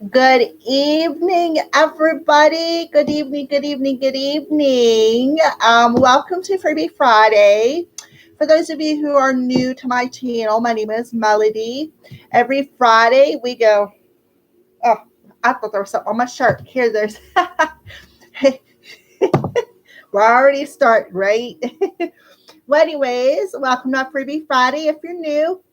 Good evening, everybody. Good evening, good evening, good evening. Welcome to Freebie Friday. For those of you who are new to my channel, my name is Melody. Every Friday we go, oh, I thought there was something on my shirt. Here, there's, we're already starting, right? Well, anyways, welcome to Freebie Friday. If you're new,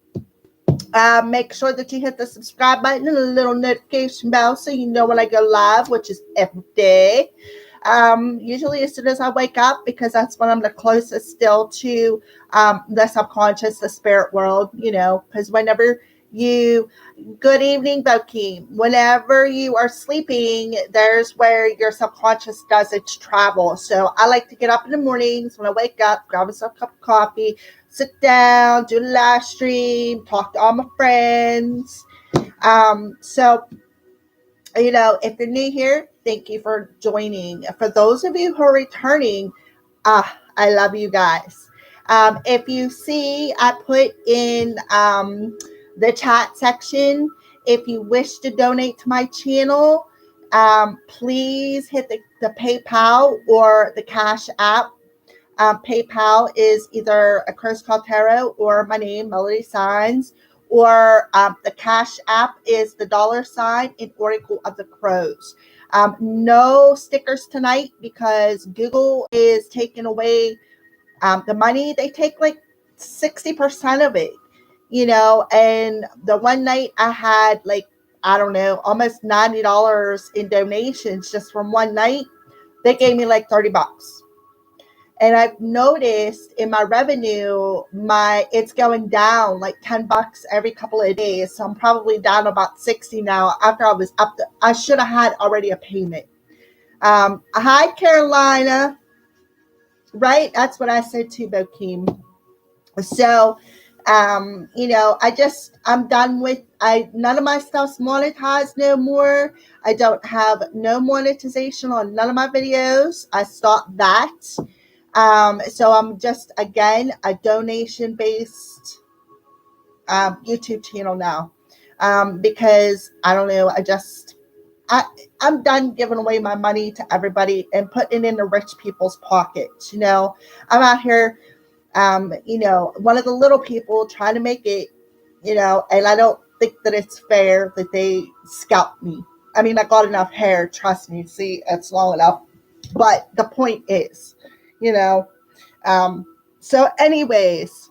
make sure that you hit the subscribe button and the little notification bell so you know when I go live, which is every day. Usually as soon as I wake up, because that's when I'm the closest still to the subconscious, the spirit world, because whenever you, good evening, Bokeem, whenever you are sleeping, there's where your subconscious does its travel. So I like to get up in the mornings when I wake up, grab myself a cup of coffee, sit down, do the live stream, talk to all my friends. So if you're new here, thank you for joining. For those of you who are returning, I love you guys. If you see, I put in the chat section, if you wish to donate to my channel, please hit the PayPal or the Cash App. PayPal is either a Curse Called Tarot or my name, Melody Signs, or the Cash App is the $ in Oracle of the Crows. No stickers tonight because Google is taking away the money. They take like 60% of it, and the one night I had I don't know, almost $90 in donations just from one night. They gave me like $30. And I've noticed in my revenue, it's going down like $10 every couple of days. So I'm probably down about 60 now after I was up to, I should have had already a payment. Hi, Carolina. Right? That's what I said to Bokeem. So, I'm done with, none of my stuff's monetized no more. I don't have no monetization on none of my videos. I stopped that. So I'm just, again, a donation-based YouTube channel now, because I don't know, I'm done giving away my money to everybody and putting it in the rich people's pockets. I'm out here, one of the little people trying to make it, and I don't think that it's fair that they scalp me. I mean, I got enough hair, trust me, see, it's long enough. But the point is, so anyways,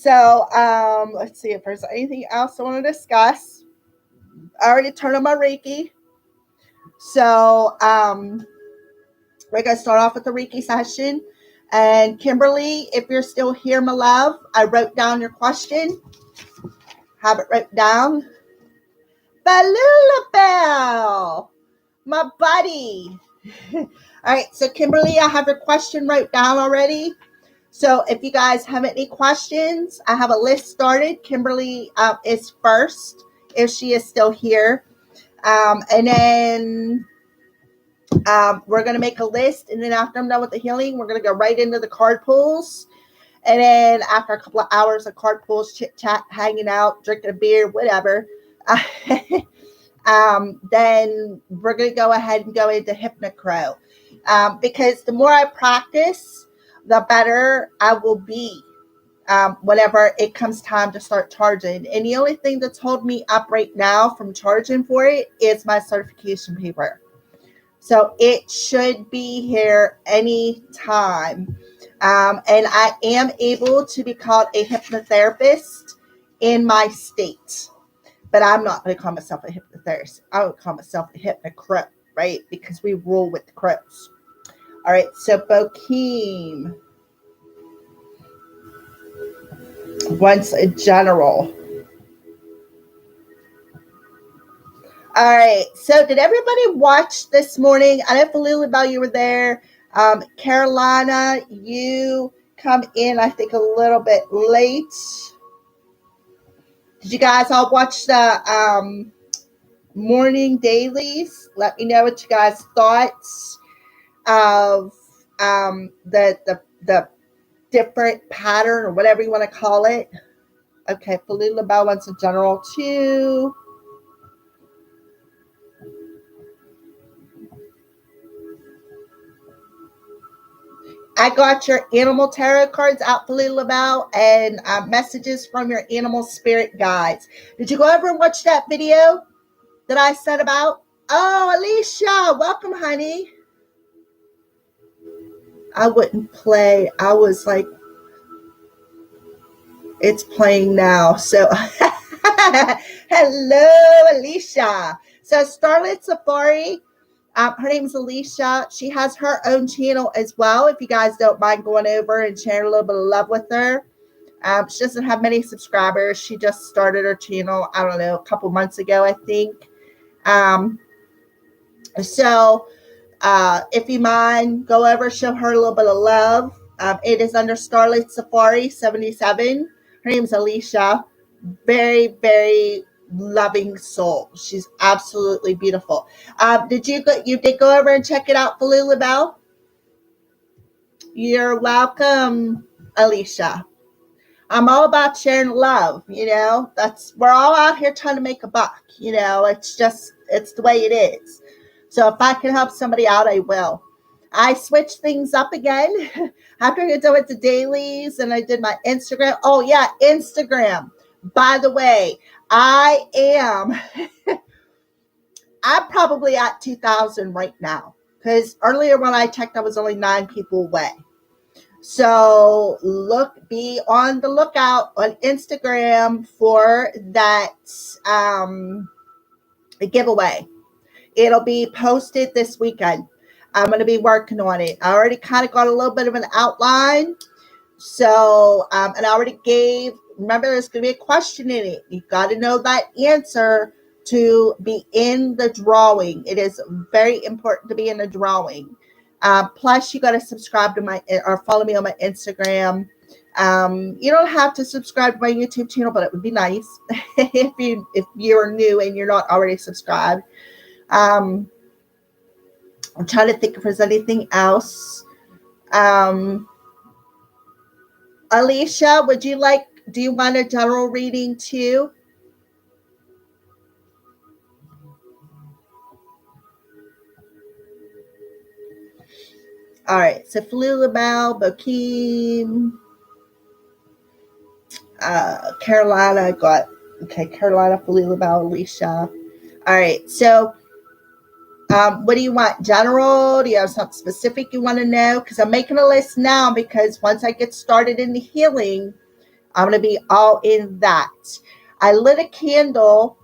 let's see if there's anything else I want to discuss. I already turned on my Reiki. So, we're going to start off with the Reiki session. And Kimberly, if you're still here, my love, I wrote down your question. Have it wrote down. Balula Bell, my buddy. All right, so Kimberly, I have your question wrote down already. So if you guys have any questions, I have a list started. Kimberly is first, if she is still here. And then we're going to make a list. And then after I'm done with the healing, we're going to go right into the card pulls. And then after a couple of hours of card pulls, chit chat, hanging out, drinking a beer, whatever, then we're going to go ahead and go into Hypnocrow. Because the more I practice, the better I will be whenever it comes time to start charging. And the only thing that's holding me up right now from charging for it is my certification paper. So it should be here any time. And I am able to be called a hypnotherapist in my state. But I'm not going to call myself a hypnotherapist. I would call myself a hypnocrow, right? Because we rule with the crows. All right, so Bokeem wants a general. All right, so did everybody watch this morning? I know Falula Bell, you were there. Carolina, you come in, I think, a little bit late. Did you guys all watch the morning dailies? Let me know what you guys thought of the different pattern or whatever you want to call it. Okay, Falula Bell wants a general too. I got your animal tarot cards out for Lila Bell and messages from your animal spirit guides. Did you go over and watch that video that I said about? Oh, Alicia, welcome, honey. I wouldn't play. I was like, it's playing now. So, hello, Alicia. So, Starlit Safari, her name's Alicia. She has her own channel as well. If you guys don't mind going over and sharing a little bit of love with her. She doesn't have many subscribers. She just started her channel, I don't know, a couple months ago, I think. So, if you mind, go over, show her a little bit of love. It is under Starlight Safari 77. Her name is Alicia. Very, very loving soul. She's absolutely beautiful. You did go over and check it out for Lula Bell? You're welcome, Alicia. I'm all about sharing love, we're all out here trying to make a buck, it's the way it is. So if I can help somebody out, I will. I switched things up again after I did with the dailies and I did my Instagram. Oh yeah, Instagram. By the way, I'm probably at 2,000 right now because earlier when I checked, I was only 9 people away. So be on the lookout on Instagram for that giveaway. It'll be posted this weekend. I'm going to be working on it. I already kind of got a little bit of an outline. So, and I already remember there's going to be a question in it. You've got to know that answer to be in the drawing. It is very important to be in the drawing. Plus, you got to subscribe to or follow me on my Instagram. You don't have to subscribe to my YouTube channel, but it would be nice if you're new and you're not already subscribed. I'm trying to think if there's anything else. Alicia, do you want a general reading too? All right, so Flulabelle, Bokeem, Carolina, I got, Carolina, Flulabelle, Alicia. All right, so what do you want? General? Do you have something specific you want to know? Because I'm making a list now because once I get started in the healing, I'm going to be all in that. I lit a candle.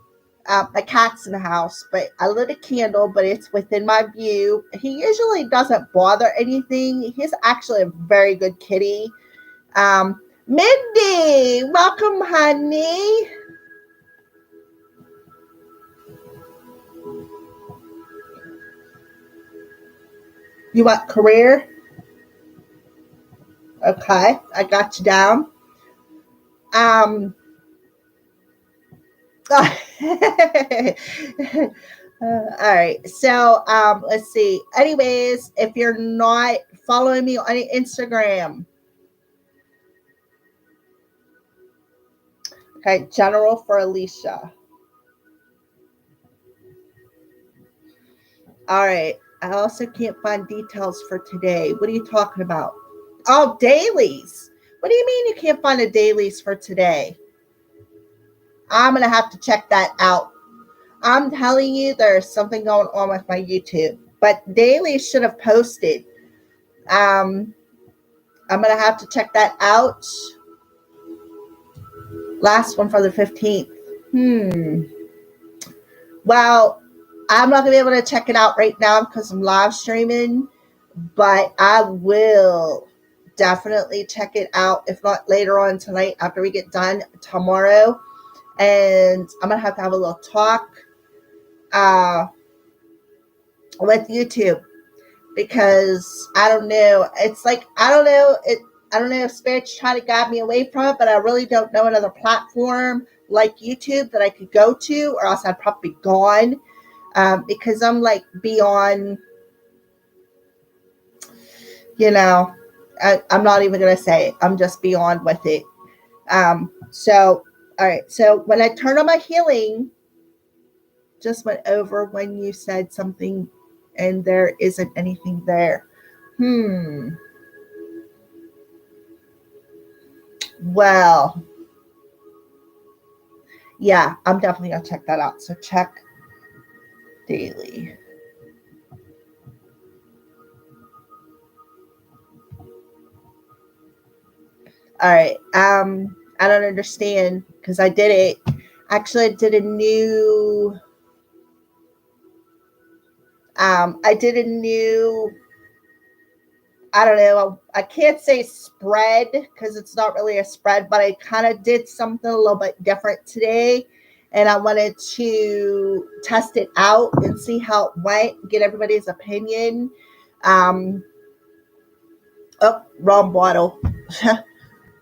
My cat's in the house, but I lit a candle, but it's within my view. He usually doesn't bother anything. He's actually a very good kitty. Mindy, welcome, honey. You want career? Okay, I got you down. All right, so let's see. Anyways, if you're not following me on Instagram, okay, general for Alicia. All right, I also can't find details for today. What are you talking about? Oh, dailies. What do you mean you can't find the dailies for today? I'm going to have to check that out. I'm telling you, there's something going on with my YouTube. But dailies should have posted. I'm going to have to check that out. Last one for the 15th. Well, I'm not going to be able to check it out right now because I'm live streaming. But I will definitely check it out, if not later on tonight after we get done tomorrow. And I'm going to have a little talk with YouTube because I don't know. It's like, I don't know if Spirit's trying to guide me away from it, but I really don't know another platform like YouTube that I could go to, or else I'd probably be gone because I'm like beyond, I'm not even going to say it. I'm just beyond with it. So, all right. So when I turn on my healing, just went over when you said something and there isn't anything there. Well, yeah, I'm definitely going to check that out. So check daily. All right. I don't understand because I did it. Actually, I did a new. I did a new. I don't know. I can't say spread because it's not really a spread, but I kind of did something a little bit different today, and I wanted to test it out and see how it went. Get everybody's opinion. Um, oh, wrong bottle.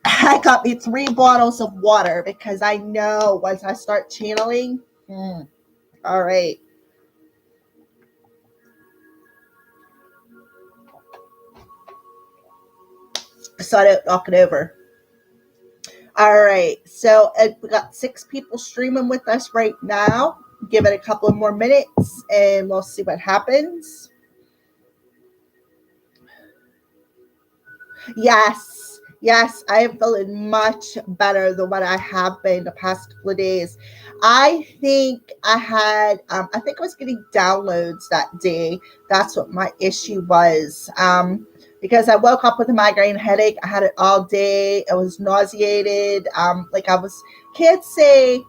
I got me 3 bottles of water because I know once I start channeling, all right. So I don't knock it over. All right. So we got 6 people streaming with us right now. Give it a couple of more minutes and we'll see what happens. Yes. Yes, I am feeling much better than what I have been the past couple of days. I think I think I was getting downloads that day. That's what my issue was. Because I woke up with a migraine headache. I had it all day. I was nauseated. Like can't say,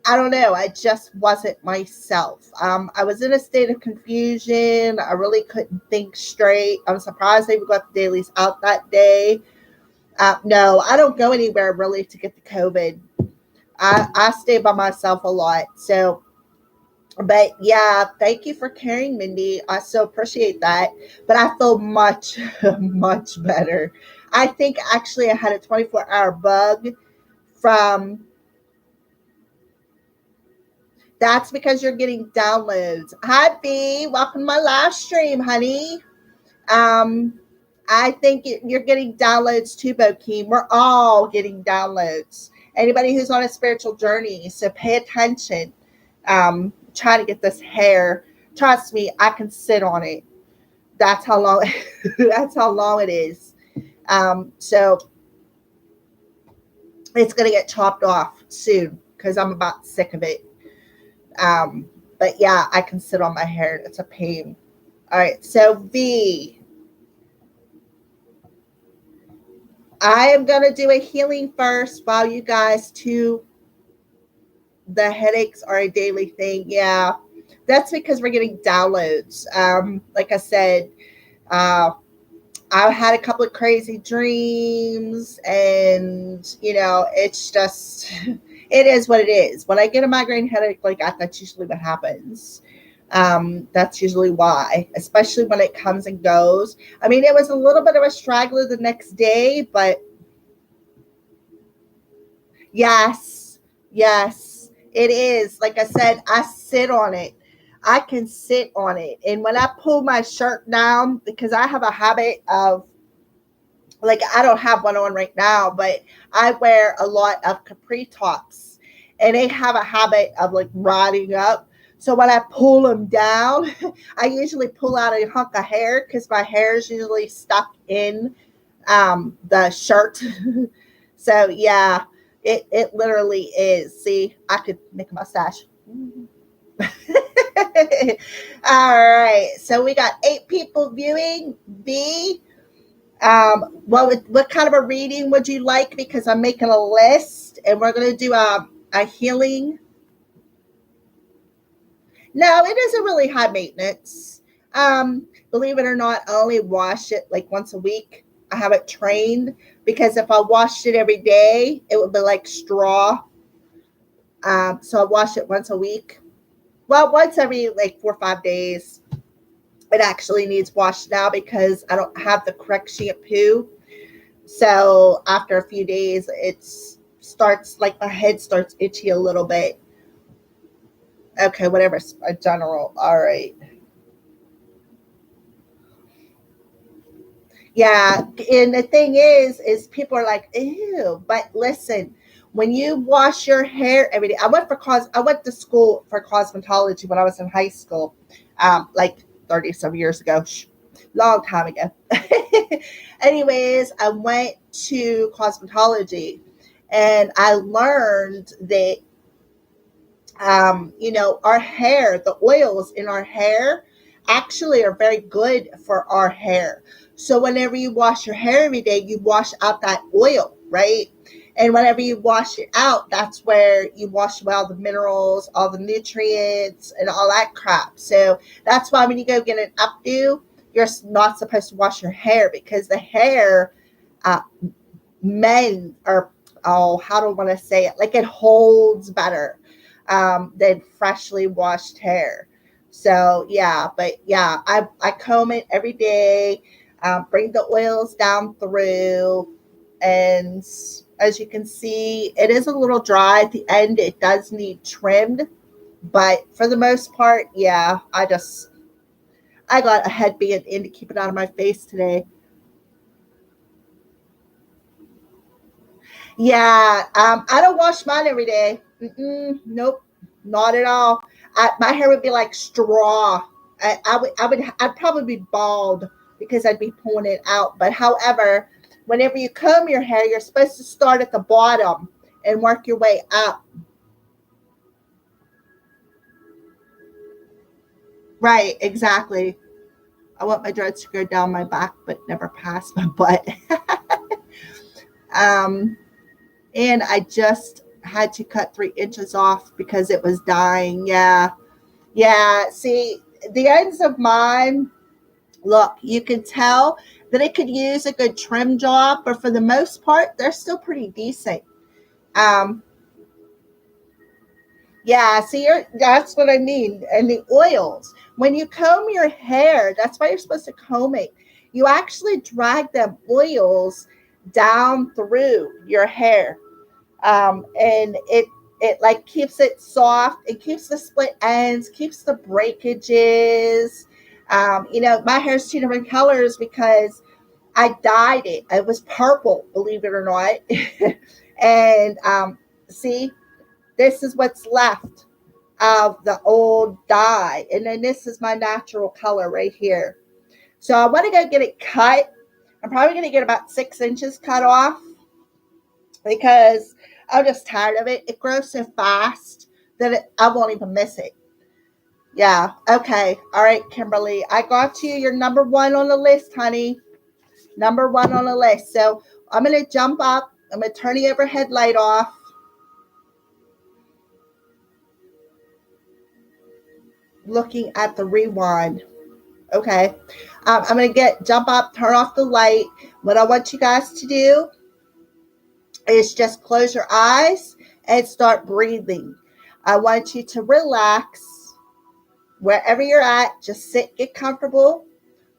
I don't know. I just wasn't myself. I was in a state of confusion. I really couldn't think straight. I'm surprised they got the dailies out that day. No, I don't go anywhere really to get the COVID. I stay by myself a lot. So, but yeah, thank you for caring, Mindy. I so appreciate that. But I feel much, much better. I think actually I had a 24-hour bug from. That's because you're getting downloads. Hi, B. Welcome to my live stream, honey. Um, I think you're getting downloads too, Bokeem. We're all getting downloads. Anybody who's on a spiritual journey, so pay attention. Trying to get this hair. Trust me, I can sit on it. That's how long. That's how long it is. So it's gonna get chopped off soon because I'm about sick of it. But yeah, I can sit on my hair. It's a pain. All right, so V. I am going to do a healing first while you guys too. The headaches are a daily thing. Yeah, that's because we're getting downloads. Like I said, uh, I had a couple of crazy dreams, and it's just, it is what it is. When I get a migraine headache like that, that's usually what happens. That's usually why, especially when it comes and goes. I mean, it was a little bit of a straggler the next day, but yes, yes, it is. Like I said, I sit on it. I can sit on it. And when I pull my shirt down, because I have a habit of, like, I don't have one on right now, but I wear a lot of capri tops and they have a habit of like riding up. So when I pull them down, I usually pull out a hunk of hair because my hair is usually stuck in the shirt. So yeah, it literally is. See, I could make a mustache. All right, so we got 8 people viewing. B, what kind of a reading would you like? Because I'm making a list, and we're gonna do a healing. No, it isn't really high maintenance. Believe it or not, I only wash it like once a week. I have it trained because if I washed it every day, it would be like straw. So I wash it once a week. Well, once every like 4 or 5 days. It actually needs washed now because I don't have the correct shampoo. So after a few days, it starts like my head starts itchy a little bit. Okay, whatever. A general. All right. Yeah, and the thing is people are like, ew. But listen, when you wash your hair every day, I went to school for cosmetology when I was in high school, like 30 some years ago, long time ago. Anyways, I went into cosmetology, and I learned that our hair, the oils in our hair actually are very good for our hair. So whenever you wash your hair every day, you wash out that oil, right? And whenever you wash it out, that's where you wash away all the minerals, all the nutrients, and all that crap. So that's why when you go get an updo, you're not supposed to wash your hair, because the hair, uh, men are, oh, how do I want to say it? Like, it holds better than freshly washed hair. So yeah, but yeah, I comb it every day, bring the oils down through, and as you can see, it is a little dry at the end. It does need trimmed, but for the most part, yeah, I got a headband in to keep it out of my face today. Yeah, I don't wash mine every day. Nope, not at all. My hair would be like straw. I'd probably be bald because I'd be pulling it out. But however, whenever you comb your hair, you're supposed to start at the bottom and work your way up. Right, exactly. I want my dreads to go down my back, but never past my butt. um, and I just had to cut 3 inches off because it was dying. Yeah. Yeah. See, the ends of mine, look, you can tell that it could use a good trim job, but for the most part, they're still pretty decent. Um, yeah, see, that's what I mean. And the oils, when you comb your hair, that's why you're supposed to comb it. You actually drag them oils down through your hair, and it like keeps it soft. It keeps the split ends, keeps the breakages. My hair's two different colors because I dyed it. It was purple, believe it or not. And see, this is what's left of the old dye, and then this is my natural color right here. So I want to go get it cut. I'm probably going to get about 6 inches cut off because I'm just tired of it. It grows so fast that I won't even miss it. Yeah. Okay. All right, Kimberly. I got you. You're number one on the list, honey. Number one on the list. So I'm going to jump up. I'm going to turn the overhead light off. Looking at the rewind. Okay. I'm going to jump up, turn off the light. What I want you guys to do is just close your eyes and start breathing. I want you to relax wherever you're at. Just sit, get comfortable,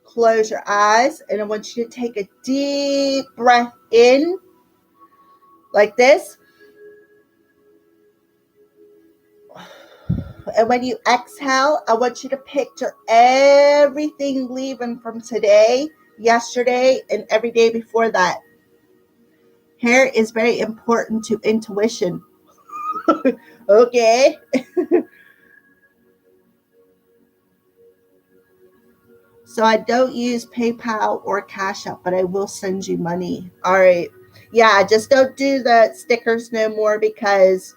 close your eyes, and I want you to take a deep breath in like this. And when you exhale, I want you to picture everything leaving from today, yesterday, and every day before that. Hair is very important to intuition. Okay. So I don't use PayPal or Cash App, but I will send you money. All right. Yeah, just don't do the stickers no more because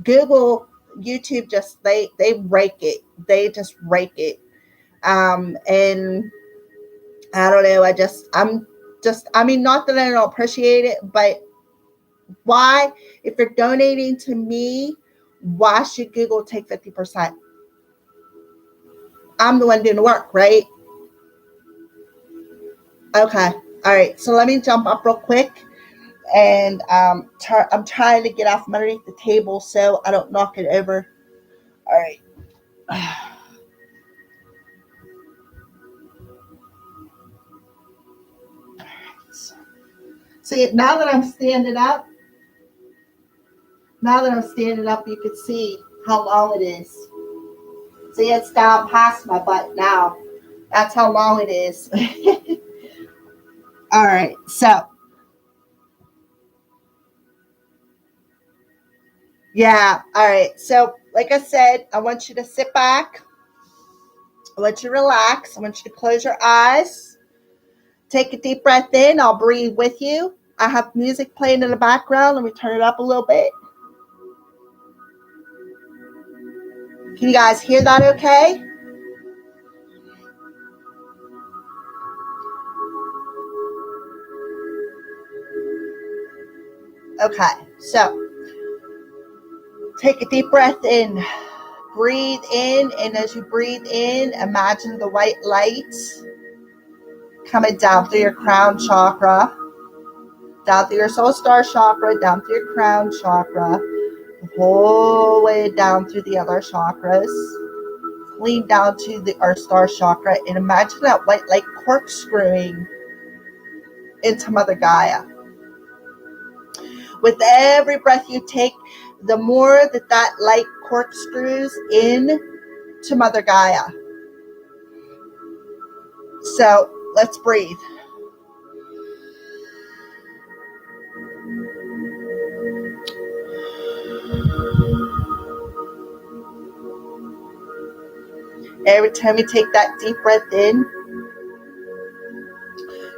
Google, YouTube they rake it. They just rake it. And I don't know. I mean, not that I don't appreciate it, but why, if you're donating to me, why should Google take 50%? I'm the one doing the work, right? Okay. All right. So let me jump up real quick. And I'm trying to get off from underneath the table so I don't knock it over. All right. See, now that I'm standing up, you can see how long it is. See, it's down past my butt now. That's how long it is. All right. So, yeah. All right. So, like I said, I want you to sit back. I want you to relax. I want you to close your eyes. Take a deep breath in. I'll breathe with you. I have music playing in the background. Let me turn it up a little bit. Can you guys hear that okay? Okay, so take a deep breath in. Breathe in, and as you breathe in, imagine the white light coming down through your crown chakra, down through your soul star chakra, down through your crown chakra, the whole way down through the other chakras, clean down to the earth star chakra, and imagine that white light corkscrewing into Mother Gaia. With every breath you take, the more that light corkscrews in to Mother Gaia. So let's breathe. Every time you take that deep breath in,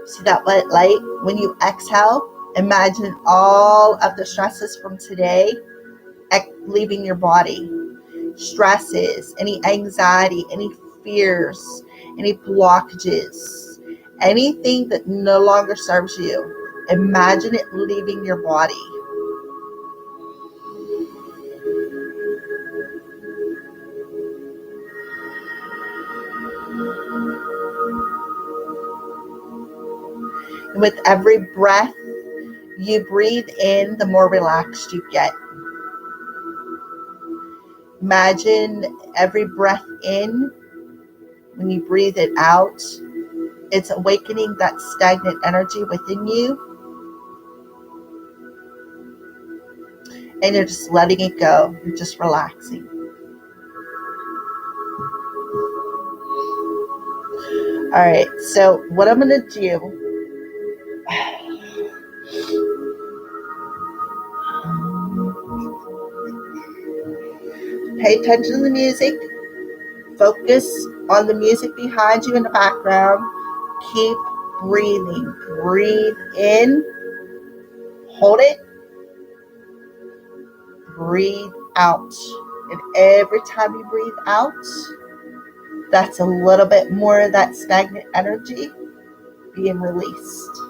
see that white light. When you exhale, imagine all of the stresses from today leaving your body. Stresses, any anxiety, any fears, any blockages, anything that no longer serves you. Imagine it leaving your body. And with every breath you breathe in, the more relaxed you get. Imagine every breath in, when you breathe it out, it's awakening that stagnant energy within you. And you're just letting it go. You're just relaxing. All right, so what I'm going to do, pay attention to the music. Focus on the music behind you in the background. Keep breathing. Breathe in. Hold it. Breathe out. And every time you breathe out, that's a little bit more of that stagnant energy being released.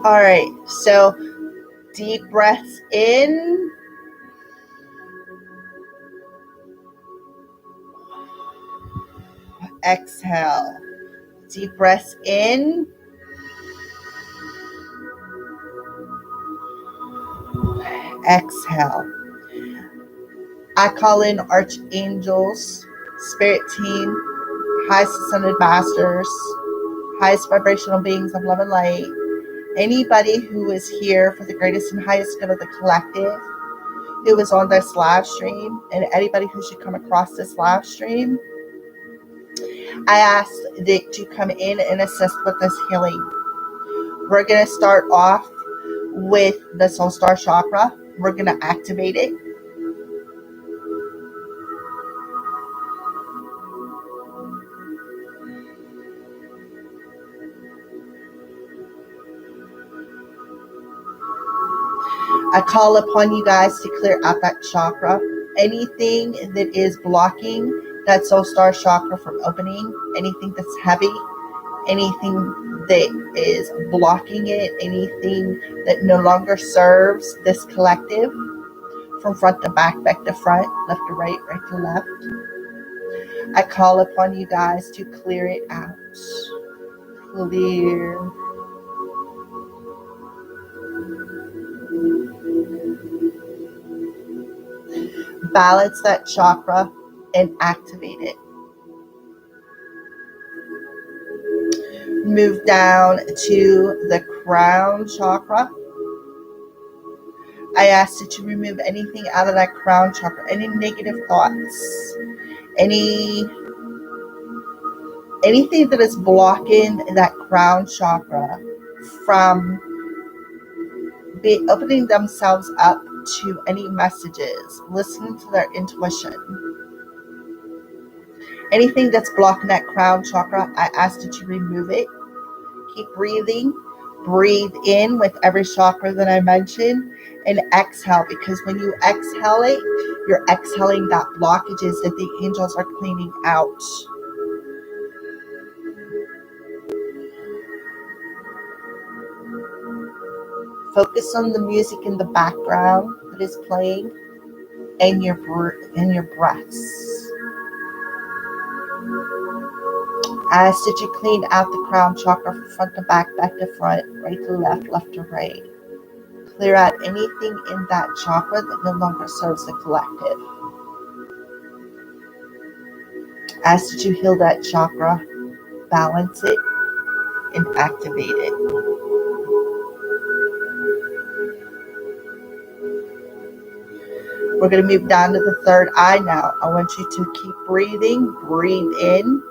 All right, so deep breaths in. Exhale. Deep breaths in. Exhale. I call in archangels, spirit team, highest ascended masters, highest vibrational beings of love and light, anybody who is here for the greatest and highest good of the collective, who is on this live stream, and anybody who should come across this live stream. I ask that you come in and assist with this healing. We're going to start off with the soul star chakra. We're going to activate it. I call upon you guys to clear out that chakra. Anything that is blocking that soul star chakra from opening, anything that's heavy, anything that is blocking it, anything that no longer serves this collective, from front to back, back to front, left to right, right to left. I call upon you guys to clear it out. Clear. Balance that chakra and activate it. Move down to the crown chakra. I ask that you remove anything out of that crown chakra, any negative thoughts, anything that is blocking that crown chakra from opening themselves up to any messages, listening to their intuition. Anything that's blocking that crown chakra, I ask that you remove it. Keep breathing. Breathe in with every chakra that I mentioned and exhale, because when you exhale it, you're exhaling that blockages that the angels are cleaning out. Focus on the music in the background that is playing and your breaths. Ask that you clean out the crown chakra from front to back, back to front, right to left, left to right. Clear out anything in that chakra that no longer serves the collective. Ask that you heal that chakra, balance it, and activate it. We're going to move down to the third eye now. I want you to keep breathing. Breathe in.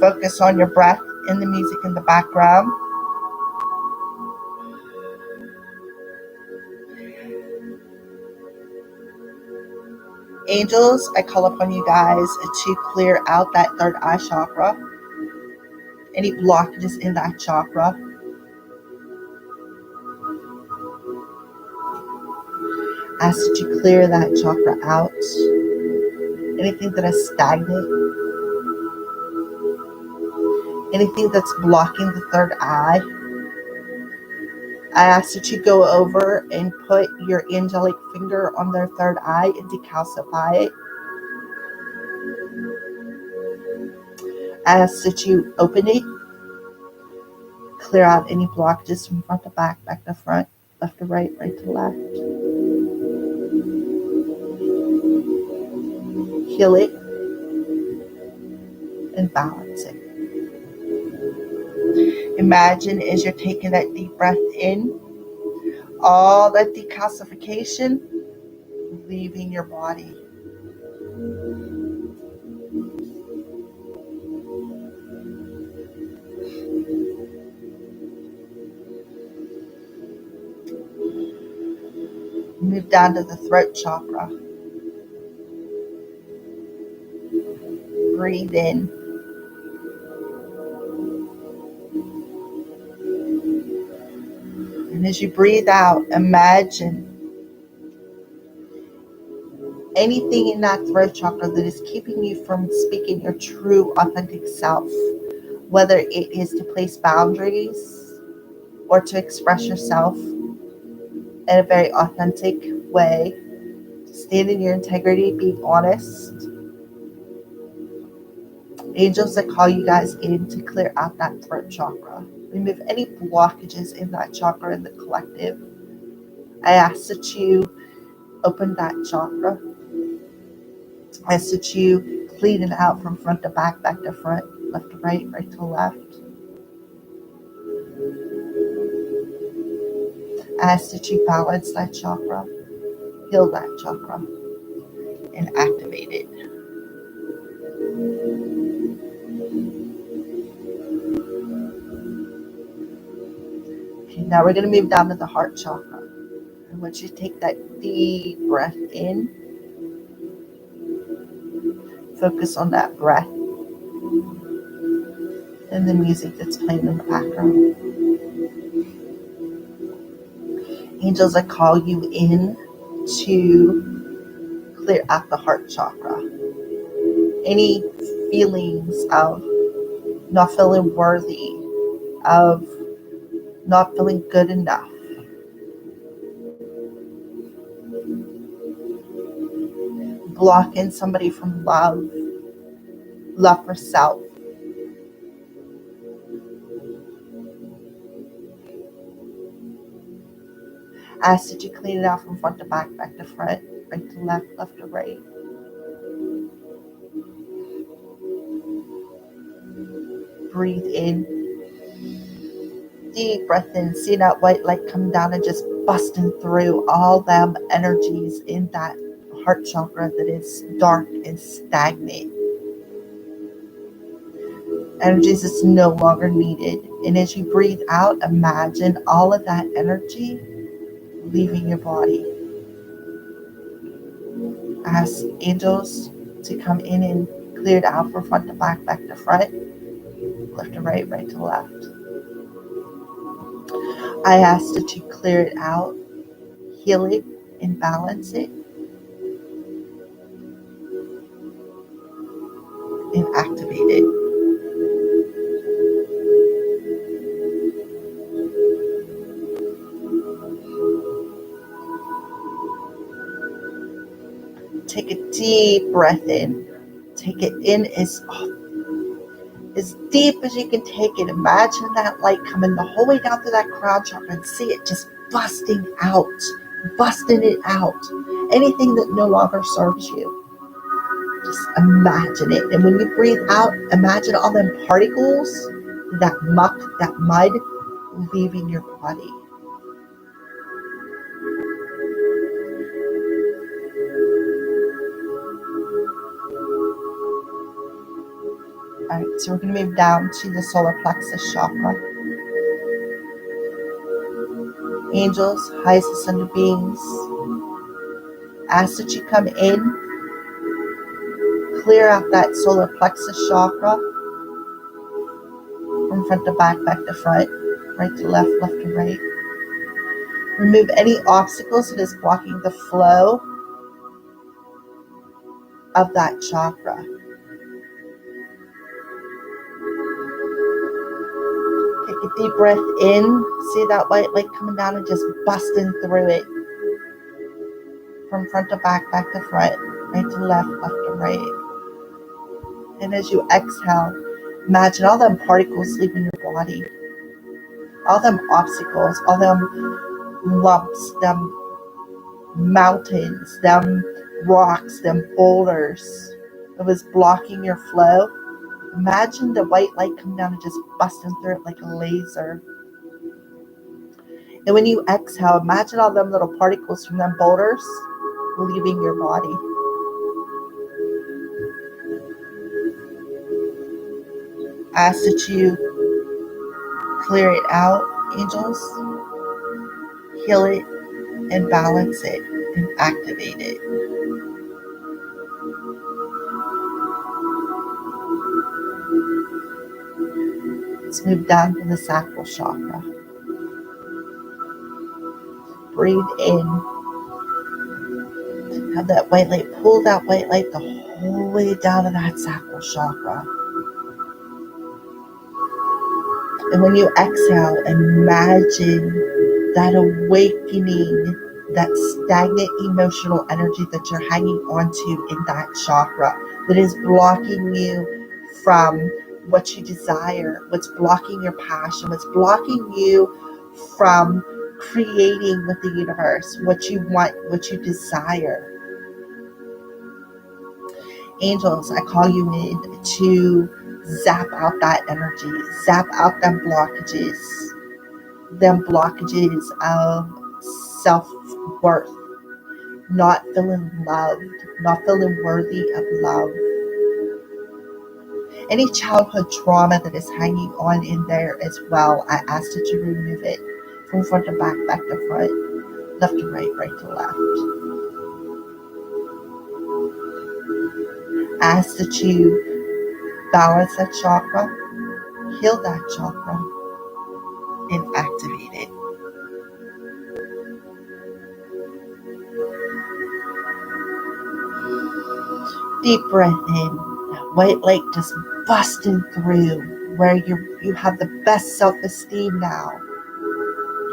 Focus on your breath and the music in the background. Angels, I call upon you guys to clear out that third eye chakra. Any blockages in that chakra. Ask that you clear that chakra out. Anything that is stagnant. Anything that's blocking the third eye. I ask that you go over and put your angelic finger on their third eye and decalcify it. I ask that you open it. Clear out any blockages from front to back, back to front, left to right, right to left. Heal it and balance it. Imagine as you're taking that deep breath in, all that decalcification leaving your body. Move down to the throat chakra. Breathe in. And as you breathe out, imagine anything in that throat chakra that is keeping you from speaking your true, authentic self, whether it is to place boundaries or to express yourself in a very authentic way, stand in your integrity, being honest. Angels, I call you guys in to clear out that throat chakra. Remove any blockages in that chakra in the collective. I ask that you open that chakra. I ask that you clean it out from front to back, back to front, left to right, right to left. I ask that you balance that chakra, heal that chakra, and activate it. Okay, now we're going to move down to the heart chakra. I want you to take that deep breath in. Focus on that breath and the music that's playing in the background. Angels, I call you in to clear out the heart chakra. Any feelings of not feeling worthy, of not feeling good enough, blocking somebody from love for self. Ask that you clean it out from front to back, back to front, right to left, left to right. Breathe in. Deep breath in. See that white light come down and just busting through all them energies in that heart chakra that is dark and stagnant. Energies that's no longer needed. And as you breathe out, imagine all of that energy leaving your body. Ask angels to come in and clear it out from front to back, back to front, left to right, right to left. I ask that you clear it out, heal it, and balance it, and activate it. Take a deep breath in. Take it in as deep as you can take it. Imagine that light coming the whole way down through that crown chakra and see it just busting it out. Anything that no longer serves you, just imagine it. And when you breathe out, imagine all them particles, that muck, that mud, leaving your body. All right, so we're going to move down to the solar plexus chakra. Angels, highest ascended beings, ask that you come in, clear out that solar plexus chakra from front to back, back to front, right to left, left to right. Remove any obstacles that is blocking the flow of that chakra. Take a deep breath in. See that white light coming down and just busting through it. From front to back, back to front, right to left, left to right. And as you exhale, imagine all them particles leaving your body. All them obstacles, all them lumps, them mountains, them rocks, them boulders that was blocking your flow. Imagine the white light come down and just busting through it like a laser. And when you exhale, imagine all them little particles from them boulders leaving your body. Ask that you clear it out, angels, heal it, and balance it, and activate it. Let's move down to the sacral chakra. Breathe in. Have that white light, pull that white light the whole way down to that sacral chakra. And when you exhale, imagine that awakening, that stagnant emotional energy that you're hanging onto in that chakra that is blocking you from what you desire, what's blocking your passion, what's blocking you from creating with the universe, what you want, what you desire. Angels, I call you in to zap out that energy, zap out them blockages of self-worth, not feeling loved, not feeling worthy of love. Any childhood trauma that is hanging on in there as well, I ask that you remove it from front to back, back to front, left to right, right to left. Ask that you balance that chakra, heal that chakra, and activate it. Deep breath in, that white light just busting through where you have the best self-esteem now.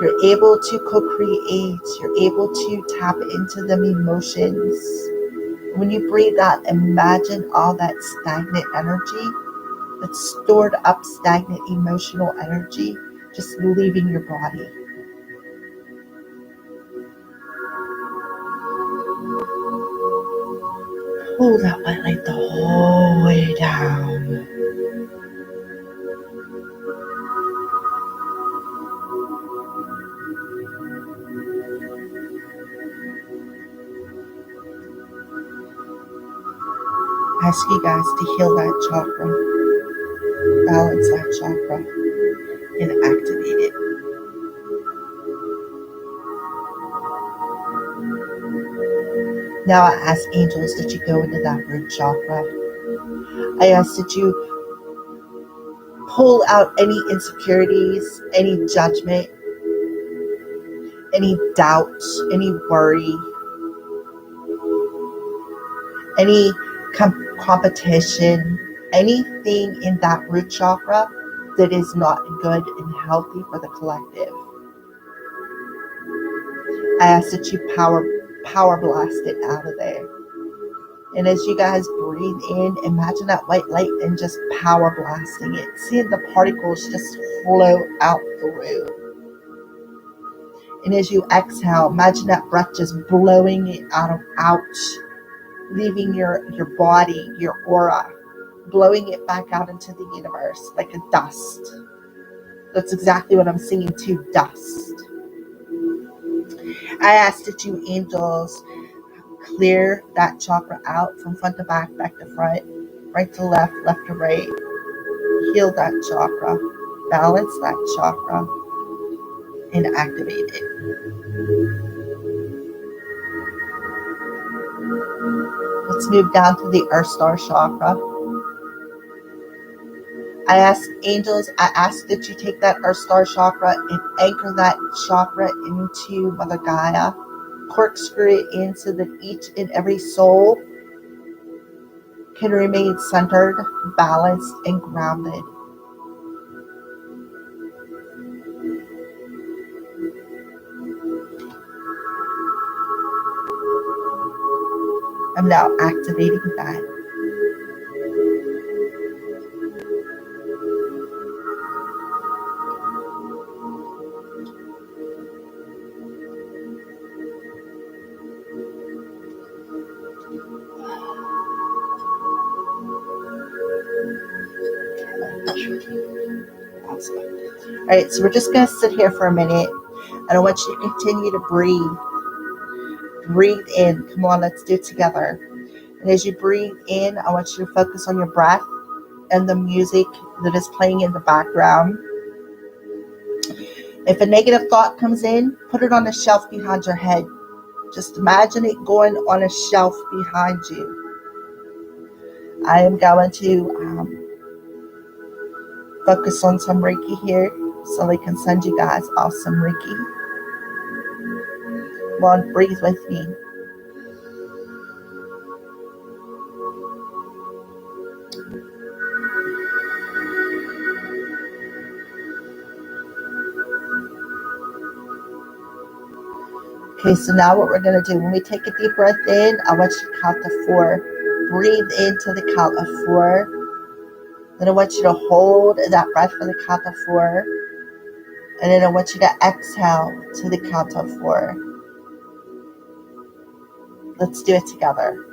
You're able to co-create, you're able to tap into them emotions. When you breathe out, imagine all that stagnant energy, that stored up stagnant emotional energy, just leaving your body. Pull that white light the whole way down. Ask you guys to heal that chakra, balance that chakra, and activate it. Now I ask angels that you go into that root chakra. I ask that you pull out any insecurities, any judgment, any doubt, any worry, any competition, anything in that root chakra that is not good and healthy for the collective. I ask that you power blast it out of there. And as you guys breathe in, imagine that white light and just power blasting it. Seeing the particles just flow out through. And as you exhale, imagine that breath just blowing it out, leaving your body, your aura, blowing it back out into the universe like a dust. That's exactly what I'm seeing too, dust. I ask that you angels clear that chakra out from front to back, back to front, right to left, left to right. Heal that chakra, balance that chakra, and activate it. Let's move down to the Earth Star chakra. I ask angels, I ask that you take that Earth Star chakra and anchor that chakra into Mother Gaia. Corkscrew it in so that each and every soul can remain centered, balanced, and grounded. I'm now activating that. Awesome. All right, so we're just going to sit here for a minute, and I want you to continue to breathe. Breathe in. Come on, let's do it together. And as you breathe in, I want you to focus on your breath and the music that is playing in the background. If a negative thought comes in, put it on a shelf behind your head. Just imagine it going on a shelf behind you. I am going to focus on some Reiki here so they can send you guys off some Reiki. Come on, breathe with me. Okay, so now what we're going to do, when we take a deep breath in, I want you to count to 4. Breathe into the count of 4. Then I want you to hold that breath for the count of 4. And then I want you to exhale to the count of 4. Let's do it together.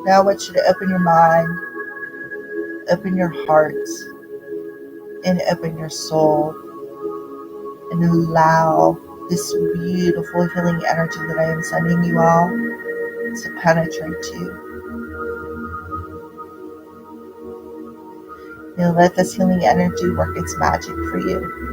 Now I want you to open your mind, open your heart, and open your soul, and allow this beautiful healing energy that I am sending you all to penetrate you. Now let this healing energy work its magic for you.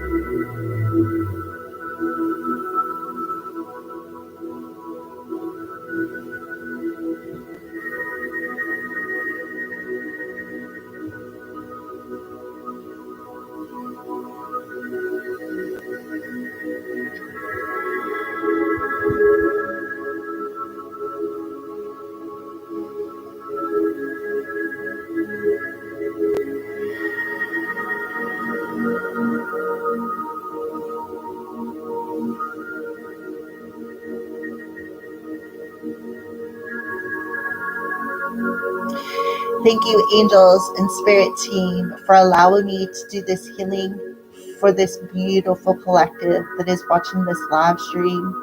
Thank you, angels and spirit team, for allowing me to do this healing for this beautiful collective that is watching this live stream.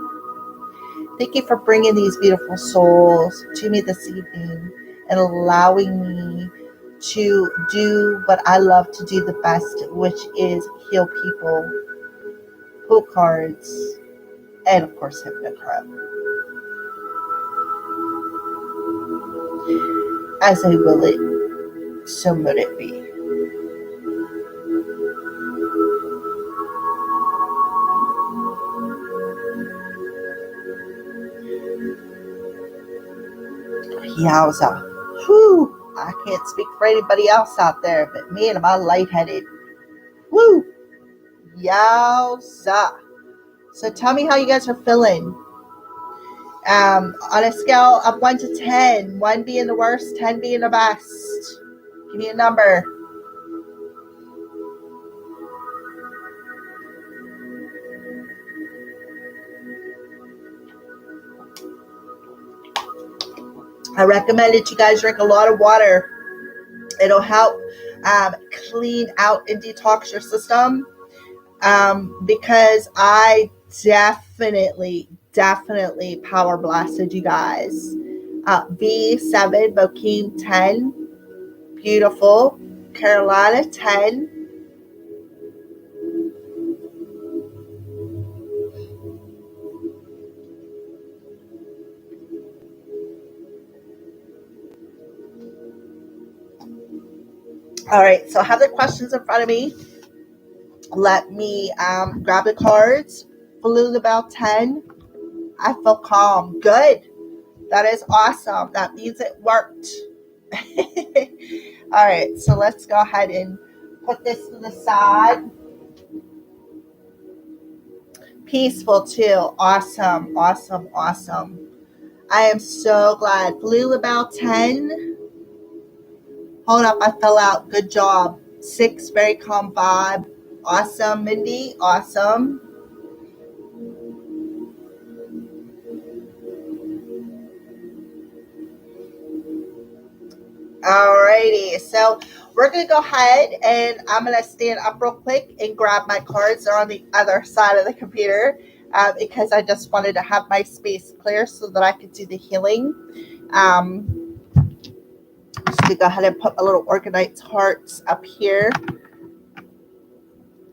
Thank you for bringing these beautiful souls to me this evening and allowing me to do what I love to do the best, which is heal people, pull cards, and of course Hypnocrow. As I will it, so mote it be. Yowza. Whew. I can't speak for anybody else out there, but man, am I lightheaded. Woo! Yowza. So tell me how you guys are feeling. On a scale of 1 to 10, 1 being the worst, 10 being the best. Give me a number. I recommend that you guys drink a lot of water. It'll help clean out and detox your system. Because I definitely power blasted you guys. V7, Bokeem 10, beautiful. Carolina 10. All right, so I have the questions in front of me. Let me grab the cards. Blue about 10. I feel calm. Good. That is awesome. That means it worked. All right, so let's go ahead and put this to the side. Peaceful too. Awesome. I am so glad. Blue about 10. Hold up, I fell out. Good job. 6, very calm vibe. Awesome, Mindy. Awesome. Alrighty, so we're going to go ahead and I'm going to stand up real quick and grab my cards. They're on the other side of the computer because I just wanted to have my space clear so that I could do the healing. Just going to go ahead and put my little organized hearts up here.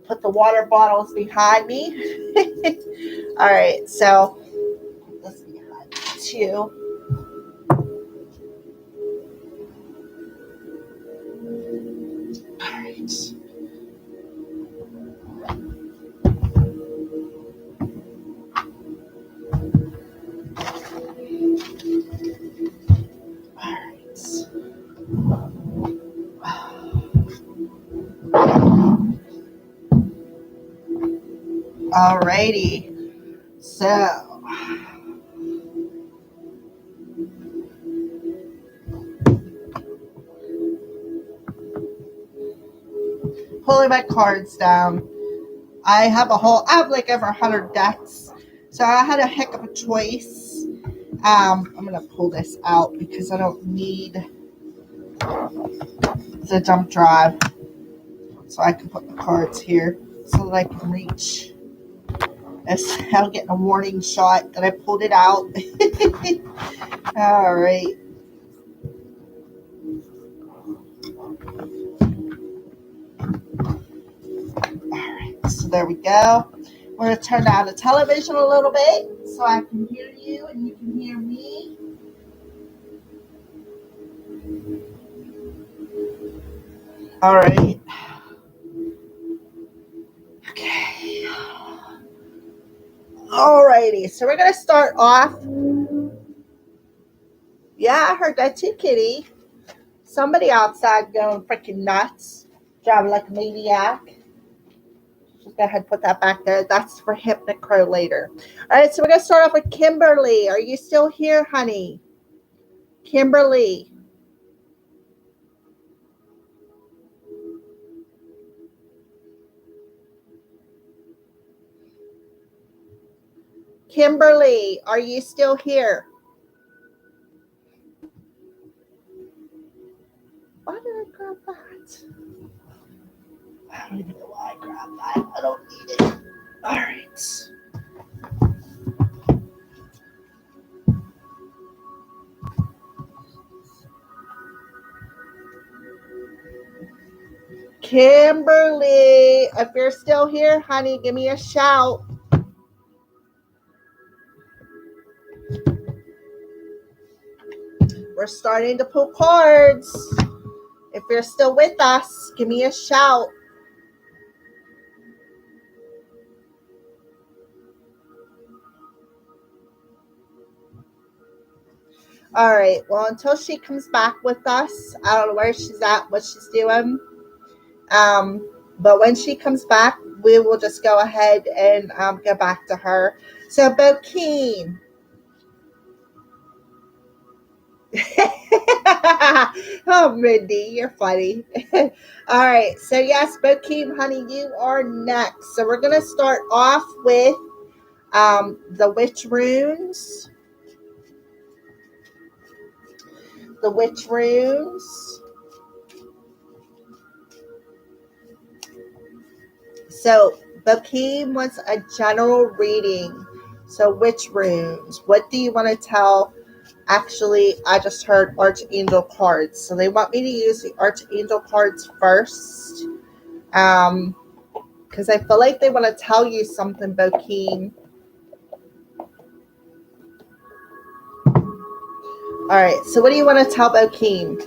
Put the water bottles behind me. All right, so this behind me too. All right. Alrighty, so pulling my cards down. I have like over 100 decks, so I had a heck of a choice. I'm gonna pull this out because I don't need the jump drive, so I can put the cards here so that I can reach. I'm getting a warning shot that I pulled it out. All right. There we go. We're going to turn down the television a little bit so I can hear you and you can hear me. All right. Okay. All righty. So we're going to start off. Yeah, I heard that too, Kitty. Somebody outside going freaking nuts, driving like a maniac. Just go ahead and put that back there. That's for Hypnocrow later. All right, so we're going to start off with Kimberly. Are you still here, honey? Kimberly. Kimberly, are you still here? Why did I grab that? I don't even know why I grabbed that. I don't need it. All right. Kimberly, if you're still here, honey, give me a shout. We're starting to pull cards. If you're still with us, give me a shout. All right. Well, until she comes back with us, I don't know where she's at, what she's doing. But when she comes back, we will just go ahead and go back to her. So, Bokeem. Oh, Mindy, you're funny. All right. So, yes, Bokeem, honey, you are next. So, we're going to start off with the witch runes. The witch runes. So, Bokeem wants a general reading. So, witch runes. What do you want to tell? Actually, I just heard Archangel cards. So, they want me to use the Archangel cards first. Because I feel like they want to tell you something, Bokeem. All right. So, what do you want to tell Bokeem?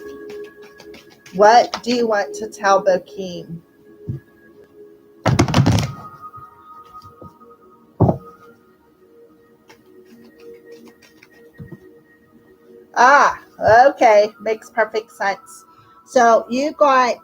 What do you want to tell Bokeem? Ah, okay. Makes perfect sense. So you got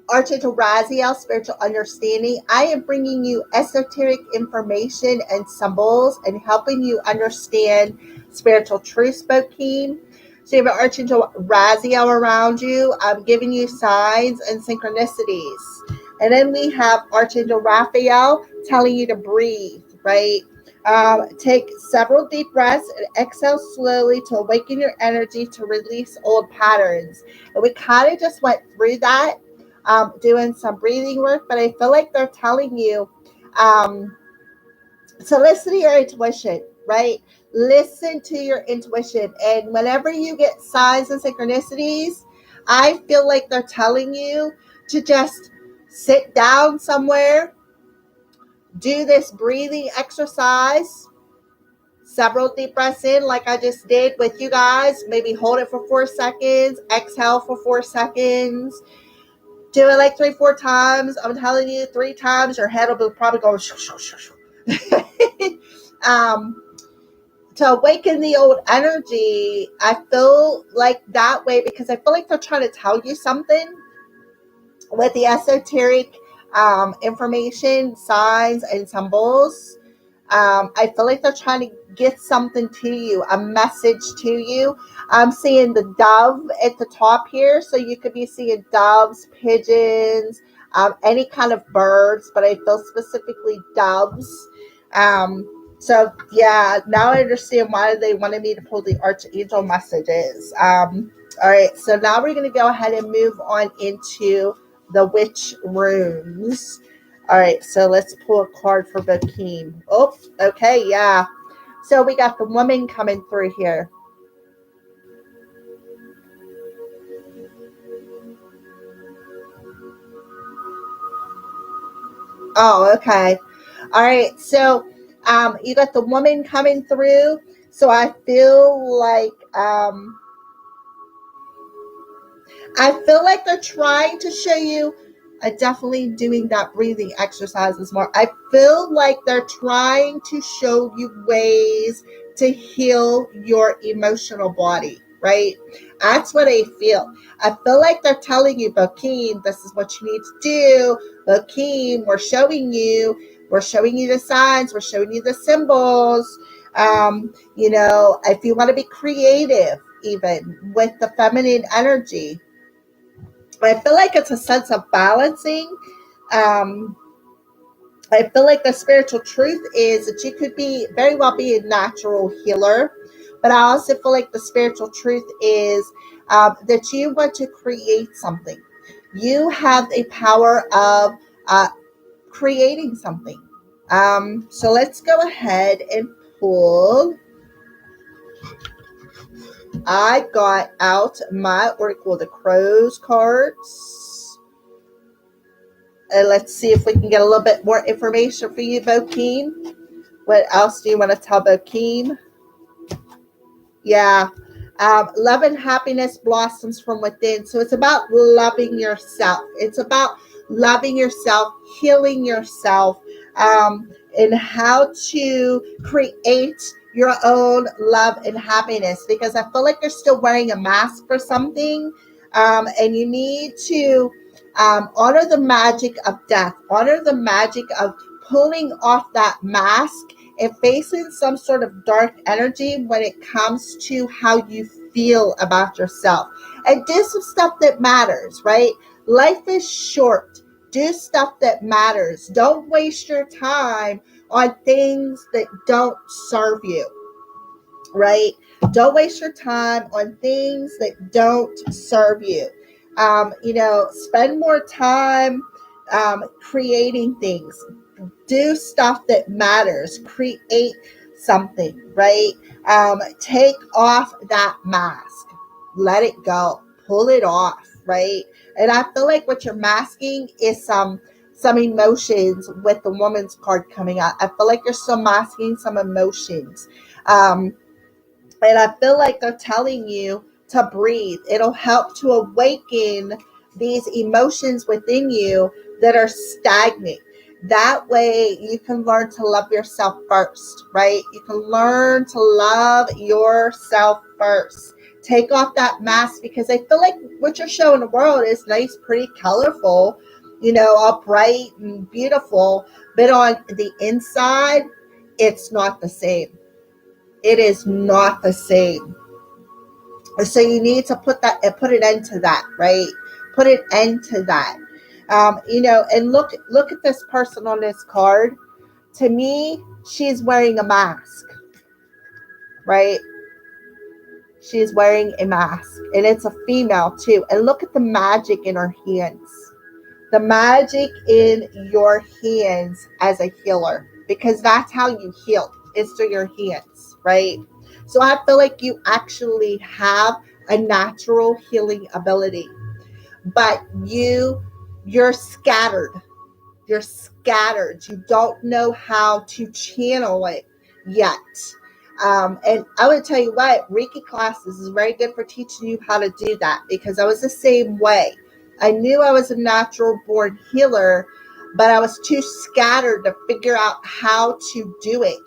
Archangel Raziel, spiritual understanding. I am bringing you esoteric information and symbols and helping you understand spiritual truths, Bokeem. So you have Archangel Raziel around you. I'm giving you signs and synchronicities. And then we have Archangel Raphael telling you to breathe, right? Take several deep breaths and exhale slowly to awaken your energy to release old patterns. And we kind of just went through that, doing some breathing work, but I feel like they're telling you to listen to your intuition, right? Listen to your intuition. And whenever you get signs and synchronicities, I feel like they're telling you to just sit down somewhere, do this breathing exercise, several deep breaths in, like I just did with you guys. Maybe hold it for 4 seconds, exhale for 4 seconds. Do it like 3-4 times. I'm telling you, 3 times, your head will be probably going to awaken the old energy. I feel like that way because I feel like they're trying to tell you something with the esoteric information, signs, and symbols. I feel like they're trying to get something to you, a message to you. I'm seeing the dove at the top here, so you could be seeing doves, pigeons, any kind of birds, but I feel specifically doves. So yeah, now I understand why they wanted me to pull the Archangel messages. All right, so now we're going to go ahead and move on into the witch runes. All right, so let's pull a card for Bokeem. Oh, okay, yeah. So we got the woman coming through here. Oh, okay. All right. So you got the woman coming through. So I feel like they're trying to show you, definitely doing that breathing exercises more. I feel like they're trying to show you ways to heal your emotional body, right? That's what I feel. I feel like they're telling you, Bokeem, this is what you need to do. Bokeem, we're showing you the signs, we're showing you the symbols. If you want to be creative, even with the feminine energy, I feel like it's a sense of balancing. Um, I feel like the spiritual truth is that you could be very well be a natural healer, but I also feel like the spiritual truth is that you want to create something. You have a power of uh, creating something. So let's go ahead and pull. I got out my Oracle of the Crows cards. And let's see if we can get a little bit more information for you, Bokeem. What else do you want to tell Bokeem? Yeah. Love and happiness blossoms from within. So it's about loving yourself. It's about loving yourself, healing yourself, and how to create your own love and happiness. Because I feel like you're still wearing a mask for something, and you need to honor the magic of death, honor the magic of pulling off that mask and facing some sort of dark energy when it comes to how you feel about yourself. And do some stuff that matters, right? Life is short. Do stuff that matters. Don't waste your time on things that don't serve you, right? Don't waste your time on things that don't serve you. Spend more time creating things. Do stuff that matters. Create something, right? Take off that mask. Let it go. Pull it off, right? And I feel like what you're masking is some emotions with the woman's card coming out. I feel like you're still masking some emotions. And I feel like they're telling you to breathe. It'll help to awaken these emotions within you that are stagnant. That way you can learn to love yourself first, right? You can learn to love yourself first. Take off that mask, because I feel like what you're showing the world is nice, pretty, colorful, all bright and beautiful. But on the inside, it's not the same. It is not the same. So you need to put an end to that, right? Put an end to that. And look at this person on this card. To me, she's wearing a mask, right? She's wearing a mask, and it's a female too. And look at the magic in her hands. The magic in your hands as a healer, because that's how you heal, is through your hands, right? So I feel like you actually have a natural healing ability, but you're scattered. You're scattered. You don't know how to channel it yet. And I would tell you what, Reiki classes is very good for teaching you how to do that, because I was the same way. I knew I was a natural born healer, but I was too scattered to figure out how to do it.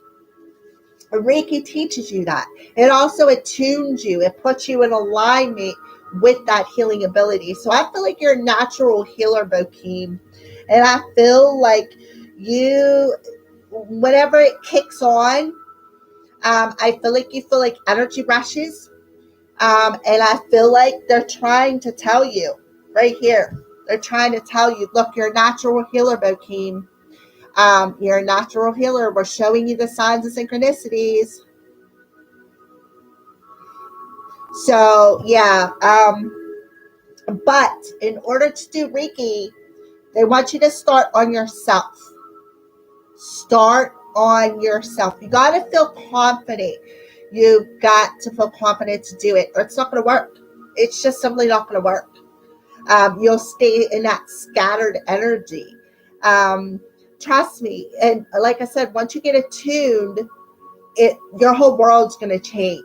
Reiki teaches you that. It also attunes you. It puts you in alignment with that healing ability. So I feel like you're a natural healer, Bokeem. And I feel like you, whenever it kicks on, I feel like you feel like energy rushes. And I feel like they're trying to tell you right here. They're trying to tell you, look, you're a natural healer, Bokeem. You're a natural healer. We're showing you the signs and synchronicities. So, yeah. But in order to do Reiki, they want you to start on yourself. Start on yourself. You got to feel confident. You got to feel confident to do it, or it's not going to work. It's just simply not going to work. You'll stay in that scattered energy. trust me. And like I said, once you get attuned, your whole world's going to change.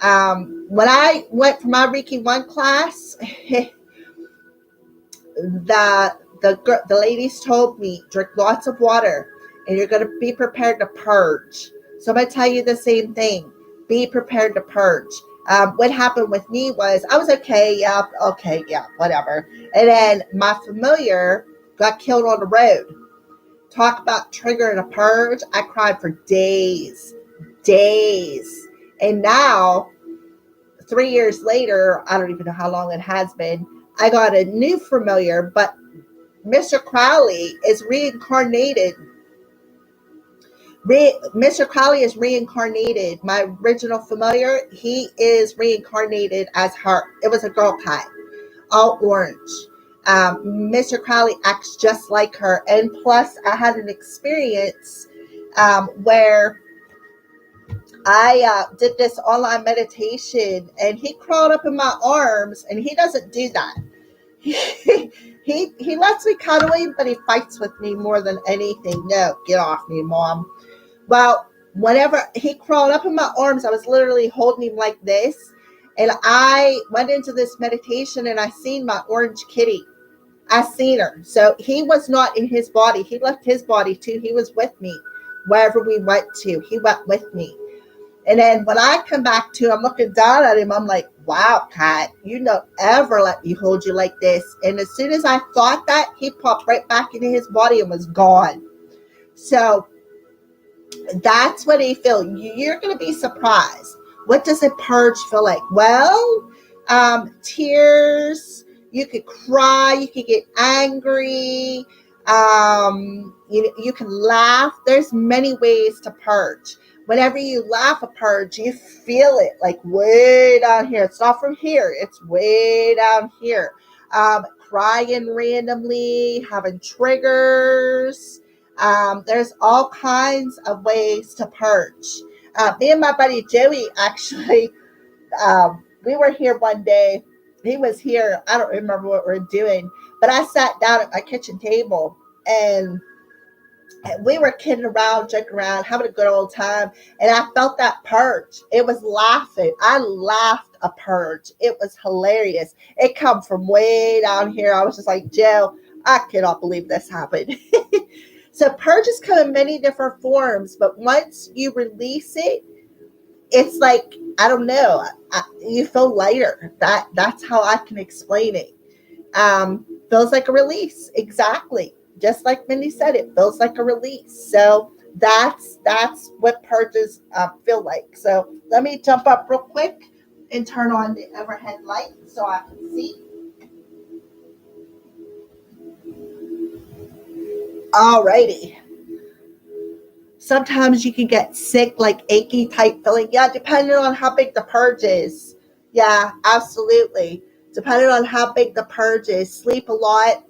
When I went for my Reiki 1 class, the ladies told me, drink lots of water and you're going to be prepared to purge. So I'm going to tell you the same thing. Be prepared to purge. What happened with me was I was okay, whatever. And then my familiar got killed on the road. Talk about triggering a purge. I cried for days. And now, 3 years later, I don't even know how long it has been, I got a new familiar, but Mr. Crowley is reincarnated. Mr. Crowley is reincarnated. My original familiar, he is reincarnated as her. It was a girl cat, all orange. Mr. Crowley acts just like her. And plus, I had an experience where I did this online meditation and he crawled up in my arms, and he doesn't do that. He lets me cuddle him, but he fights with me more than anything. No, get off me, Mom. Well, whenever he crawled up in my arms, I was literally holding him like this. And I went into this meditation and I seen my orange kitty. I seen her. So he was not in his body. He left his body too. He was with me wherever we went to. He went with me. And then when I come back to, I'm looking down at him. I'm like, wow, Kat, you don't ever let me hold you like this. And as soon as I thought that, he popped right back into his body and was gone. So that's what he feels. You're going to be surprised. What does a purge feel like? Well, tears. You could cry. You could get angry. You can laugh. There's many ways to purge. Whenever you laugh a purge, you feel it like way down here. It's not from here. It's way down here. Crying randomly, having triggers. There's all kinds of ways to purge. Me and my buddy Joey, actually, we were here one day. He was here. I don't remember what we were doing, but I sat down at my kitchen table and we were kidding around, joking around, having a good old time. And I felt that purge. It was laughing. I laughed a purge. It was hilarious. It come from way down here. I was just like, Joe, I cannot believe this happened. So purges come in many different forms, but once you release it, it's like, I don't know, you feel lighter. That's how I can explain it. Feels like a release. Exactly. Just like Mindy said, it feels like a release. So that's what purges feel like. So let me jump up real quick and turn on the overhead light so I can see. Alrighty. Sometimes you can get sick, like achy type feeling. Yeah, depending on how big the purge is. Yeah, absolutely. Depending on how big the purge is. Sleep a lot.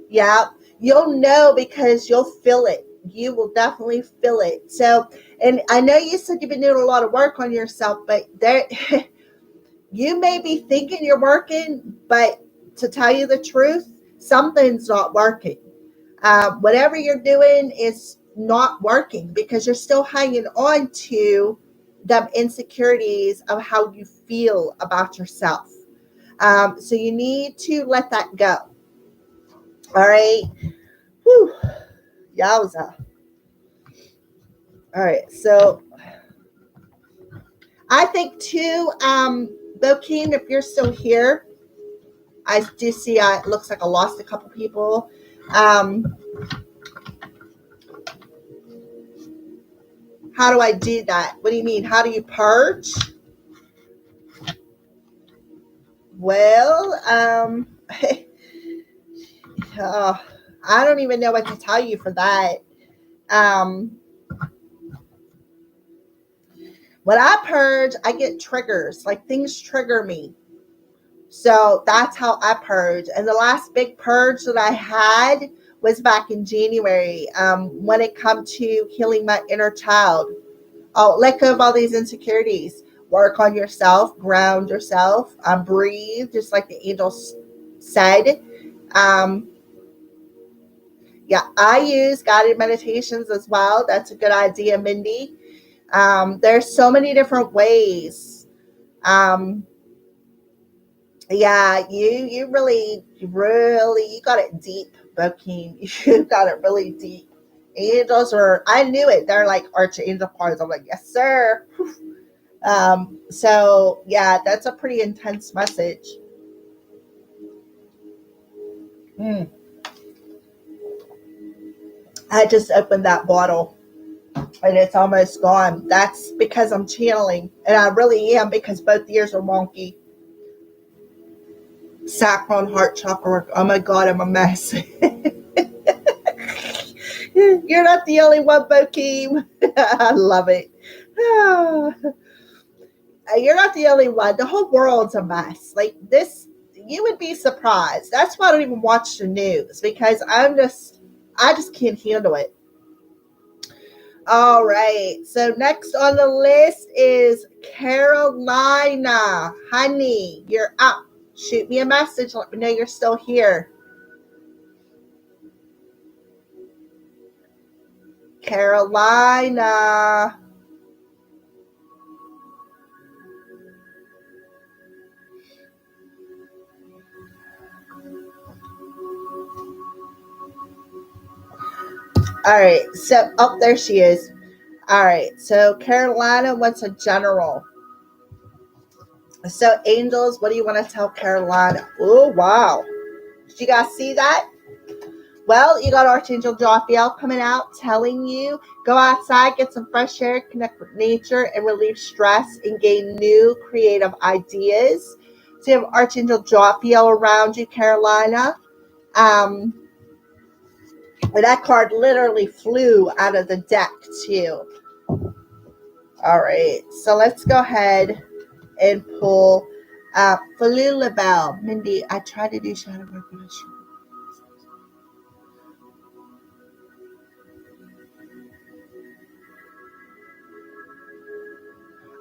Yeah. You'll know because you'll feel it. You will definitely feel it. So, and I know you said you've been doing a lot of work on yourself, but there, you may be thinking you're working, but to tell you the truth, something's not working. Whatever you're doing is not working because you're still hanging on to them insecurities of how you feel about yourself. So you need to let that go. All right. Whew. Yowza. All right. So I think too, Bokeem, if you're still here, I do see it looks like I lost a couple people. How do I do that? What do you mean? How do you purge? Well, I don't even know what to tell you for that. When I purge, I get triggers, like things trigger me. So that's how I purge. And the last big purge that I had was back in January when it comes to healing my inner child. Oh, let go of all these insecurities. Work on yourself, ground yourself, breathe, just like the angels said. Yeah, I use guided meditations as well. That's a good idea, Mindy. There's so many different ways. Um, yeah, you got it deep, Bokeem. You got it really deep. Angels are, I knew it. They're like archangel cards. I'm like, yes, sir. So yeah, that's a pretty intense message. Mm. I just opened that bottle and it's almost gone. That's because I'm channeling, and I really am because both ears are wonky. Sacral heart chakra. Oh my god, I'm a mess. You're not the only one, Bokeem. I love it. You're not the only one. The whole world's a mess. Like this, you would be surprised. That's why I don't even watch the news because I just can't handle it. All right. So next on the list is Carolina. Honey, you're up. Shoot me a message. Let me know you're still here. Carolina. All right. So, oh, there she is. All right. So Carolina wants a general. So angels, what do you want to tell Carolina? Oh, wow. Did you guys see that? Well, you got Archangel Jophiel coming out telling you go outside, get some fresh air, connect with nature, and relieve stress and gain new creative ideas. So you have Archangel Jophiel around you, Carolina. And that card literally flew out of the deck, too. All right, so let's go ahead and pull Falulabelle. Mindy, I tried to do shadow work, but I sure.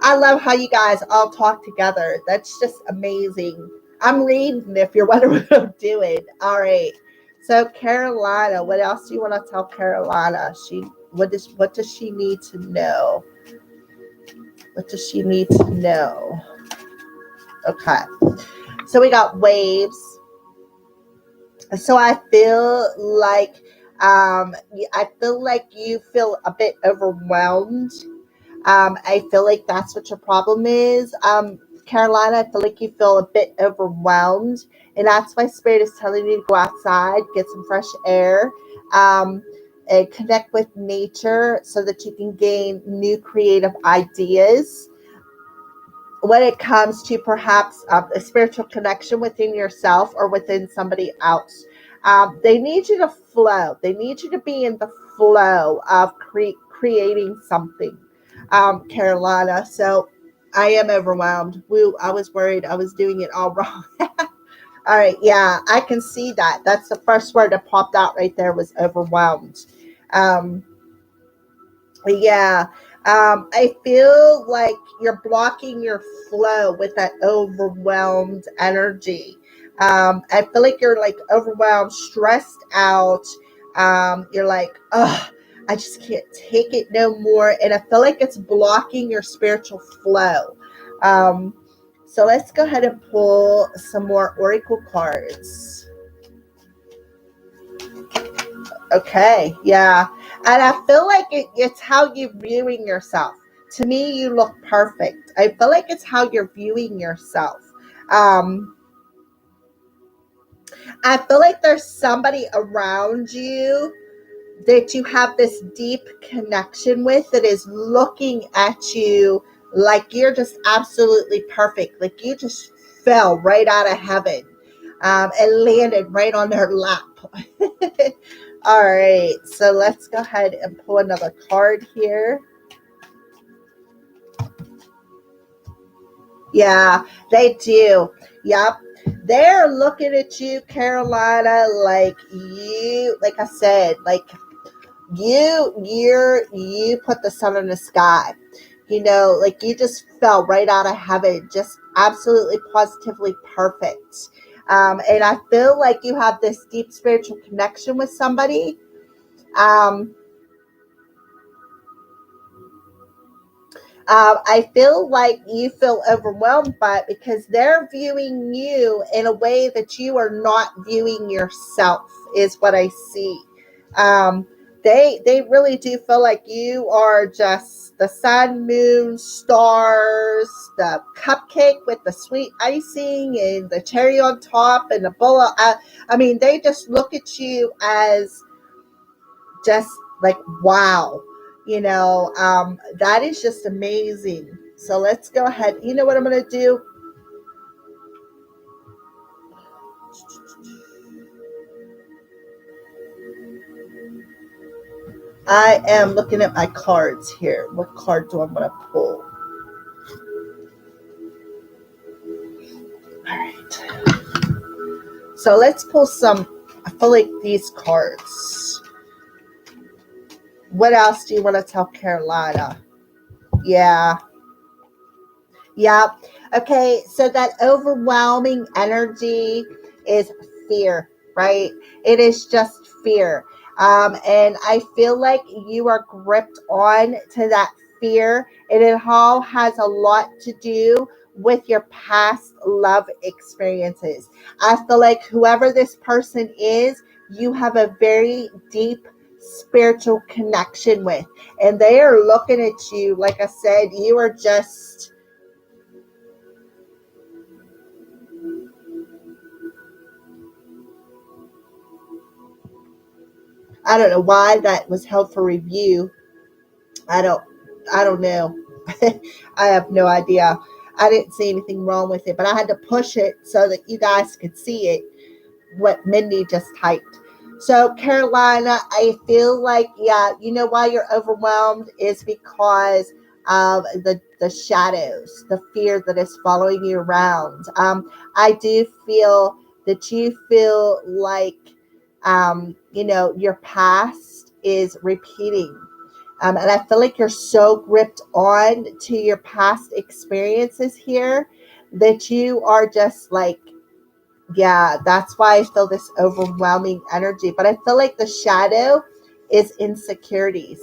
I love how you guys all talk together. That's just amazing. I'm reading if you're wondering what I'm doing. All right. So Carolina, what else do you want to tell Carolina? What does she need to know? What does she need to know? Okay. So we got waves. So I feel like you feel a bit overwhelmed. I feel like that's what your problem is. Carolina, I feel like you feel a bit overwhelmed, and that's why Spirit is telling you to go outside, get some fresh air, um, and connect with nature so that you can gain new creative ideas when it comes to perhaps a spiritual connection within yourself or within somebody else. They need you to flow. They need you to be in the flow of creating something, Carolina. So I am overwhelmed. Woo, I was worried I was doing it all wrong. All right, yeah, I can see that. That's the first word that popped out right there was overwhelmed. Um, yeah, I feel like you're blocking your flow with that overwhelmed energy. I feel like you're like overwhelmed, stressed out. You're like, oh, I just can't take it no more. And I feel like it's blocking your spiritual flow. Um, so let's go ahead and pull some more oracle cards. Okay, yeah. And I feel like it's how you're viewing yourself. To me, you look perfect. I feel like it's how you're viewing yourself. Um, I feel like there's somebody around you that you have this deep connection with that is looking at you like you're just absolutely perfect. Like you just fell right out of heaven and landed right on their lap. All right, so let's go ahead and pull another card here. Yeah, they do. Yep. They're looking at you, Carolina, like I said, like you put the sun in the sky. You know, like you just fell right out of heaven, just absolutely positively perfect. And I feel like you have this deep spiritual connection with somebody. Um, I feel like you feel overwhelmed by it because they're viewing you in a way that you are not viewing yourself, is what I see. Um, they really do feel like you are just the sun, moon, stars, the cupcake with the sweet icing and the cherry on top and the bowl. I mean, they just look at you as just like wow, that is just amazing. So let's go ahead. You know what I'm going to do? I am looking at my cards here. What card do I want to pull? All right, so let's pull some. I feel like these cards. What else do you want to tell Carolina? Yeah. Yeah. Okay. So that overwhelming energy is fear, right? It is just fear. And I feel like you are gripped on to that fear, and it all has a lot to do with your past love experiences. I feel like whoever this person is, you have a very deep spiritual connection with, and they are looking at you. Like I said, you are just I don't know why that was held for review. I don't I don't know. I have no idea. I didn't see anything wrong with it, but I had to push it so that you guys could see it, what Mindy just typed. So Carolina, I feel like, yeah, you know why you're overwhelmed is because of the shadows, the fear that is following you around. I do feel that you feel like your past is repeating. And I feel like you're so gripped on to your past experiences here that you are just like, yeah, that's why I feel this overwhelming energy. But I feel like the shadow is insecurities.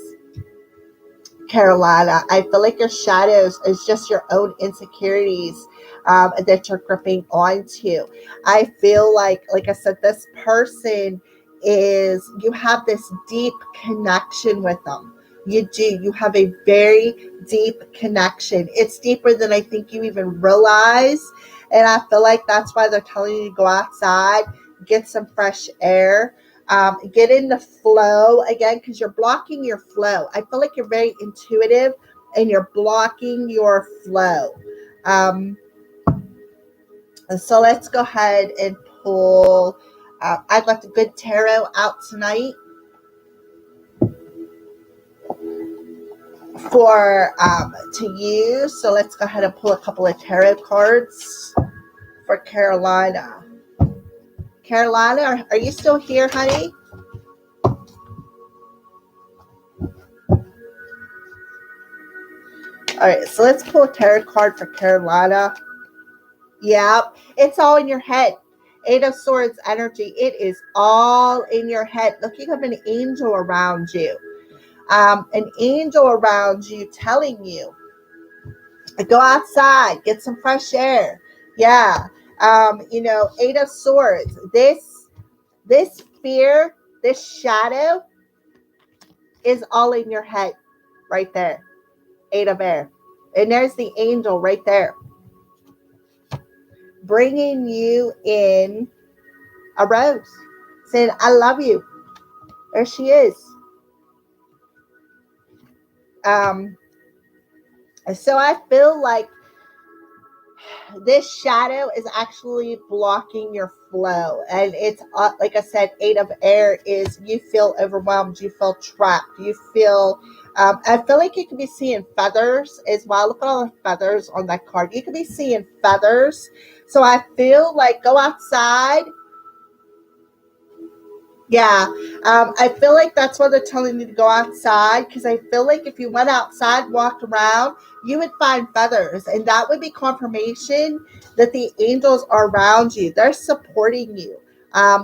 Carolina, I feel like your shadows is just your own insecurities that you're gripping onto. I feel like I said, this person is, you have this deep connection with them. You do. You have a very deep connection. It's deeper than I think you even realize. And I feel like that's why they're telling you to go outside, get some fresh air, get in the flow again, because you're blocking your flow. I feel like you're very intuitive and you're blocking your flow. Um, and so let's go ahead and pull. I got the good tarot out tonight for to use. So let's go ahead and pull a couple of tarot cards for Carolina. Carolina, are you still here, honey? All right, so let's pull a tarot card for Carolina. Yep, it's all in your head. Eight of Swords energy. It is all in your head. Look, you have an angel around you. An angel around you telling you, go outside, get some fresh air. Yeah. Eight of Swords. This fear, this shadow is all in your head right there. Eight of Air. And there's the angel right there, bringing you in a rose, saying, I love you. There she is. Um, so I feel like this shadow is actually blocking your flow. And it's, like I said, Eight of Air is you feel overwhelmed, you feel trapped, you feel, I feel like you could be seeing feathers as well. Look at all the feathers on that card. You could be seeing feathers. So I feel like go outside. Yeah, I feel like that's why they're telling you to go outside, because I feel like if you went outside, walked around, you would find feathers, and that would be confirmation that the angels are around you. They're supporting you.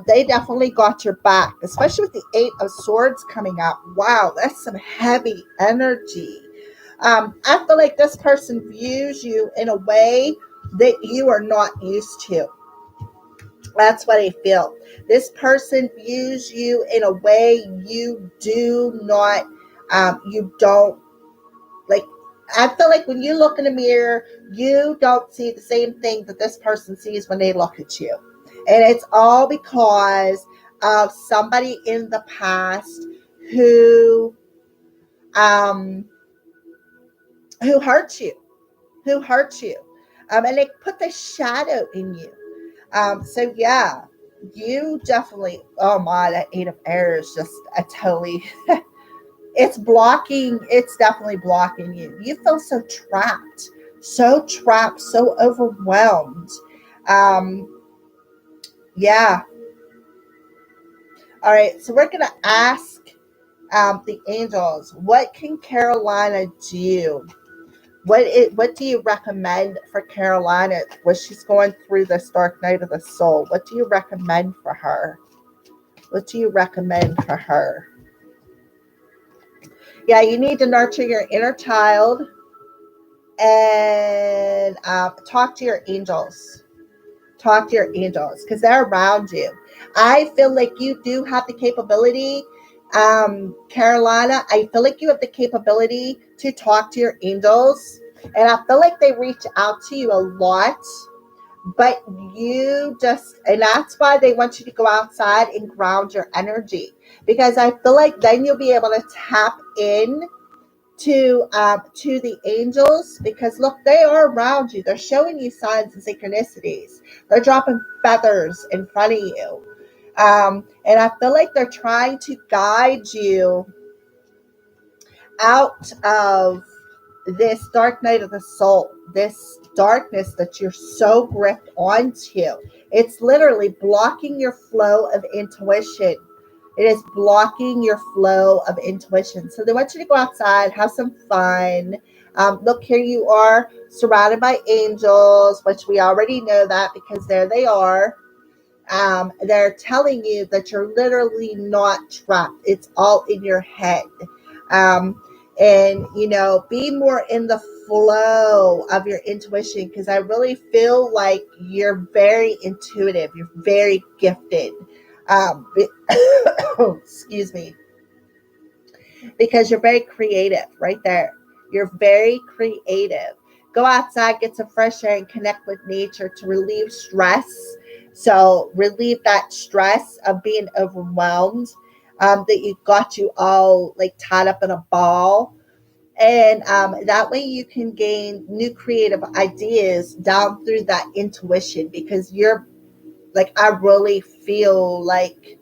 They definitely got your back, especially with the Eight of Swords coming up. Wow, that's some heavy energy. I feel like this person views you in a way that you are not used to. That's what I feel. This person views you in a way you do not, you don't like. I feel like when you look in the mirror, you don't see the same thing that this person sees when they look at you. And it's all because of somebody in the past who, um, who hurt you, who hurt you. And they put the shadow in you. So yeah, you definitely, oh my, that Eight of Air is just a totally, it's definitely blocking you. You feel so trapped, so overwhelmed. Um, yeah. All right. So we're going to ask the angels, what can Carolina do? What do you recommend for Carolina when she's going through this dark night of the soul? What do you recommend for her? What do you recommend for her? Yeah, you need to nurture your inner child and talk to your angels. Talk to your angels because they're around you. I feel like you do have the capability, Carolina. I feel like you have the capability to talk to your angels, and I feel like they reach out to you a lot. But you just, and that's why they want you to go outside and ground your energy, because I feel like then you'll be able to tap in to the angels, because look, they are around you. They're showing you signs and synchronicities. They're dropping feathers in front of you, and I feel like they're trying to guide you out of this dark night of the soul, this darkness that you're so gripped onto. It's literally blocking your flow of intuition. It is blocking your flow of intuition. So they want you to go outside, have some fun. Look, here you are surrounded by angels, which we already know that because there they are. They're telling you that you're literally not trapped. It's all in your head. Um, and, be more in the flow of your intuition, because I really feel like you're very intuitive. You're very gifted. Excuse me, because you're very creative right there. You're very creative. Go outside, get some fresh air, and connect with nature to relieve stress. So relieve that stress of being overwhelmed, that you got you all like tied up in a ball. And that way you can gain new creative ideas down through that intuition, because you're like, I really feel like,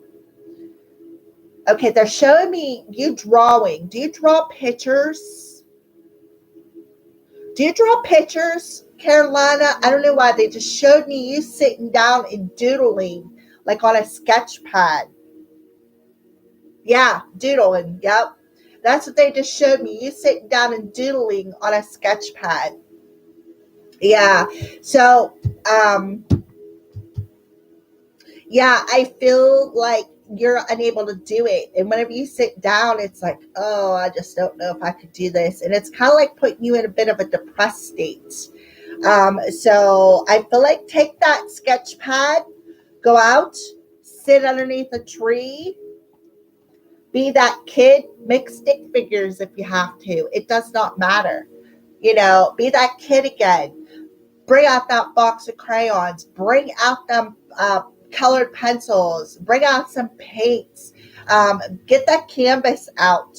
okay, they're showing me you drawing. Do you draw pictures? Do you draw pictures, Carolina? I don't know why. They just showed me you sitting down and doodling like on a sketch pad. Yeah, doodling. Yep. That's what they just showed me. You sitting down and doodling on a sketch pad. Yeah. So, yeah, I feel like you're unable to do it. And whenever you sit down, it's like, oh, I just don't know if I could do this. And it's kind of like putting you in a bit of a depressed state. So I feel like take that sketch pad, go out, sit underneath a tree, be that kid, make stick figures if you have to. It does not matter. Be that kid again. Bring out that box of crayons. Bring out them colored pencils. Bring out some paints. Get that canvas out.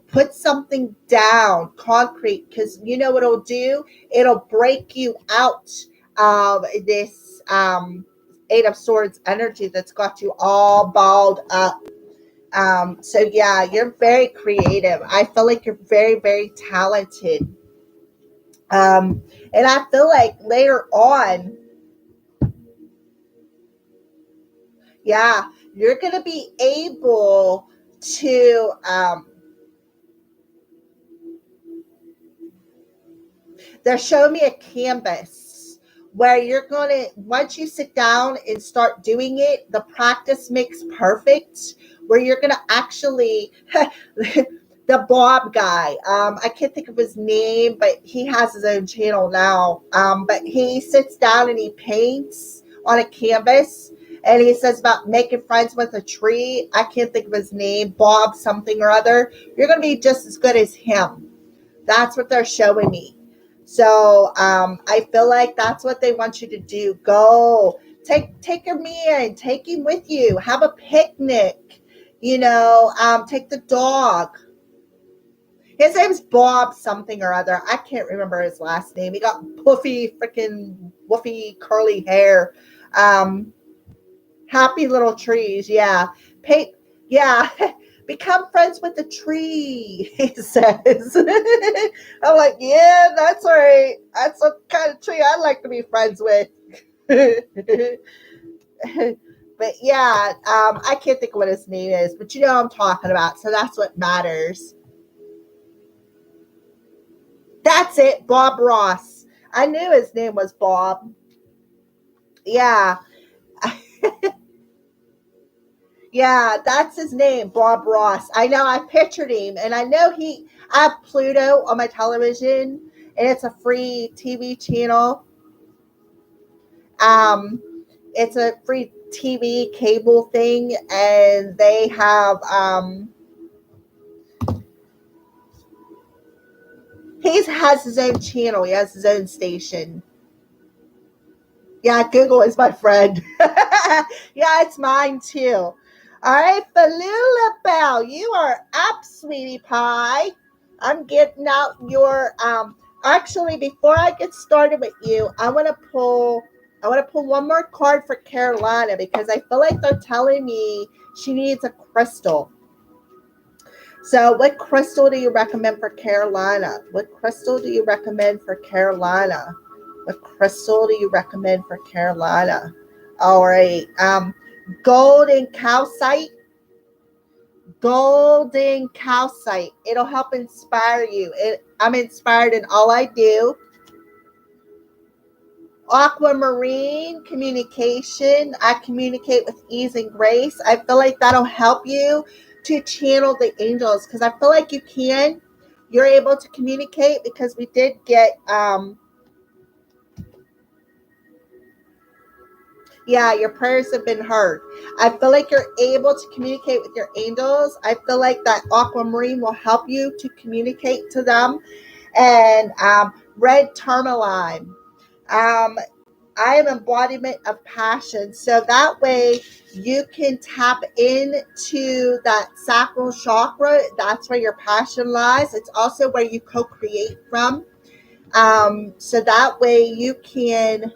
Put something down, concrete, because you know what it'll do? It'll break you out of this Eight of Swords energy that's got you all balled up. So yeah, you're very creative. I feel like you're very, very talented. And I feel like later on, yeah, you're going to be able to, they're showing me a canvas where you're going to, once you sit down and start doing it, the practice makes perfect, where you're going to actually, the Bob guy, I can't think of his name, but he has his own channel now. But he sits down and he paints on a canvas, and he says about making friends with a tree. I can't think of his name, Bob something or other. You're going to be just as good as him. That's what they're showing me. So I feel like that's what they want you to do. Go take him in, take him with you, have a picnic, take the dog. His name's Bob something or other. I can't remember his last name. He got puffy, freaking woofy, curly hair. Happy little trees. Yeah. Yeah. Become friends with the tree, he says. I'm like, yeah, that's right. That's the kind of tree I'd like to be friends with. But yeah, I can't think of what his name is, but you know what I'm talking about. So that's what matters. That's it, Bob Ross. I knew his name was Bob. Yeah. Yeah, that's his name, Bob Ross. I know, I pictured him, and I know I have Pluto on my television, and it's a free TV channel. It's a free TV cable thing, and they have, he has his own channel. He has his own station. Yeah, Google is my friend. Yeah, it's mine too. All right, Falula Bell, you are up, sweetie pie. I'm getting out your actually before I get started with you, I want to pull one more card for Carolina because I feel like they're telling me she needs a crystal. So what crystal do you recommend for Carolina? What crystal do you recommend for Carolina? What crystal do you recommend for Carolina? All right. Golden calcite. Golden calcite. It'll help inspire you. I'm inspired in all I do. Aquamarine communication. I communicate with ease and grace. I feel like that'll help you to channel the angels because I feel like you can. You're able to communicate because we did get yeah, your prayers have been heard. I feel like you're able to communicate with your angels. I feel like that aquamarine will help you to communicate to them. And red tourmaline. I am embodiment of passion. So that way you can tap into that sacral chakra. That's where your passion lies. It's also where you co-create from. So that way you can,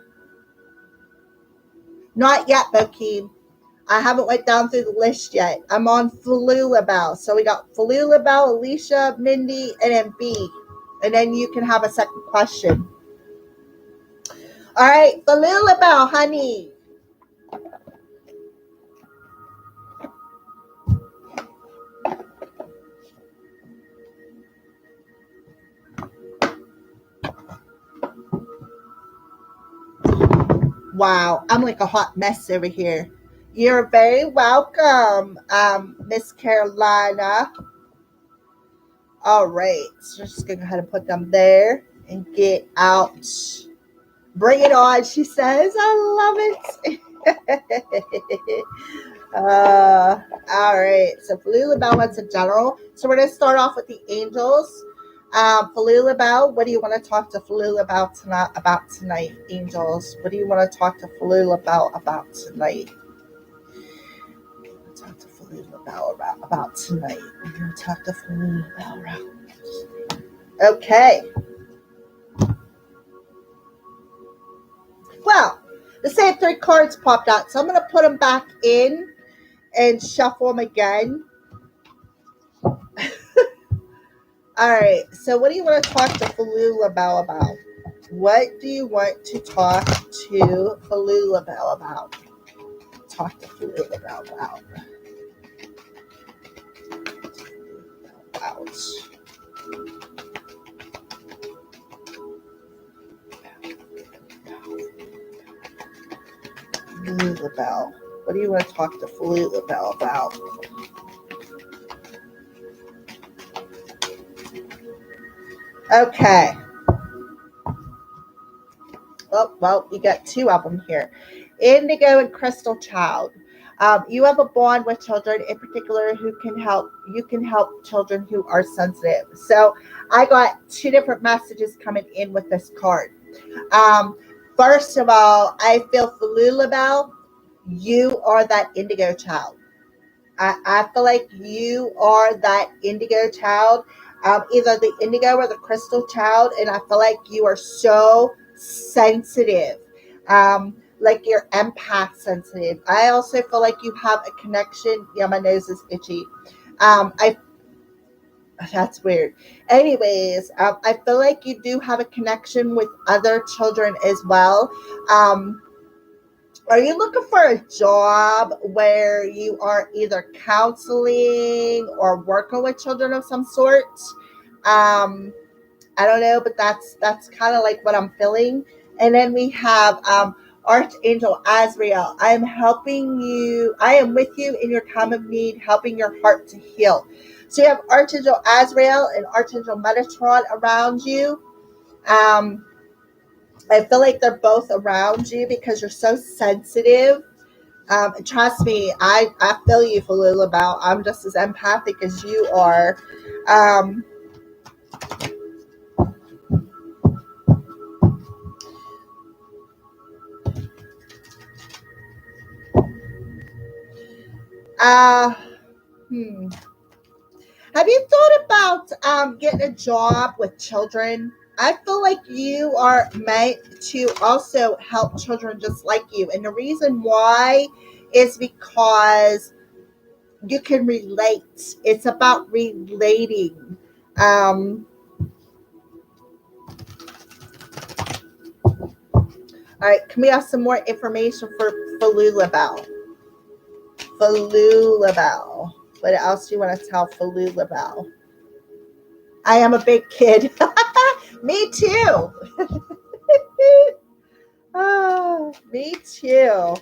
not yet, Bokeem. I haven't went down through the list yet. I'm on Falula Bell. So we got Falula Bell, Alicia, Mindy, and then B. And then you can have a second question. All right, Falula Bell, honey. Wow, I'm like a hot mess over here. You're very welcome, Miss Carolina. All right, so just gonna go ahead and put them there and get out. Bring it on, she says. I love it. All right, so Falula Bell wants a general. So we're gonna start off with the angels. Falula Bell, what do you want to talk to Falula Bell about tonight, angels? What do you want to talk to Falula Bell about tonight? Talk to Falula Bell about tonight. We're going to talk to Falula Bell about. Okay. Well, the same three cards popped out, so I'm going to put them back in and shuffle them again. All right, so what do you want to talk to Falula Bell about? What do you want to talk to Falula Bell about? Talk to Falula Bell about. Falula What do you want to talk to Falula about? Okay. Oh, well, you got two of them here. Indigo and Crystal Child. You have a bond with children, in particular, who can help. You can help children who are sensitive. So I got two different messages coming in with this card. Um, First of all, I feel Falula you are that indigo child. I feel like you are that indigo child, either the indigo or the crystal child, and I feel like you are so sensitive, like you're empath sensitive. I also feel like you have a connection. Yeah, my nose is itchy. I That's weird. Anyways, I feel like you do have a connection with other children as well. Um, are you looking for a job where you are either counseling or working with children of some sort? Um, I don't know, but that's kind of like what I'm feeling. And then we have Archangel Azrael. I am helping you. I am with you in your time of need, helping your heart to heal. So you have Archangel Azrael and Archangel Metatron around you. Um, I feel like they're both around you because you're so sensitive. Trust me, I feel you, Falula Bell. I'm just as empathic as you are. Um, uh, hmm. Have you thought about getting a job with children? I feel like you are meant to also help children just like you. And the reason why is because you can relate. It's about relating. Um, all right, can we have some more information for Falula Bell? Falula Bell. What else do you want to tell Falula Bell? I am a big kid. Me too. Oh, me too.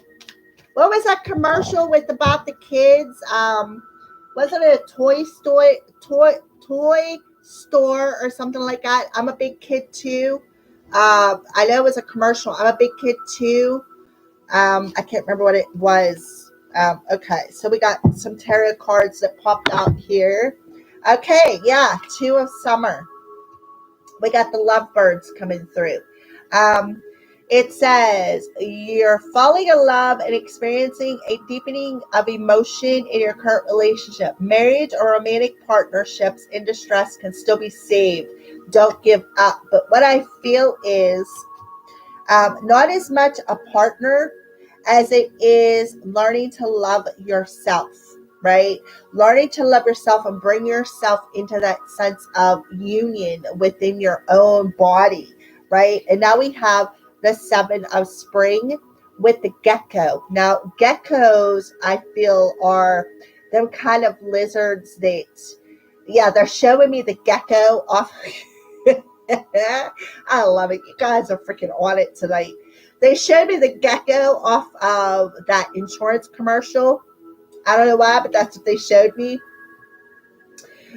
What was that commercial with about the kids? Wasn't it a toy store or something like that? I'm a big kid too. I know it was a commercial. I'm a big kid too. I can't remember what it was. Okay, so we got some tarot cards that popped out here. Okay, yeah, Two of Summer. We got the lovebirds coming through. Um, it says you're falling in love and experiencing a deepening of emotion in your current relationship. Marriage or romantic partnerships in distress can still be saved. Don't give up. But what I feel is not as much a partner as it is learning to love yourself, right? Learning to love yourself and bring yourself into that sense of union within your own body, right? And now we have the Seven of Spring with the gecko. Now, geckos, I feel, are them kind of lizards that, yeah, they're showing me the gecko off. I love it. You guys are freaking on it tonight. They showed me the gecko off of that insurance commercial. I don't know why, but that's what they showed me.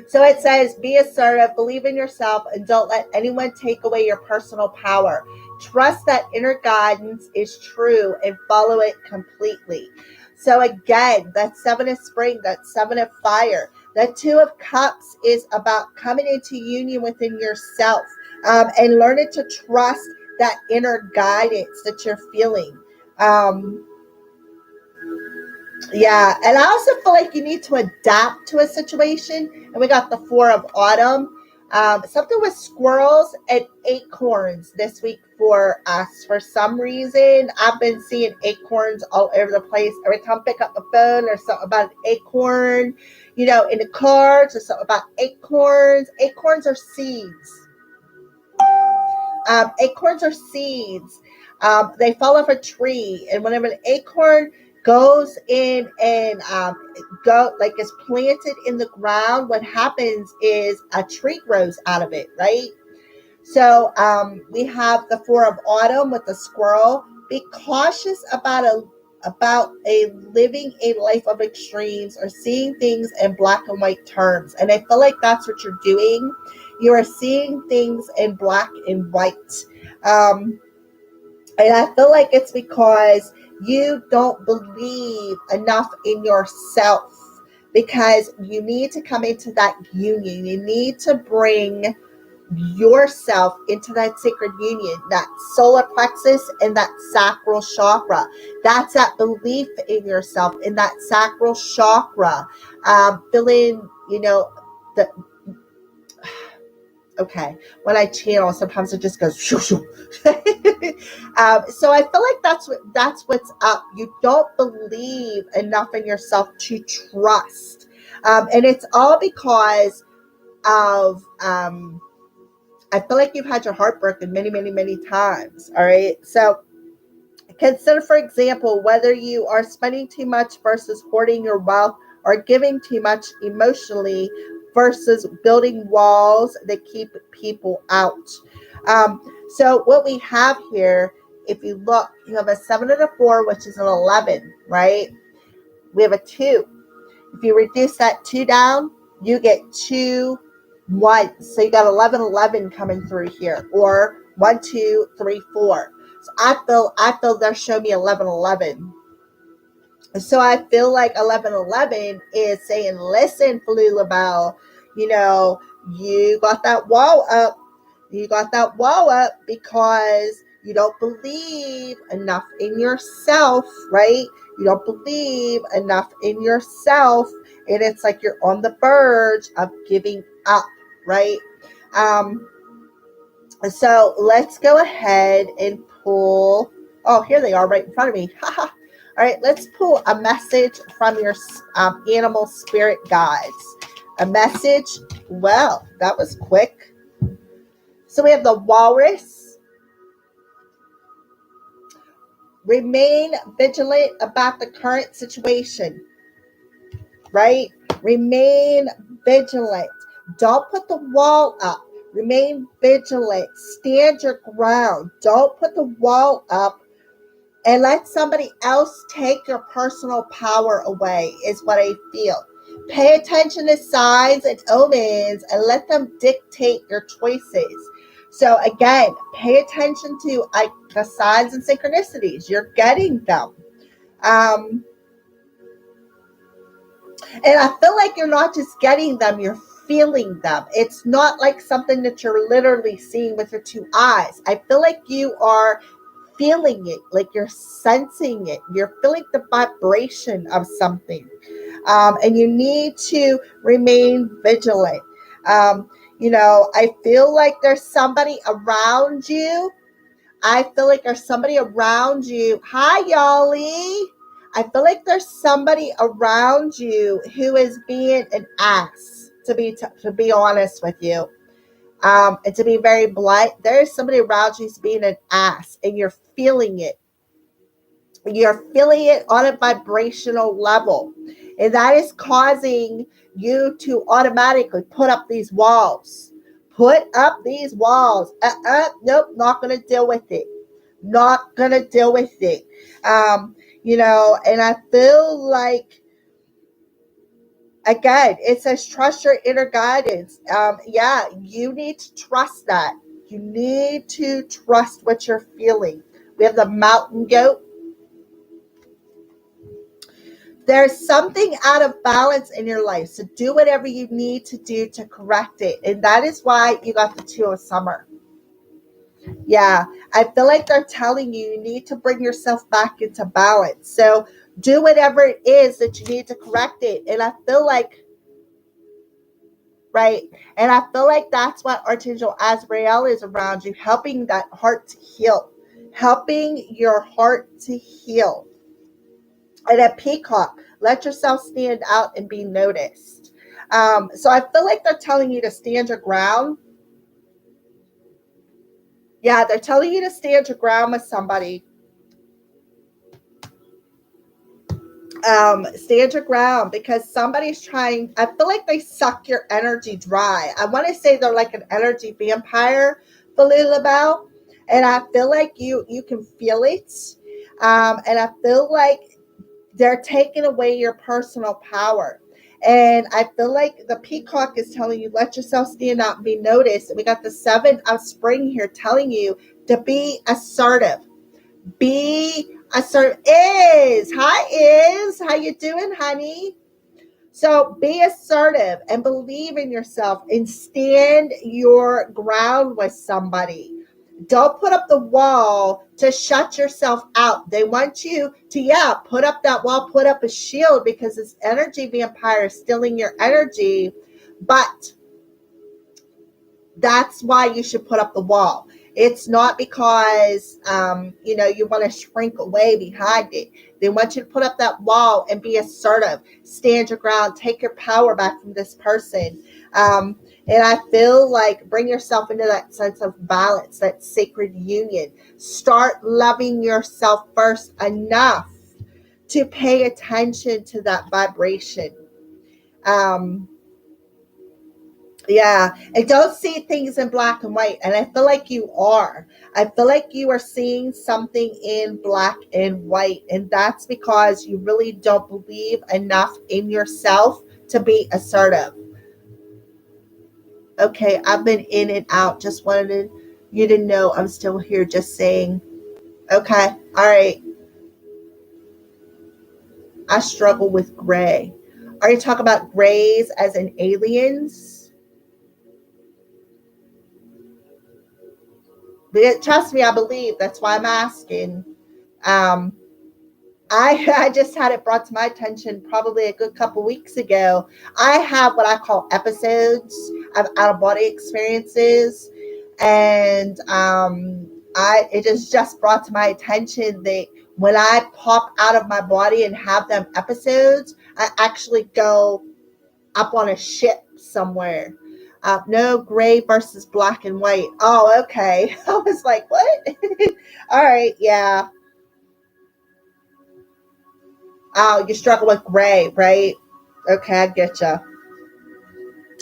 So it says, be assertive, believe in yourself, and don't let anyone take away your personal power. Trust that inner guidance is true and follow it completely. So again, that Seven of Spring, that Seven of Fire, that Two of Cups is about coming into union within yourself, and learning to trust that inner guidance that you're feeling. Um, yeah, and I also feel like you need to adapt to a situation. And we got the Four of Autumn. Something with squirrels and acorns this week for us. For some reason, I've been seeing acorns all over the place. Every time I pick up the phone, there's something about an acorn. In the cards, there's something about acorns. Acorns are seeds. Acorns are seeds. They fall off a tree, and whenever an acorn goes in and is planted in the ground, what happens is a tree grows out of it, right? So we have the Four of Autumn with the squirrel. Be cautious about about living a life of extremes or seeing things in black and white terms. And I feel like that's what you're doing. You are seeing things in black and white. And I feel like it's because you don't believe enough in yourself, because you need to come into that union. You need to bring yourself into that sacred union, that solar plexus and that sacral chakra. That's that belief in yourself, in that sacral chakra. Feeling, the okay, when I channel, sometimes it just goes shoo shoo. So I feel like that's what's up. You don't believe enough in yourself to trust, and it's all because of I feel like you've had your heart broken many, many, many times. All right, so consider, for example, whether you are spending too much versus hoarding your wealth, or giving too much emotionally versus building walls that keep people out. So what we have here, if you look, you have a 7 and a 4, which is an 11, right? We have a 2. If you reduce that 2 down, you get 2 1. So you got 11 11 coming through here, or 1 2 3 4. So I feel they're showing me 11 11. So I feel like 11 11 is saying, listen, Falula Bell, you got that wall up. You got that wall up because you don't believe enough in yourself, right? You don't believe enough in yourself. And it's like you're on the verge of giving up, right? So let's go ahead and pull. Oh, here they are right in front of me. All right, let's pull a message from your animal spirit guides. A message. Well, that was quick. So we have the walrus. Remain vigilant about the current situation, right? Remain vigilant. Don't put the wall up. Remain vigilant. Stand your ground. Don't put the wall up and let somebody else take your personal power away, is what I feel. Pay attention to signs and omens and let them dictate your choices. So again, pay attention to the signs and synchronicities. You're getting them. And I feel like you're not just getting them, you're feeling them. It's not like something that you're literally seeing with your 2 eyes. I feel like you are feeling it, like you're sensing it. You're feeling the vibration of something. And you need to remain vigilant. I feel like there's somebody around you. I feel like there's somebody around you. Hi, Yali. I feel like there's somebody around you who is being an ass, to be honest with you. And to be very blunt, there is somebody around you who's being an ass, and you're feeling it. You're feeling it on a vibrational level. And that is causing you to automatically put up these walls. Put up these walls. Nope, not going to deal with it. Not going to deal with it. And I feel like, again, it says trust your inner guidance. You need to trust that. You need to trust what you're feeling. We have the mountain goat. There's something out of balance in your life. So do whatever you need to do to correct it. And that is why you got the 2 of summer. Yeah, I feel like they're telling you need to bring yourself back into balance. So do whatever it is that you need to correct it. And I feel like, right, and I feel like that's what Archangel Azrael is around you, helping that heart to heal. Helping your heart to heal. And a peacock, let yourself stand out and be noticed. So I feel like they're telling you to stand your ground. Yeah, they're telling you to stand your ground with somebody. Stand your ground because somebody's trying. I feel like they suck your energy dry. I want to say they're like an energy vampire, Falula Bell. And I feel like you can feel it. And I feel like They're taking away your personal power. And I feel like the peacock is telling you, let yourself stand out and be noticed. And we got the 7 of spring here telling you to be assertive. Be assertive. How you doing, honey? So be assertive and believe in yourself and stand your ground with somebody. Don't put up the wall to shut yourself out. They want you to, put up that wall, put up a shield, because this energy vampire is stealing your energy. But that's why you should put up the wall. It's not because, you want to shrink away behind it. They want you to put up that wall and be assertive, stand your ground, take your power back from this person. And I feel like bring yourself into that sense of balance, that sacred union. Start loving yourself first enough to pay attention to that vibration. And don't see things in black and white. And I feel like you are. I feel like you are seeing something in black and white. And that's because you really don't believe enough in yourself to be assertive. Okay, I've been in and out. Just wanted you to know I'm still here, just saying. Okay, all right. I struggle with gray. Are you talking about grays as in aliens? Trust me, I believe. That's why I'm asking. I just had it brought to my attention probably a good couple weeks ago. I have what I call episodes of out of body experiences, and it is just brought to my attention that when I pop out of my body and have them episodes, I actually go up on a ship somewhere. No gray versus black and white. Oh, okay. I was like, what? All right, yeah. Oh, you struggle with gray, right? Okay, I get you. All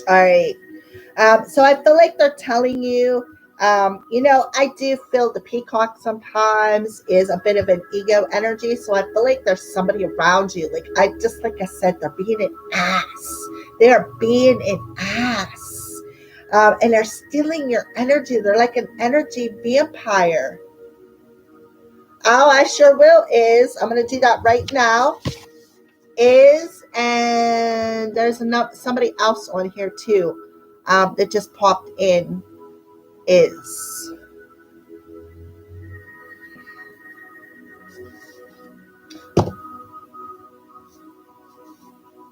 right. So I feel like they're telling you, I do feel the peacock sometimes is a bit of an ego energy. So I feel like there's somebody around you. Like I said, they're being an ass. They are being an ass. And they're stealing your energy. They're like an energy vampire. Oh, I sure will. I'm going to do that right now. And there's somebody else on here too that just popped in.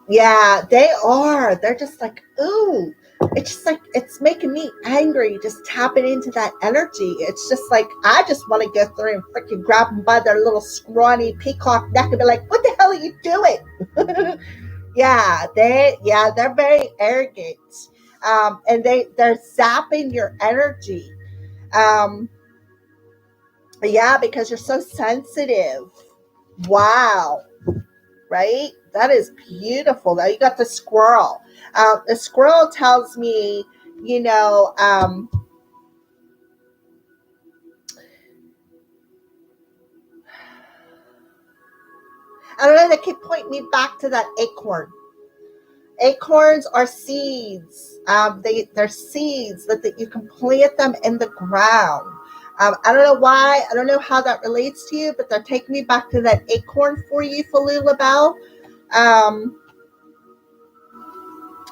Yeah, they are. They're just like, ooh. It's just like, it's making me angry just tapping into that energy. It's just like, I just want to go through and freaking grab them by their little scrawny peacock neck and be like, what the hell are you doing? They're very arrogant. And they're zapping your energy. Because you're so sensitive. Wow. Right? That is beautiful. Now you got the squirrel. The squirrel tells me, I don't know, they keep pointing me back to that acorn. Acorns are seeds. They're seeds that you can plant them in the ground. I don't know why. I don't know how that relates to you, but they're taking me back to that acorn for you, Falula Bell.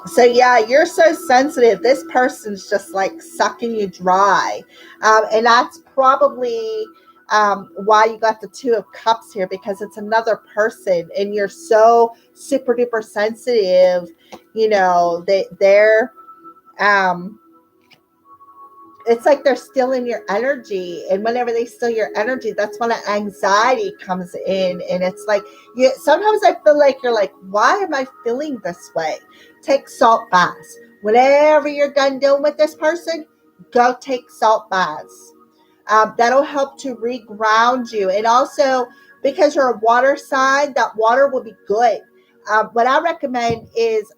So yeah, you're so sensitive. This person's just like sucking you dry. And that's probably why you got the 2 of Cups here, because it's another person and you're so super duper sensitive. They're it's like they're stealing your energy, and whenever they steal your energy, that's when anxiety comes in. And it's like, sometimes I feel like you're like, why am I feeling this way? Take salt baths. Whenever you're done dealing with this person, go take salt baths. That'll help to reground you. And also, because you're a water sign, that water will be good. What I recommend is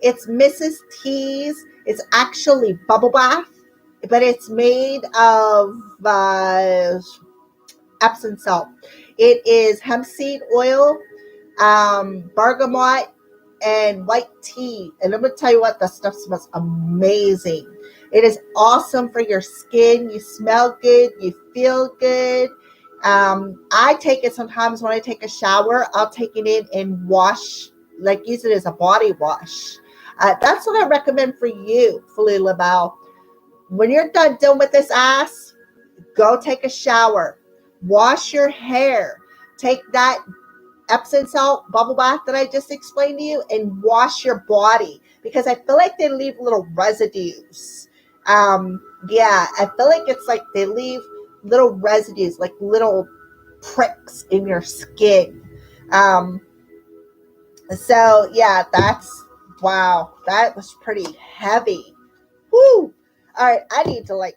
it's Mrs. T's. It's actually bubble bath, but it's made of Epsom salt. It is hemp seed oil, bergamot, and white tea. And I'm going to tell you what, the stuff smells amazing. It is awesome for your skin. You smell good. You feel good. I take it sometimes when I take a shower. I'll take it in and wash, like use it as a body wash. That's what I recommend for you, Falula Bao. When you're done with this ass, go take a shower. Wash your hair. Take that Epsom salt bubble bath that I just explained to you and wash your body, because I feel like they leave little residues. Yeah, I feel like it's like they leave little residues, like little pricks in your skin. So yeah, wow, that was pretty heavy. Woo! All right, I need to like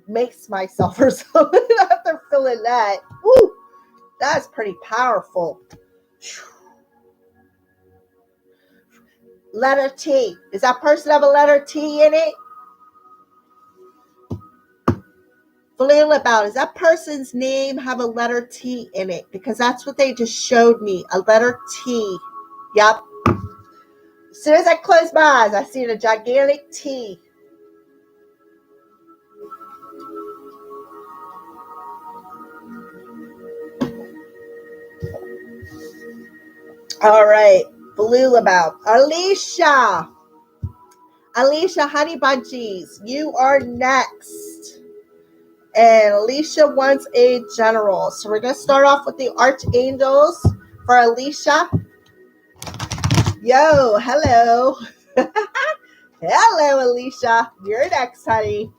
mace myself or something after feeling that. Woo! That's pretty powerful. Letter T. Does that person have a letter T in it? Falula Bao, does that person's name have a letter T in it? Because that's what they just showed me, a letter T. Yep. As soon as I close my eyes, I see a gigantic T. All right. Falula Bao. Alicia Honey Bunchies, you are next. And Alicia wants a general. So we're going to start off with the archangels for Alicia. Yo, hello. Hello, Alicia. You're next, honey.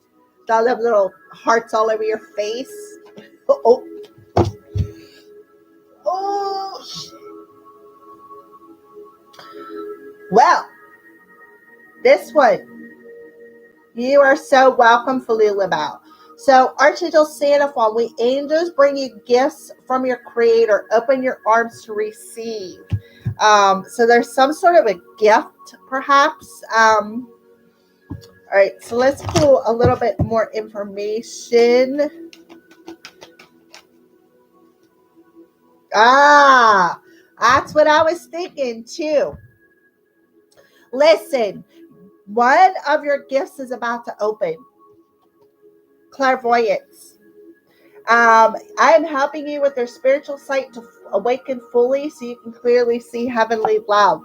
Got them little hearts all over your face. Oh. Oh, shit. Well, this one. You are so welcome, Falula Bao. So, Archangel Sandalphon, we angels bring you gifts from your Creator. Open your arms to receive. So there's some sort of a gift, perhaps. All right, so let's pull a little bit more information. That's what I was thinking too. Listen, one of your gifts is about to open. Clairvoyance. I am helping you with your spiritual sight to awaken fully so you can clearly see heavenly love.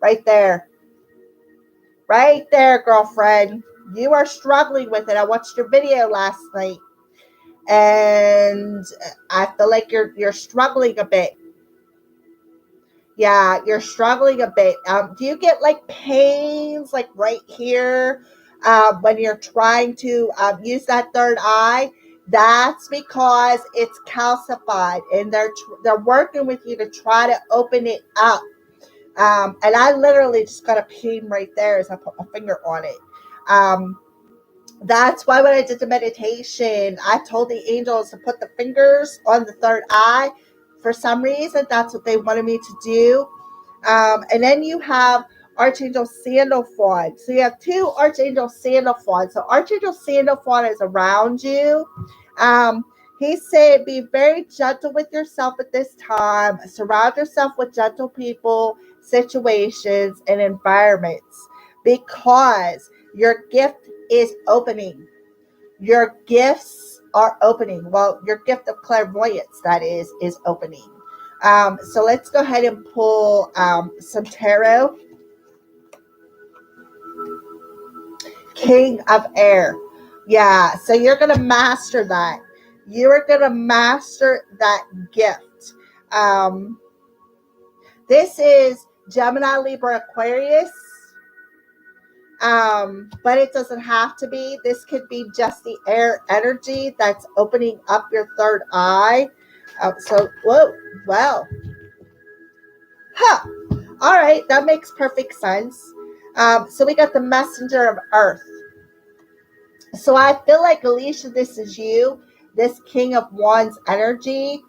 Right there. Right there, girlfriend. You are struggling with it. I watched your video last night, and I feel like you're struggling a bit. Yeah, you're struggling a bit. Do you get like pains like right here when you're trying to use that third eye? That's because it's calcified, and they're working with you to try to open it up. And I literally just got a pain right there as I put my finger on it. That's why when I did the meditation, I told the angels to put the fingers on the third eye. For some reason, that's what they wanted me to do. And then you have Archangel Sandalphon. So you have two Archangel Sandalphon. So Archangel Sandalphon is around you. He said, be very gentle with yourself at this time. Surround yourself with gentle people, situations, and environments, because your gift is opening. Your gifts are opening. Well, your gift of clairvoyance, that is opening. So let's go ahead and pull some tarot. King of Air. Yeah, so you're going to master that. You are going to master that gift. This is Gemini, Libra, Aquarius. But it doesn't have to be. This could be just the air energy that's opening up your third eye. Well. Huh. All right, that makes perfect sense. So we got the messenger of earth. So I feel like, Alicia, this is you, this King of Wands energy.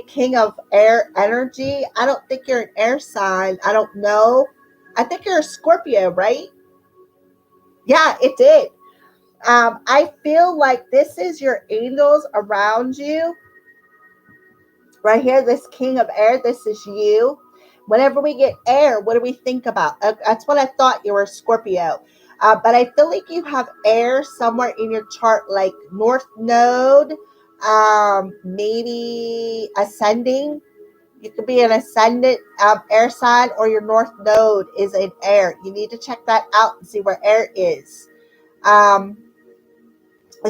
King of Air energy. I don't think you're an air sign. I don't know. I think you're a Scorpio, right? Yeah, it did. I feel like this is your angels around you. Right here, this king of air, this is you. Whenever we get air, what do we think about? That's what I thought you were, Scorpio. But I feel like you have air somewhere in your chart, like North Node, maybe ascending. You could be an ascendant air sign, or your North Node is in air. You need to check that out and see where air is.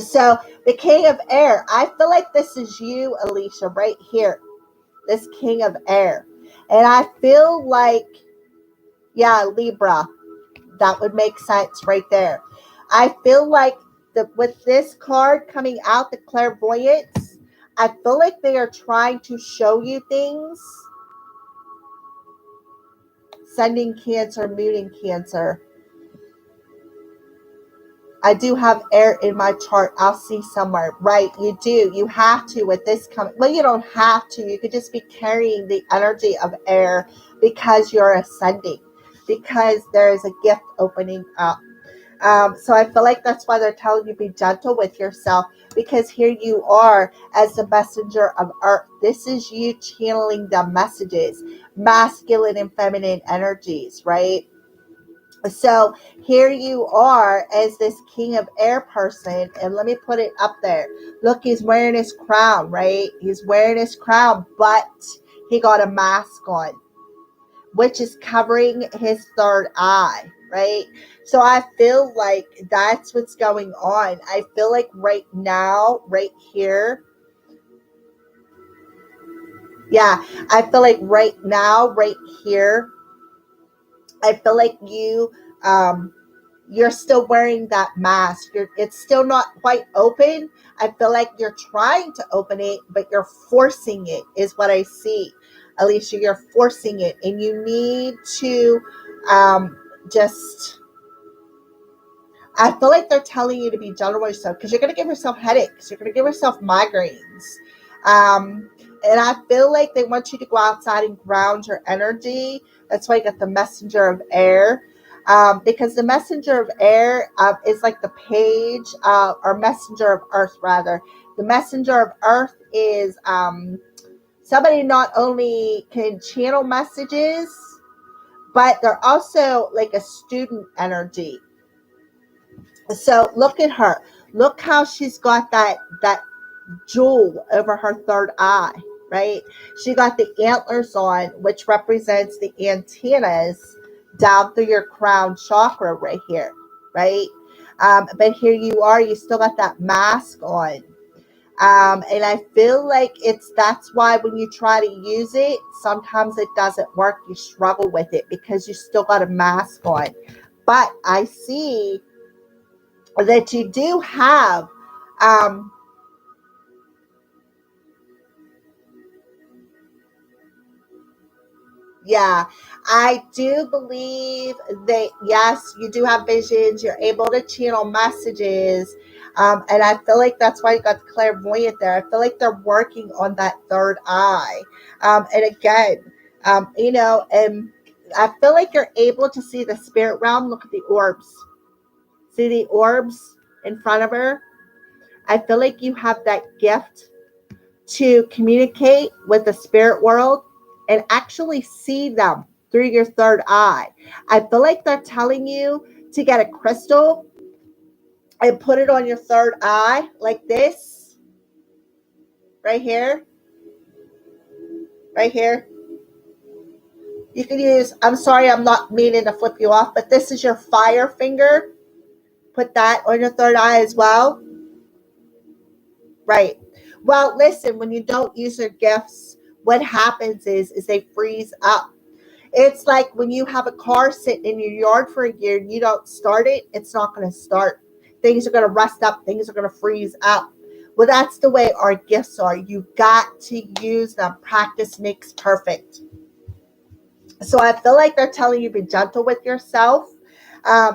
So the king of air, I feel like this is you, Alicia, right here. This king of air. And I feel like, yeah, Libra, that would make sense right there. I feel like with this card coming out, the clairvoyance, I feel like they are trying to show you things. Sending Cancer, muting Cancer. I do have air in my chart. I'll see somewhere. Right, you do. You have to with this coming. Well, you don't have to. You could just be carrying the energy of air because you're ascending, because there is a gift opening up. So I feel like that's why they're telling you be gentle with yourself, because here you are as the messenger of earth. This is you channeling the messages, masculine and feminine energies, right? So here you are as this king of air person, and let me put it up there. Look, he's wearing his crown, right? He's wearing his crown, but he got a mask on, which is covering his third eye, right? So I feel like that's what's going on. I feel like right now, right here, yeah, I feel like right now, right here, I feel like you're still wearing that mask. It's still not quite open. I feel like you're trying to open it, but you're forcing it, is what I see. Alicia, you're forcing it, and you need to just, I feel like they're telling you to be gentle with yourself, because you're going to give yourself headaches. You're going to give yourself migraines. And I feel like they want you to go outside and ground your energy. That's why you got the messenger of air. Because the messenger of air is like the page, or messenger of earth, rather. The messenger of earth is somebody not only can channel messages, but they're also like a student energy. So look at her. Look how she's got that jewel over her third eye, right? She got the antlers on, which represents the antennas down through your crown chakra right here, right? But here you are, you still got that mask on. And I feel like that's why when you try to use it, sometimes it doesn't work. You struggle with it because you still got a mask on. But I see that you do have yeah, I do believe that, yes, you do have visions. You're able to channel messages. And I feel like that's why you got the clairvoyant there. I feel like they're working on that third eye. And again, and I feel like you're able to see the spirit realm. Look at the orbs. See the orbs in front of her? I feel like you have that gift to communicate with the spirit world and actually see them through your third eye. I feel like they're telling you to get a crystal and put it on your third eye like this, right here, right here. You can use, I'm sorry, I'm not meaning to flip you off, but this is your fire finger. Put that on your third eye as well. Right. Well, listen, when you don't use your gifts, what happens is they freeze up. It's like when you have a car sitting in your yard for a year and you don't start it, it's not going to start. Things are going to rust up. Things are going to freeze up. Well, that's the way our gifts are. You've got to use them. Practice makes perfect. So I feel like they're telling you to be gentle with yourself,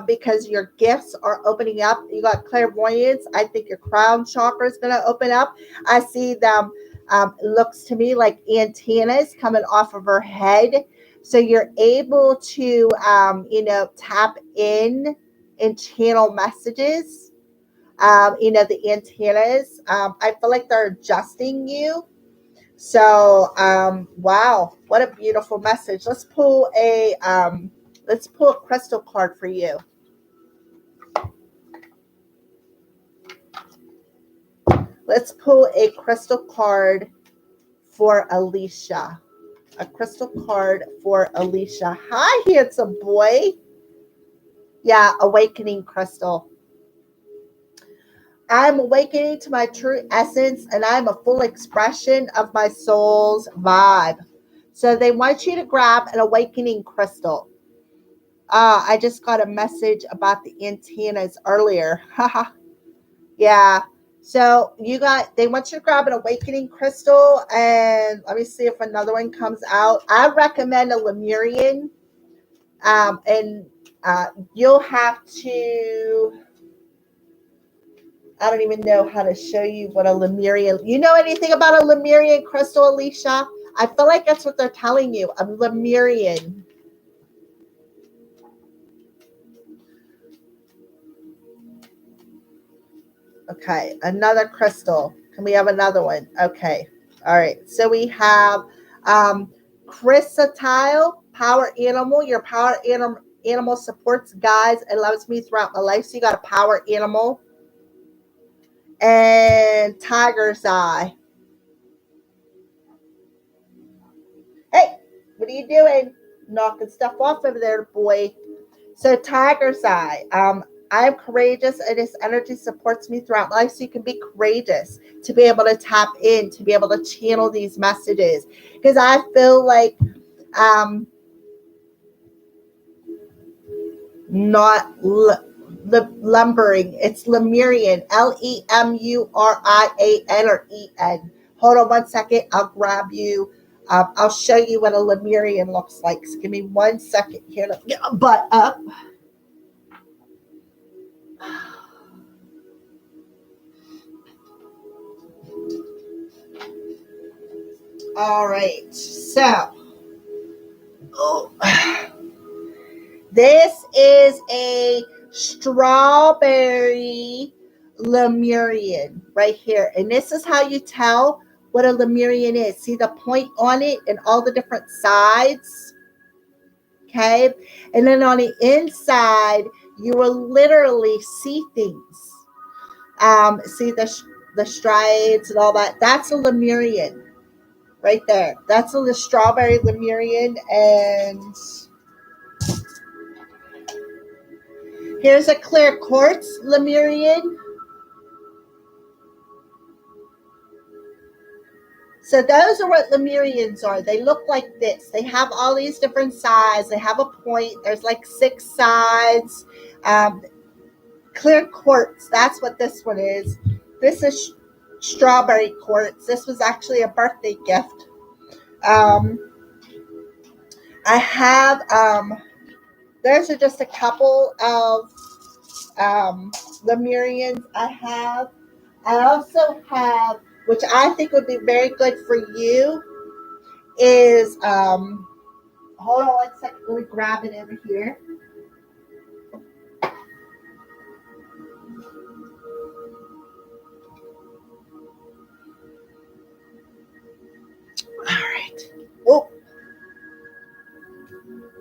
because your gifts are opening up. You got clairvoyance. I think your crown chakra is going to open up. I see them. It looks to me like antennas coming off of her head. So you're able to, tap in and channel messages. The antennas. I feel like they're adjusting you So, wow, what a beautiful message. Let's pull a crystal card for you. Let's pull a crystal card for Alicia. A crystal card for Alicia. Hi, handsome boy. Yeah, awakening crystal. I'm awakening to my true essence, and I'm a full expression of my soul's vibe. So they want you to grab an awakening crystal. I just got a message about the antennas earlier. Yeah. So they want you to grab an awakening crystal, and let me see if another one comes out. I recommend a Lemurian, and you'll have to. I don't even know how to show you what a Lemurian. You know anything about a Lemurian crystal, Alicia? I feel like that's what they're telling you. A Lemurian. Okay, another crystal. Can we have another one? Okay. All right. So we have Chrysotile, power animal. Your power animal supports, guides, and loves me throughout my life. So you got a power animal. And Tiger's Eye. Hey, what are you doing? Knocking stuff off over there, boy. So Tiger's Eye. I am courageous, and this energy supports me throughout life. So you can be courageous to be able to tap in, to be able to channel these messages. Because I feel like not lumbering. It's Lemurian. Lemurian or En. Hold on one second. I'll grab you. I'll show you what a Lemurian looks like. So give me 1 second here to get my butt up. All right. So, this is a strawberry Lemurian right here. And this is how you tell what a Lemurian is. See the point on it and all the different sides? Okay. And then on the inside, you will literally see things. See the strides and all that. That's a Lemurian right there. That's a strawberry Lemurian. And here's a clear quartz Lemurian. So those are what Lemurians are. They look like this. They have all these different sides. They have a point. There's like 6 sides. Clear quartz. That's what this one is. This is strawberry quartz. This was actually a birthday gift. I have, those are just a couple of Lemurians I have. I also have, which I think would be very good for you, is, hold on 1 second, let me grab it over here. All right. Oh,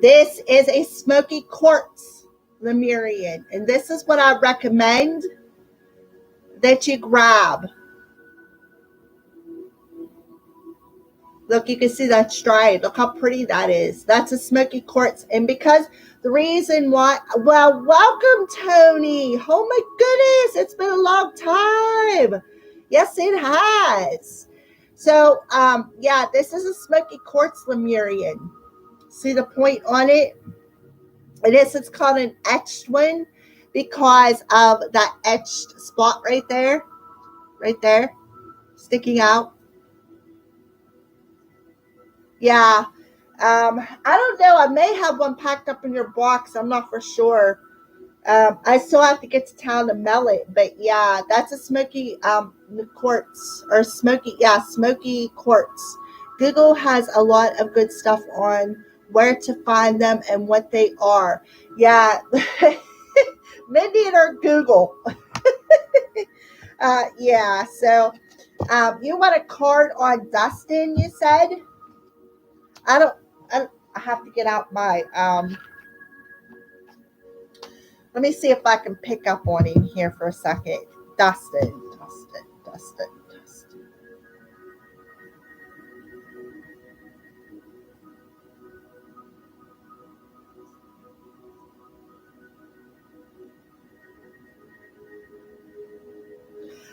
this is a smoky quartz Lemurian, and this is what I recommend that you grab. Look, you can see that stride. Look how pretty that is. That's a smoky quartz. And because the reason why, well, welcome, Tony. Oh my goodness, it's been a long time. Yes, it has. So, yeah, this is a smoky quartz Lemurian. See the point on it? It's called an etched one because of that etched spot right there, sticking out. Yeah. I don't know. I may have one packed up in your box. I'm not for sure. I still have to get to town to mail it. But yeah, that's a smoky quartz or smoky quartz. Google has a lot of good stuff on where to find them and what they are. Yeah. Mindy and her Google. Yeah. So You want a card on Dustin, you said? I don't, I have to get out my, let me see if I can pick up on him here for a second. Dustin.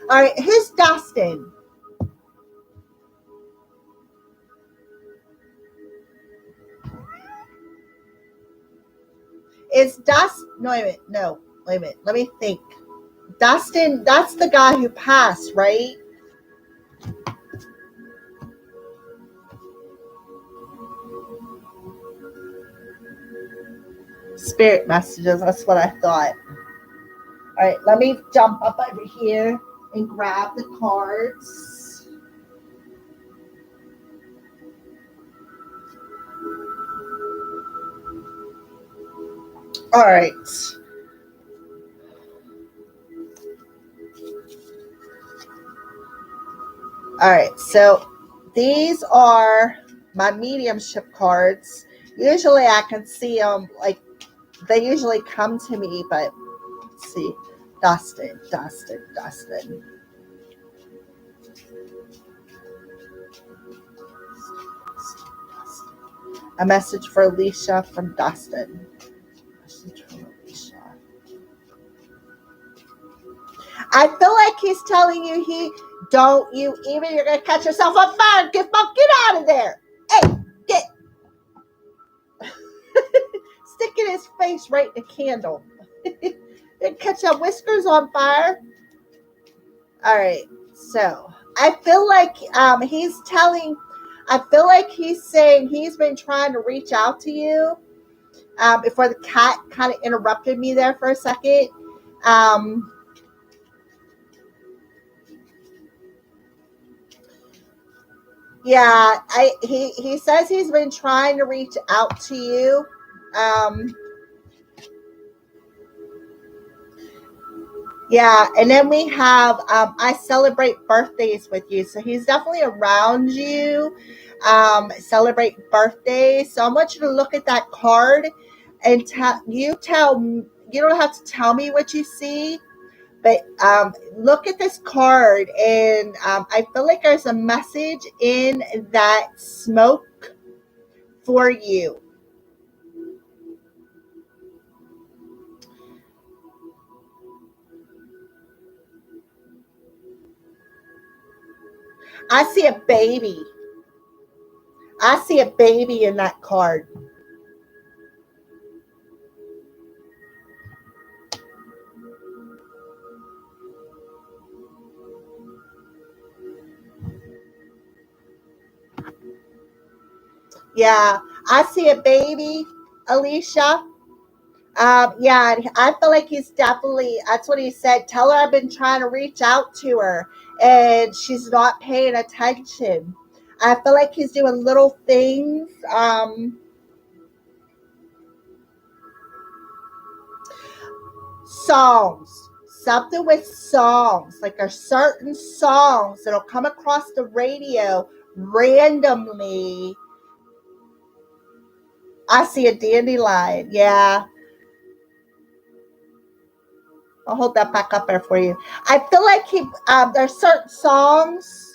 All right, who's Dustin? Is Dust? No, wait a minute. No, wait a minute. Let me think. Dustin, that's the guy who passed, right? Spirit messages. That's what I thought. All right, let me jump up over here and grab the cards. All right. All right, so these are my mediumship cards. Usually I can see them, like they usually come to me, but let's see. Dustin. A message for Alicia from Dustin. Message from Alicia. I feel like he's telling you don't you even, you're going to catch yourself on fire. Get out of there. Hey, get. Sticking his face right in the candle. Then catch your whiskers on fire. All right, so I feel like I feel like he's saying he's been trying to reach out to you. Before the cat kind of interrupted me there for a second. Yeah, he says he's been trying to reach out to you. Yeah, and then we have I celebrate birthdays with you. So he's definitely around you. Celebrate birthdays. So I want you to look at that card and you don't have to tell me what you see, but look at this card and I feel like there's a message in that smoke for you. I see a baby. I see a baby in that card. Yeah, I see a baby, Alicia. Yeah, I feel like he's definitely, that's what he said. Tell her I've been trying to reach out to her and she's not paying attention. I feel like he's doing little things. Songs. Something with songs. Like there's certain songs that'll come across the radio randomly. I see a dandelion. Yeah. I'll hold that back up there for you. I feel like there's certain songs.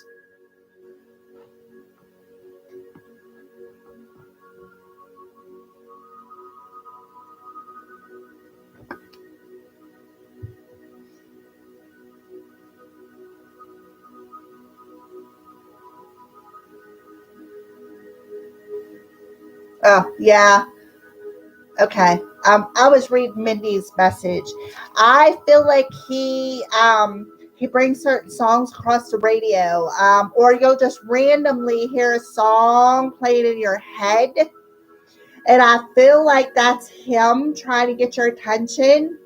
Oh, yeah. Okay. I was reading Mindy's message. I feel like he brings certain songs across the radio, or you'll just randomly hear a song played in your head, and I feel like that's him trying to get your attention.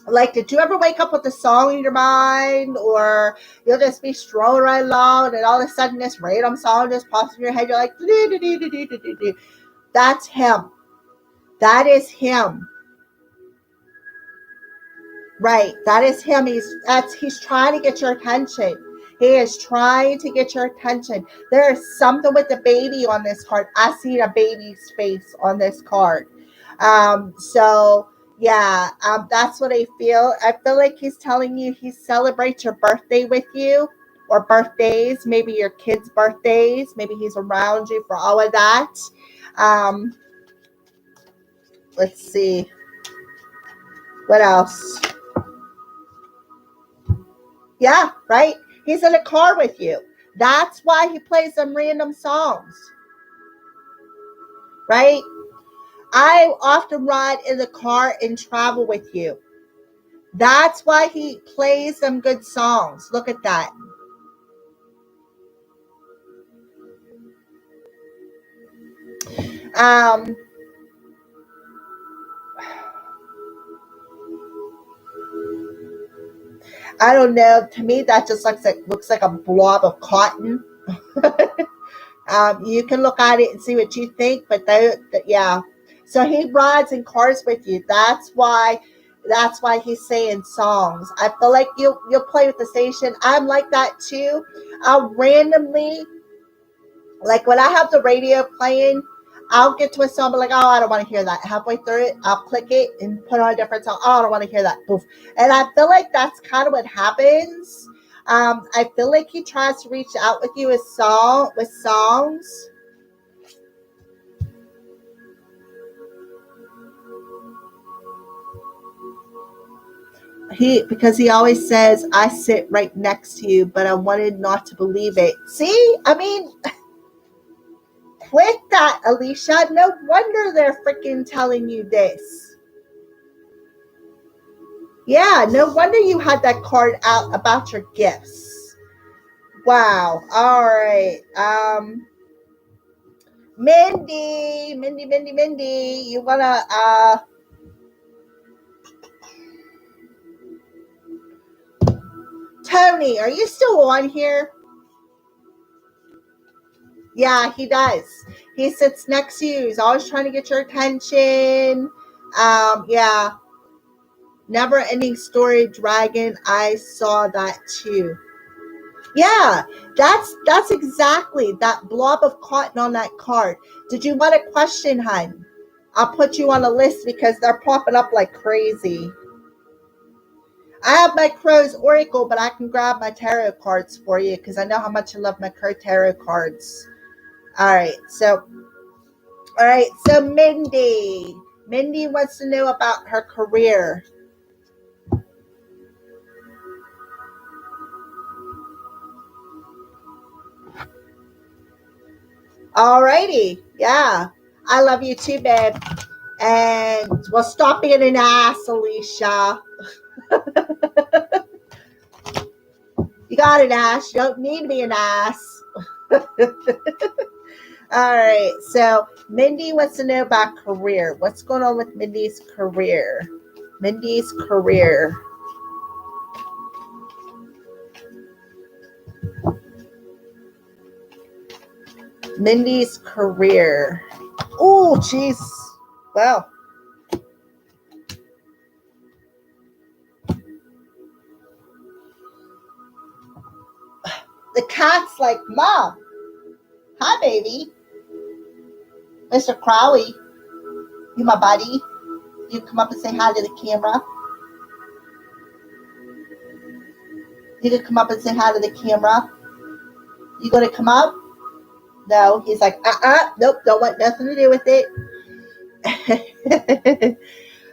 Like, did you ever wake up with a song in your mind, or you'll just be strolling right along, and all of a sudden this random song just pops in your head? You're like, do. That's him. That is him. Right. That is him. He's trying to get your attention. He is trying to get your attention. There is something with the baby on this card. I see a baby's face on this card. So yeah, that's what I feel. I feel like he's telling you he celebrates your birthday with you, or birthdays, maybe your kids' birthdays. Maybe he's around you for all of that. Um, let's see. What else? Yeah, right? He's in a car with you. That's why he plays some random songs, right? I often ride in the car and travel with you. That's why he plays some good songs. Look at that. Um, I don't know. To me, that just looks like a blob of cotton. You can look at it and see what you think, but yeah. So he rides in cars with you. That's why. That's why he's saying songs. I feel like you'll play with the station. I'm like that too. I'll randomly, like when I have the radio playing, I'll get to a song, but like, oh, I don't want to hear that. Halfway through it, I'll click it and put on a different song. Oh, I don't want to hear that. Poof. And I feel like that's kind of what happens. I feel like he tries to reach out with you with songs. Because he always says, I sit right next to you, but I wanted not to believe it. See? I mean, click that, Alicia. No wonder they're freaking telling you this. Yeah, no wonder you had that card out about your gifts. Wow. All right. Mindy, you wanna Tony, are you still on here? Yeah, he does. He sits next to you. He's always trying to get your attention. Yeah. Never ending story dragon. I saw that too. Yeah, that's exactly that blob of cotton on that card. Did you want a question, hun? I'll put you on a list because they're popping up like crazy. I have my Crow's Oracle, but I can grab my tarot cards for you because I know how much you love my Crow tarot cards. All right, so Mindy. Mindy wants to know about her career. Alrighty, yeah. I love you too, babe. And well, stop being an ass, Alicia. You got an ass. You don't need to be an ass. All right. So Mindy wants to know about career. What's going on with Mindy's career? Mindy's career. Mindy's career. Oh, jeez. Well. The cat's like, Mom. Hi, baby. Mr. Crowley. You my buddy. You come up and say hi to the camera. You can come up and say hi to the camera. You gonna come up? No. He's like, nope, don't want nothing to do with it.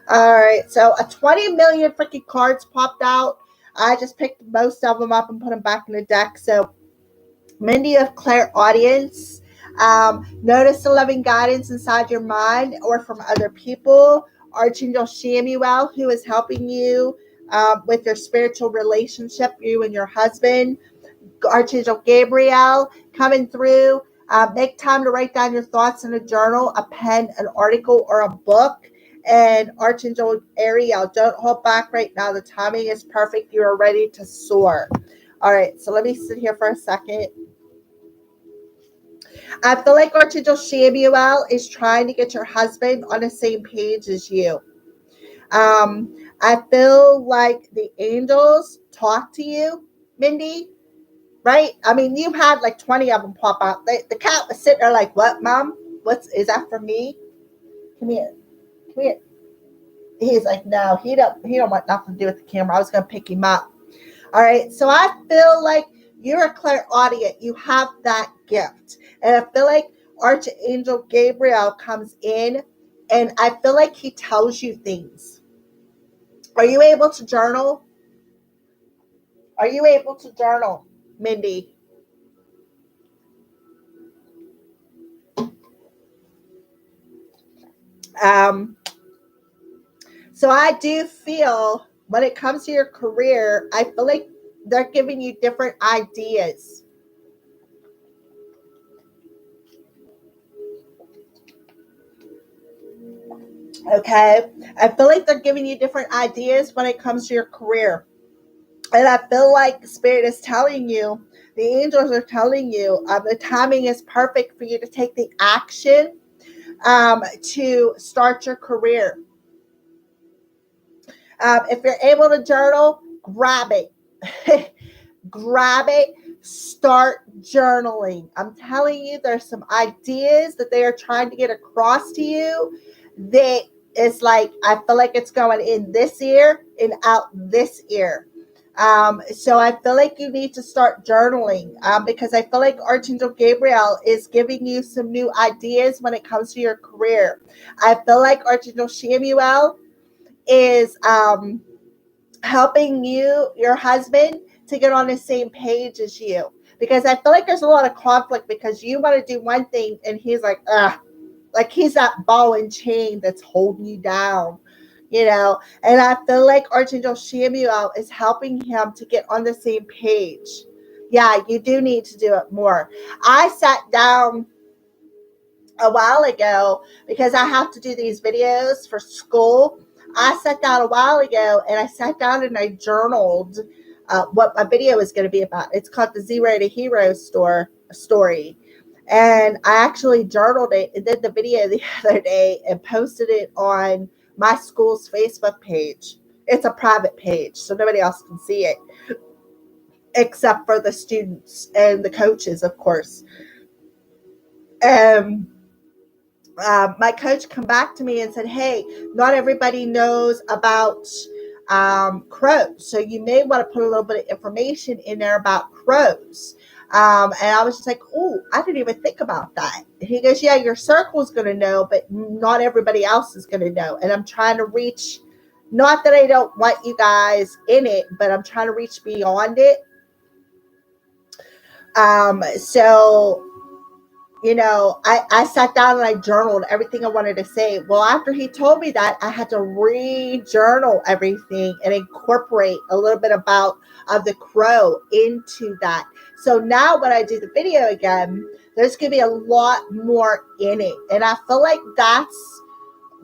All right. So a 20 million freaking cards popped out. I just picked most of them up and put them back in the deck. So Mindy of clairaudience. Notice the loving guidance inside your mind or from other people. Archangel Samuel, who is helping you with your spiritual relationship, you and your husband. Archangel Gabriel coming through. Make time to write down your thoughts in a journal, a pen, an article, or a book. And Archangel Ariel, don't hold back right now. The timing is perfect. You are ready to soar. All right, so let me sit here for a second. I feel like Archangel Samuel is trying to get your husband on the same page as you. I feel like the angels talk to you, Mindy. right? I mean, you had like 20 of them pop out. The cat was sitting there like, what, Mom? Is that for me? Come here. Come here. He's like, no, he don't want nothing to do with the camera. I was going to pick him up. All right. So I feel like you're a clairaudient. You have that gift. And I feel like Archangel Gabriel comes in and I feel like he tells you things. Are you able to journal? Are you able to journal, Mindy? So I do feel when it comes to your career, I feel like they're giving you different ideas. Okay. I feel like they're giving you different ideas when it comes to your career. And I feel like Spirit is telling you, the angels are telling you, the timing is perfect for you to take the action to start your career. If you're able to journal, grab it. Grab it. Start journaling. I'm telling you, there's some ideas that they are trying to get across to you that is like, I feel like it's going in this ear and out this ear. So I feel like you need to start journaling because I feel like Archangel Gabriel is giving you some new ideas when it comes to your career. I feel like Archangel Samuel is helping your husband, to get on the same page as you. Because I feel like there's a lot of conflict because you want to do one thing and he's like, ugh. Like he's that ball and chain that's holding you down, And I feel like Archangel Samuel is helping him to get on the same page. Yeah, you do need to do it more. I sat down a while ago because I have to do these videos for school. I sat down a while ago and I sat down and I journaled what my video is going to be about. It's called the Zero to Hero story. And I actually journaled it and did the video the other day and posted it on my school's Facebook page. It's a private page, so nobody else can see it except for the students and the coaches, of course. My coach come back to me and said, hey, not everybody knows about crows. So you may want to put a little bit of information in there about crows. And I was just like, oh, I didn't even think about that. And he goes, yeah, your circle is going to know, but not everybody else is going to know. And I'm trying to reach, not that I don't want you guys in it, but I'm trying to reach beyond it. So I sat down and I journaled everything I wanted to say. Well, after he told me that, I had to re-journal everything and incorporate a little bit of the crow into that. So now when I do the video again, there's going to be a lot more in it. And I feel like that's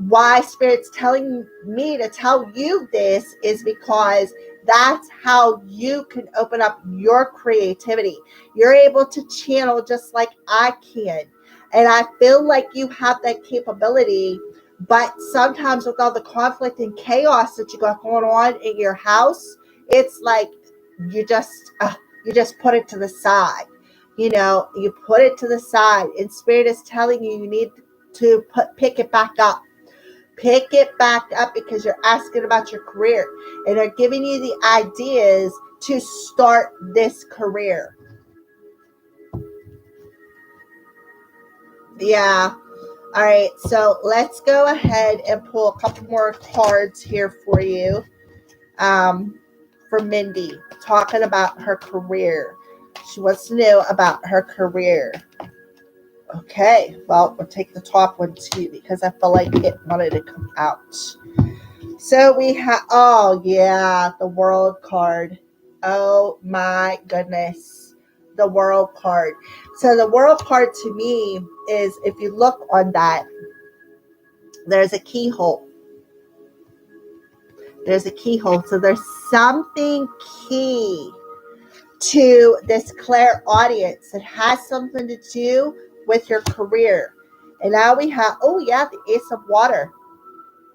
why Spirit's telling me to tell you this, is because that's how you can open up your creativity. You're able to channel just like I can. And I feel like you have that capability, but sometimes with all the conflict and chaos that you got going on in your house, it's like you just put it to the side. You put it to the side, and Spirit is telling you need to pick it back up. Pick it back up because you're asking about your career and they're giving you the ideas to start this career. Yeah. All right. So let's go ahead and pull a couple more cards here for you. For Mindy, talking about her career. She wants to know about her career. Okay, well, we'll take the top one too because I feel like it wanted to come out. So we have, oh yeah, the World card. Oh my goodness, the World card. So the World card to me is, if you look on that, there's a keyhole. There's a keyhole. So there's something key to this clairaudience that has something to do with your career. And now we have, oh yeah, the Ace of Water.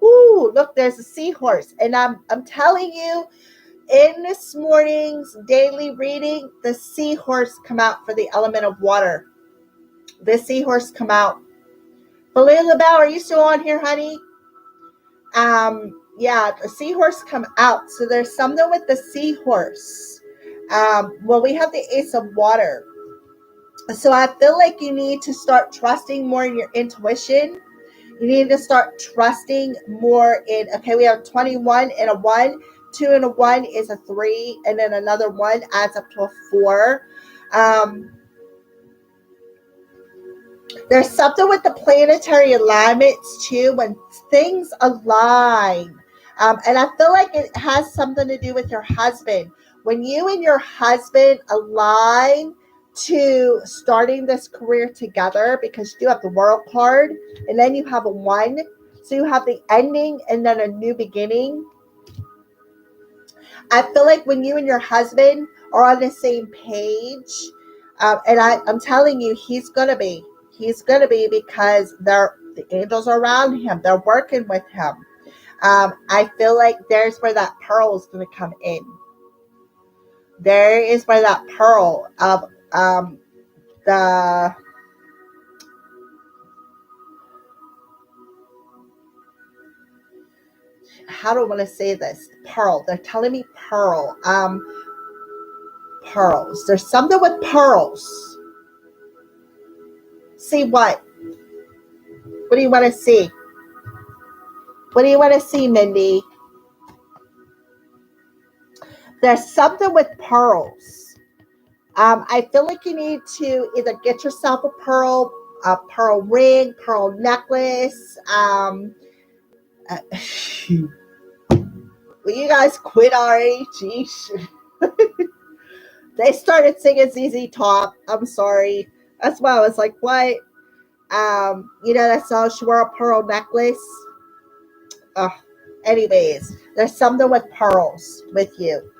Ooh, look, there's a seahorse. And I'm telling you, In this morning's daily reading, the seahorse come out for the element of water. The seahorse come out. Belinda LaBelle, are you still on here, honey? Yeah, the seahorse come out. So there's something with the seahorse. Well, we have the ace of water. So I feel like you need to start trusting more in your intuition. You need to start trusting more in, okay, we have 21 and a 1. 2 and a 1 is a 3. And then another 1 adds up to a 4. There's something with the planetary alignments too, when things align. And I feel like it has something to do with your husband. When you and your husband align to starting this career together, because you do have the World card, and then you have a 1. So you have the ending and then a new beginning. I feel like when you and your husband are on the same page, and I'm telling you, he's going to be because the angels are around him. They're working with him. I feel like there's where that pearl is going to come in. There is where that pearl of the how do I want to say this? Pearl. They're telling me pearl. Pearls. There's something with pearls. See what? What do you want to see? What do you want to see, Mindy? There's something with pearls. I feel like you need to either get yourself a pearl ring, pearl necklace. Will you guys quit already? Jeez. They started singing ZZ Top. I'm sorry. That's why I was like, what? That song, she wore a pearl necklace. Anyways, there's something with pearls with you.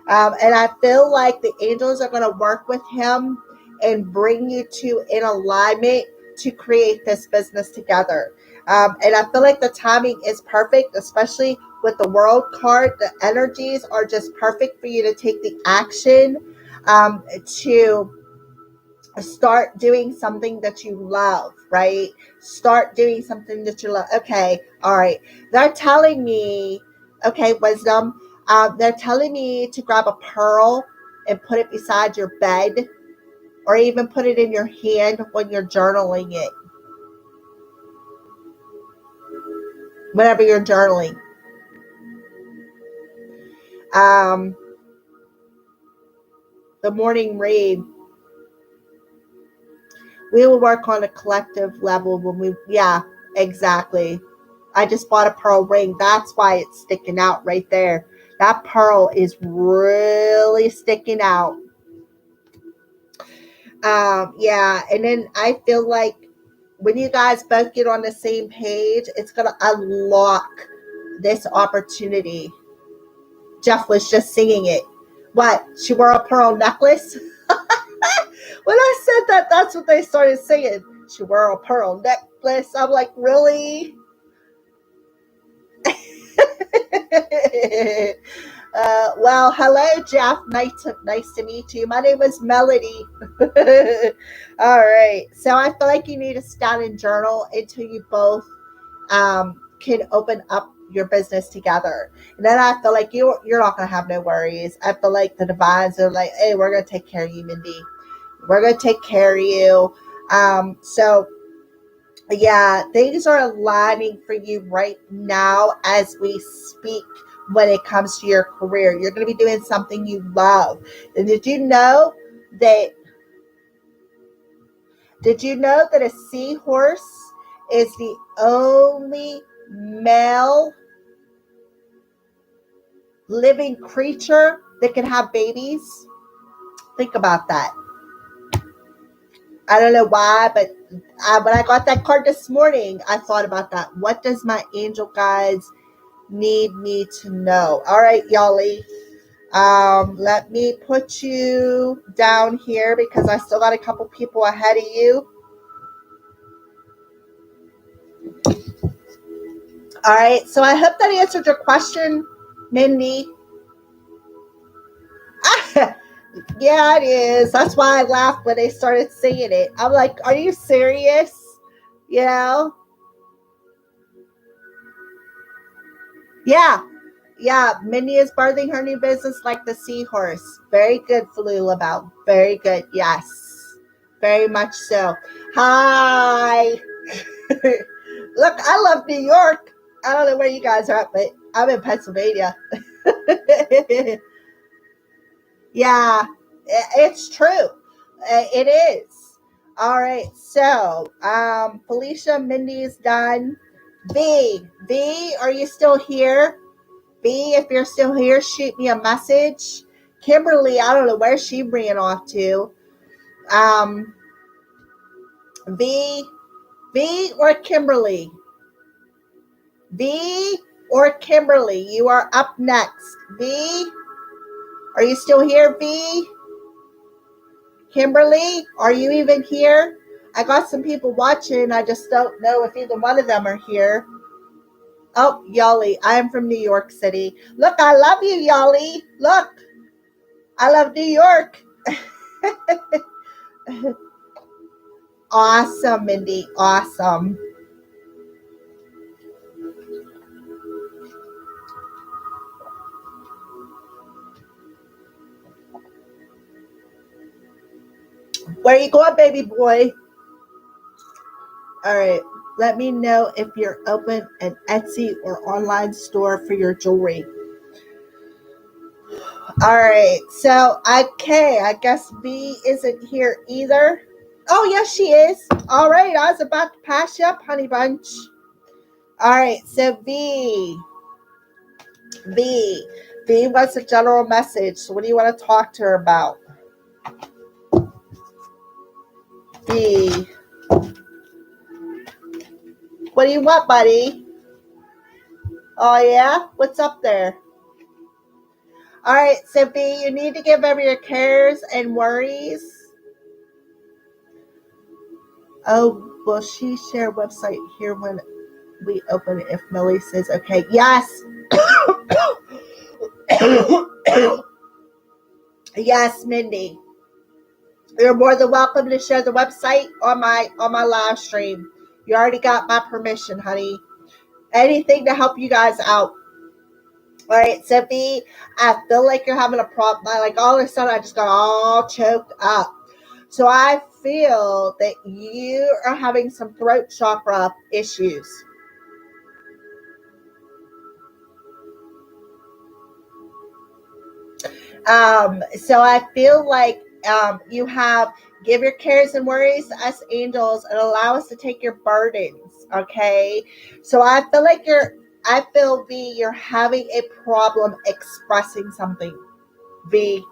And I feel like the angels are going to work with him and bring you to in alignment to create this business together. And I feel like the timing is perfect, especially with the World card. The energies are just perfect for you to take the action to start doing something that you love, right? Start doing something that you love. Okay, all right. They're telling me, okay, wisdom, they're telling me to grab a pearl and put it beside your bed, or even put it in your hand when you're journaling it. Whenever you're journaling. The morning read. We will work on a collective level yeah, exactly. I just bought a pearl ring. That's why it's sticking out right there. That pearl is really sticking out. Yeah, and then I feel like when you guys both get on the same page, it's going to unlock this opportunity. Jeff was just singing it. What? She wore a pearl necklace? When I said that, that's what they started singing. She wore a pearl necklace. I'm like, really? Well, hello, Jeff. Nice to meet you. My name is Melody. All right. So I feel like you need to stand and journal until you both can open up your business together. And then I feel like you're not going to have no worries. I feel like the divines are like, hey, we're going to take care of you, Mindy. We're going to take care of you. So yeah, things are aligning for you right now as we speak when it comes to your career. You're going to be doing something you love. And did you know that a seahorse is the only male living creature that can have babies? Think about that. I don't know why, but when I got that card this morning, I thought about that. What does my angel guides need me to know? All right, y'all. Let me put you down here because I still got a couple people ahead of you. All right, so I hope that answered your question, Mindy. Yeah, it is. That's why I laughed when they started saying it. I'm like, are you serious? You know? Yeah. Yeah. Minnie is birthing her new business like the seahorse. Very good, Falula. Very good. Yes. Very much so. Hi. Look, I love New York. I don't know where you guys are at, but I'm in Pennsylvania. Yeah, it's true. It is. All right. So, Felicia, Mindy is done. V, are you still here? V, if you're still here, shoot me a message. Kimberly, I don't know where she ran off to. Um, V, V or Kimberly? V or Kimberly, you are up next. V, are you still here, V? Kimberly, are you even here? I got some people watching. I just don't know if either one of them are here. Oh, Yali, I am from New York City. Look, I love you, Yali. Look, I love New York. Awesome, Mindy. Awesome. Where you going, baby boy? All right. Let me know if you're open an Etsy or online store for your jewelry. All right. So, okay. I guess V isn't here either. Oh, yes, she is. All right. I was about to pass you up, honey bunch. All right. So, V wants a general message. So, what do you want to talk to her about? V. What do you want, buddy? Oh, yeah? What's up there? All right. So, V, you need to give over your cares and worries. Oh, will she share website here when we open it if Millie says okay? Yes. Yes, Mindy. You're more than welcome to share the website on my live stream. You already got my permission, honey. Anything to help you guys out. All right, Sophie, I feel like you're having a problem. Like all of a sudden, I just got all choked up. So I feel that you are having some throat chakra issues. So I feel like you have give your cares and worries to us angels and allow us to take your burdens. Okay. So I feel like I feel V, you're having a problem expressing something. V,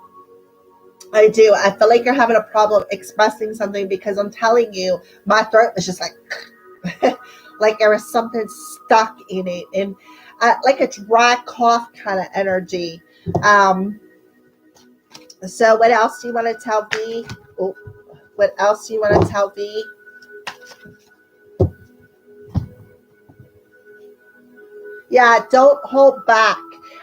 I do. I feel like you're having a problem expressing something because I'm telling you, my throat is just like, like there was something stuck in it, and like a dry cough kind of energy. So what else do you want to tell V? Oh, what else do you want to tell V? Yeah, don't hold back.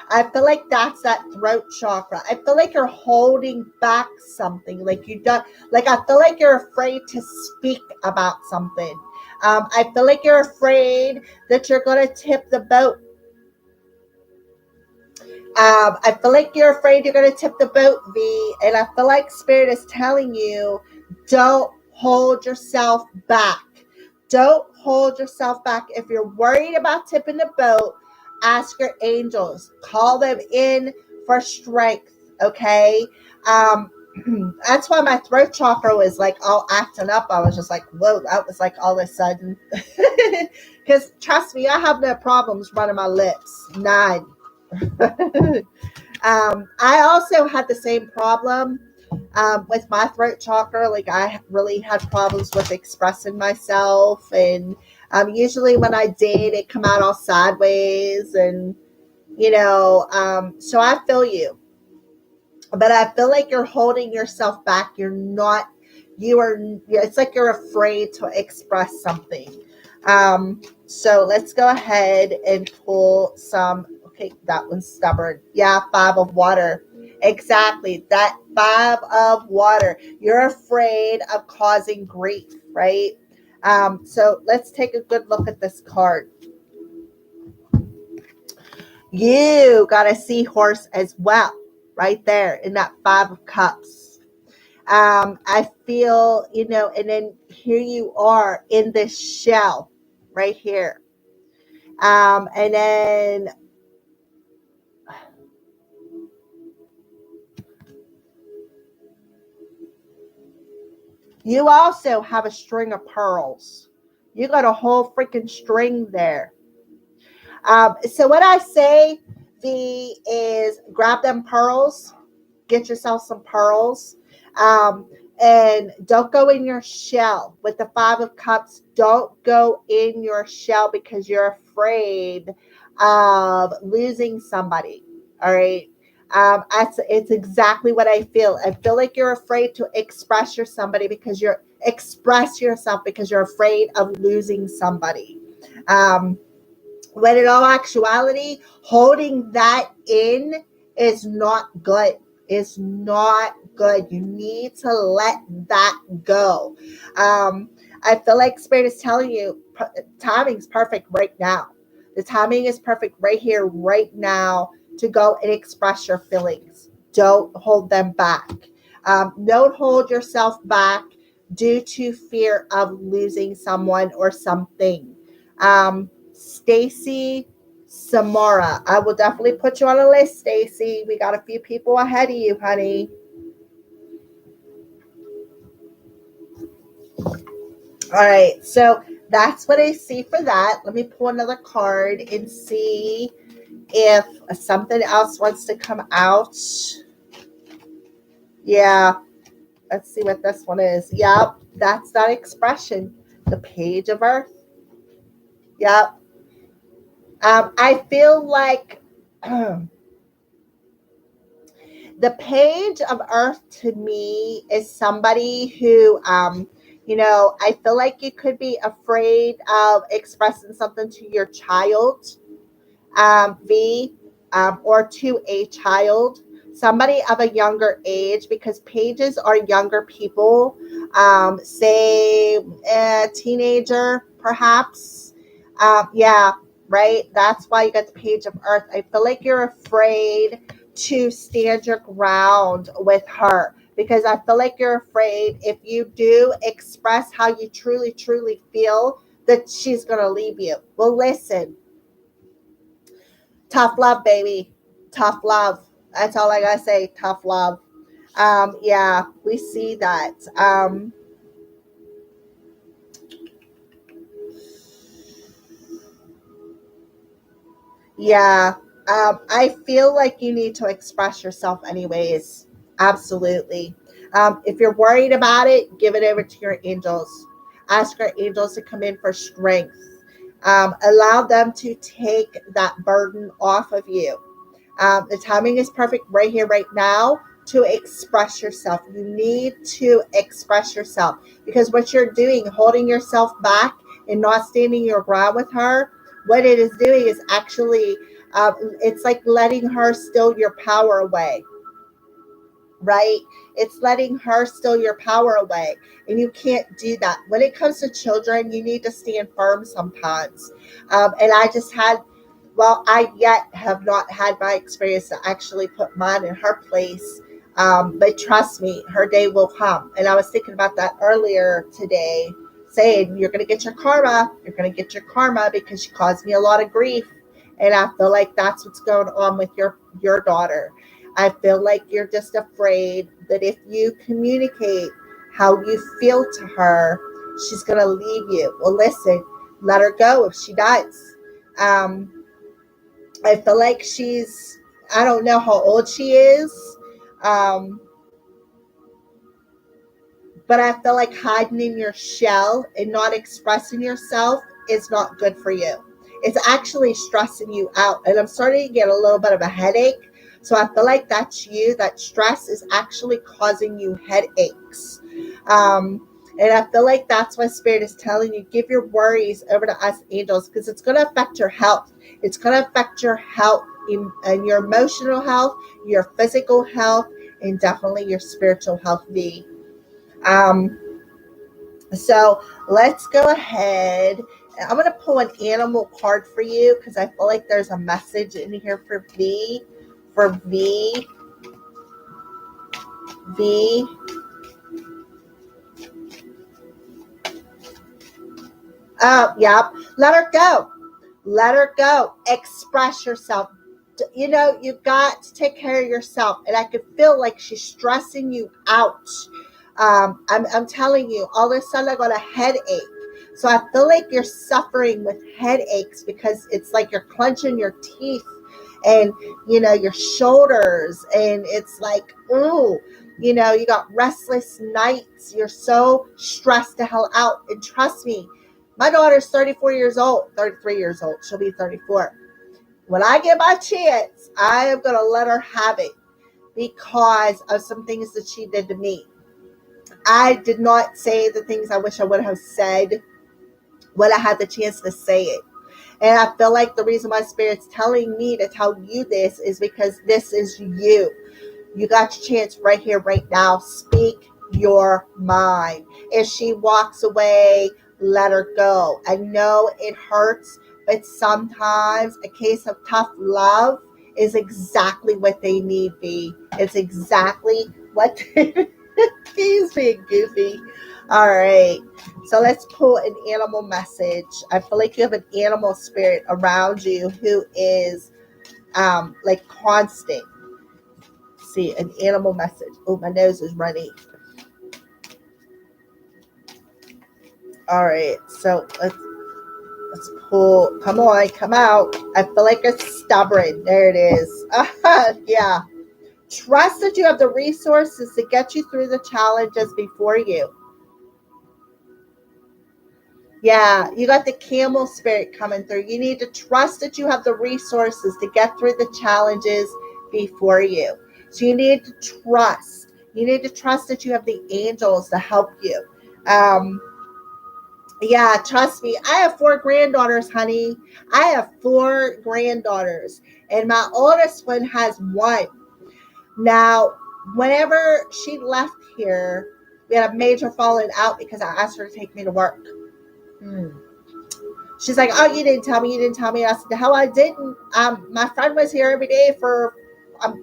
I feel like that's that throat chakra. I feel like you're holding back something. Like you don't like I feel like you're afraid to speak about something. I feel like you're afraid that you're gonna tip the boat. I feel like you're afraid you're going to tip the boat, V. And I feel like Spirit is telling you, don't hold yourself back. Don't hold yourself back. If you're worried about tipping the boat, ask your angels. Call them in for strength, okay? That's why my throat chakra was like all acting up. I was just like, whoa, that was like all of a sudden. Because trust me, I have no problems running my lips. None. I also had the same problem with my throat chakra. Like I really had problems with expressing myself, and usually when I did, it come out all sideways, and so I feel you, but I feel like you're holding yourself back. You're not. You are. It's like you're afraid to express something. So let's go ahead and pull some. Okay, that one's stubborn. Yeah, 5 of water. Exactly. That 5 of water. You're afraid of causing grief, right? So let's take a good look at this card. You got a seahorse as well, right there in that 5 of cups. I feel, and then here you are in this shell right here. And then you also have a string of pearls. You got a whole freaking string there. So what I say, V, is grab them pearls, get yourself some pearls, um, and don't go in your shell with the 5 of cups. Don't go in your shell because you're afraid of losing somebody. All right. It's exactly what I feel. I feel like you're afraid to express yourself because you're afraid of losing somebody. Um, when in all actuality, holding that in is not good. It's not good. You need to let that go. I feel like Spirit is telling you timing's perfect right now. The timing is perfect right here, right now, to go and express your feelings. Don't hold them back. Don't hold yourself back due to fear of losing someone or something. Stacy Samara. I will definitely put you on a list, Stacy. We got a few people ahead of you, honey. All right, so that's what I see for that. Let me pull another card and see if something else wants to come out. Yeah, let's see what this one is. Yep, that's that expression. The Page of Earth. Yep. I feel like the Page of Earth to me is somebody who, I feel like you could be afraid of expressing something to your child, V, or to a child, somebody of a younger age, because pages are younger people, say a teenager, perhaps. Yeah, right. That's why you got the Page of Earth. I feel like you're afraid to stand your ground with her because I feel like you're afraid if you do express how you truly, truly feel that she's going to leave you. Well, listen, tough love, baby. Tough love. That's all I gotta say. Tough love. Yeah, we see that. Yeah. I feel like you need to express yourself anyways. Absolutely. If you're worried about it, give it over to your angels. Ask your angels to come in for strength. Allow them to take that burden off of you. The timing is perfect right here, right now to express yourself. You need to express yourself because what you're doing, holding yourself back and not standing your ground with her, what it is doing is actually, it's like letting her steal your power away, right? It's letting her steal your power away. And you can't do that. When it comes to children, you need to stand firm sometimes. And I just had, well, I yet have not had my experience to actually put mine in her place. But trust me, her day will come. And I was thinking about that earlier today, saying, you're going to get your karma. You're going to get your karma because she caused me a lot of grief. And I feel like that's what's going on with your daughter. I feel like you're just afraid that if you communicate how you feel to her, she's going to leave you. Well, listen, let her go if she does. Um, I feel like I don't know how old she is, um, but I feel like hiding in your shell and not expressing yourself is not good for you. It's actually stressing you out. And I'm starting to get a little bit of a headache. So I feel like that's you. That stress is actually causing you headaches. And I feel like that's why Spirit is telling you, give your worries over to us angels because it's going to affect your health. It's going to affect your health and your emotional health, your physical health, and definitely your spiritual health, V. Um, so let's go ahead. I'm going to pull an animal card for you because I feel like there's a message in here for V. For V. V. Oh, yep. Let her go. Let her go. Express yourself. You know, you've got to take care of yourself. And I could feel like she's stressing you out. I'm telling you, all of a sudden I got a headache. So I feel like you're suffering with headaches because it's like you're clenching your teeth and, you know, your shoulders. And it's like, ooh, you know, you got restless nights. You're so stressed the hell out. And trust me, my daughter's 34 years old, 33 years old. She'll be 34. When I get my chance, I am going to let her have it because of some things that she did to me. I did not say the things I wish I would have said when I had the chance to say it. And I feel like the reason my spirit's telling me to tell you this is because this is you. You got your chance right here, right now. Speak your mind. If she walks away, let her go. I know it hurts, but sometimes a case of tough love is exactly what they need, B. It's exactly what he's being goofy. All right. So let's pull an animal message. I feel like you have an animal spirit around you who is like constant. See, an animal message. Oh, my nose is runny. All right, so let's pull. Come on, come out. I feel like it's stubborn. There it is. Yeah. Trust that you have the resources to get you through the challenges before you. Yeah, you got the camel spirit coming through. You need to trust that you have the resources to get through the challenges before you. So you need to trust. You need to trust that you have the angels to help you. Yeah, trust me. I have 4 granddaughters, honey. I have 4 granddaughters, and my oldest one has 1. Now, whenever she left here, we had a major falling out because I asked her to take me to work. She's like, oh, you didn't tell me. You didn't tell me. I said, the hell I didn't. My friend was here every day for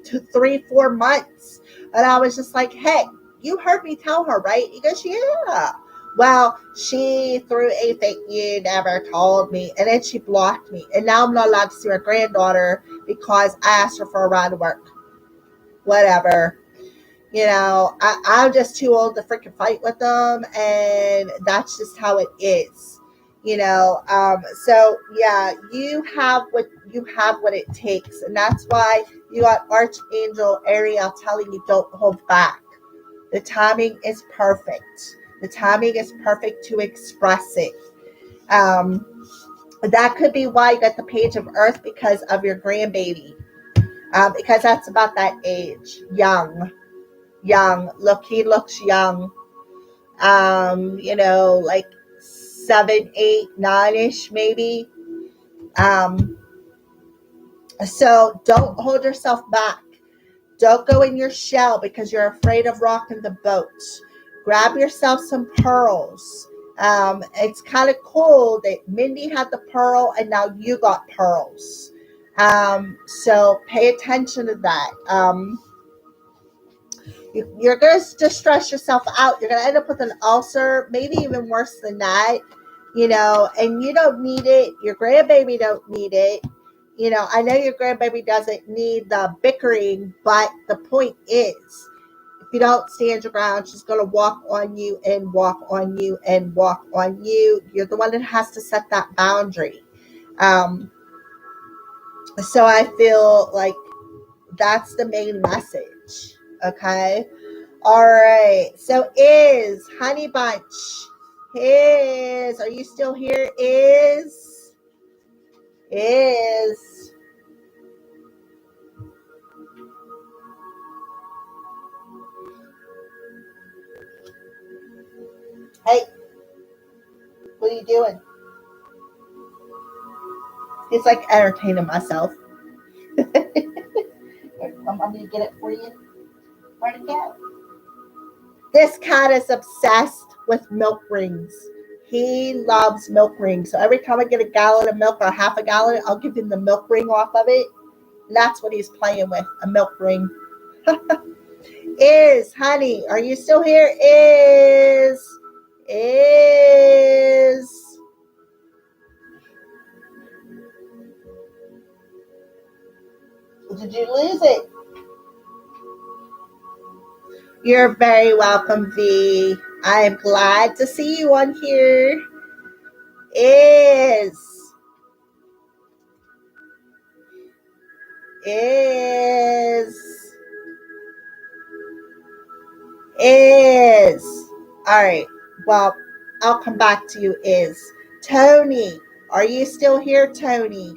2, 3, 4 months. And I was just like, hey, you heard me tell her, right? He goes, yeah. Well, she threw a fake, you never told me. And then she blocked me. And now I'm not allowed to see her granddaughter because I asked her for a ride to work. Whatever. You know, I'm just too old to freaking fight with them. And that's just how it is. You know, so yeah, you have what it takes. And that's why you got Archangel Ariel telling you don't hold back. The timing is perfect. The timing is perfect to express it. That could be why you got the Page of Earth because of your grandbaby. Because that's about that age. Young. Look, he looks young. You know, like 7, 8, 9-ish maybe. So don't hold yourself back. Don't go in your shell because you're afraid of rocking the boat. Grab yourself some pearls. It's kind of cool that Mindy had the pearl and now you got pearls. So pay attention to that. You're going to just stress yourself out. You're going to end up with an ulcer, maybe even worse than that, you know, and you don't need it. Your grandbaby don't need it. You know, I know your grandbaby doesn't need the bickering, but the point is, if you don't stand your ground, she's going to walk on you and walk on you and walk on you. You're the one that has to set that boundary. So I feel like that's the main message. Okay. All right. So is Honey Bunch. Are you still here? Is. Hey, what are you doing? It's like entertaining myself. I'm going to get it for you. Where'd it go? This cat is obsessed with milk rings. He loves milk rings. So every time I get a gallon of milk or half a gallon, I'll give him the milk ring off of it. And that's what he's playing with, a milk ring. Is, honey, are you still here? Is. Did you lose it? You're very welcome, V. I am glad to see you on here. Is. All right. Well, I'll come back to you. Is. Tony, are you still here, Tony?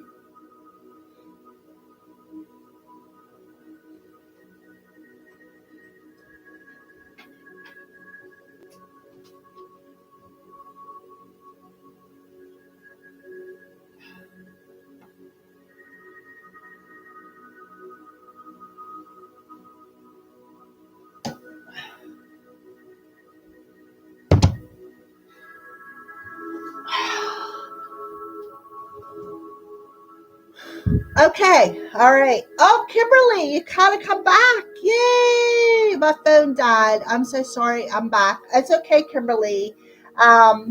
Okay, all right. Oh, Kimberly, you kind of come back. Yay! My phone died. I'm so sorry. I'm back. It's okay, Kimberly. All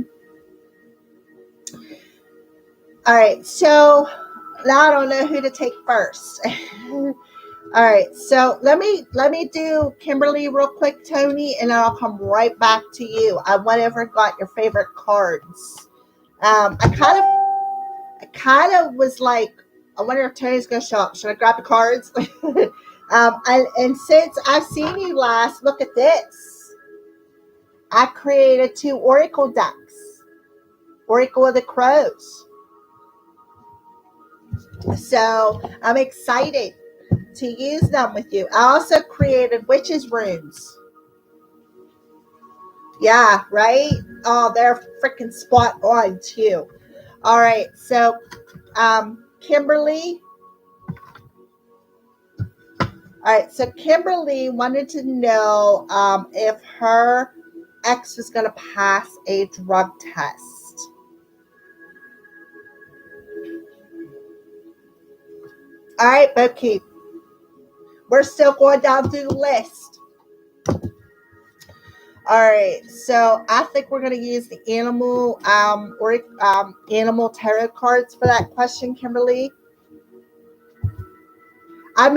right, so now I don't know who to take first. All right, so let me do Kimberly real quick, Tony, and then I'll come right back to you. I went over and got your favorite cards. I kind of was like, I wonder if Tony's gonna show up. Should I grab the cards? And since I've seen you last, look at this. I created 2 Oracle decks. Oracle of the Crows. So I'm excited to use them with you. I also created Witches Runes. Yeah, right? Oh, they're freaking spot on too. All right, so Kimberly. All right, so Kimberly wanted to know if her ex was going to pass a drug test. All right, Bokeep. We're still going down through the list. All right, so I think we're going to use the animal animal tarot cards for that question, Kimberly. I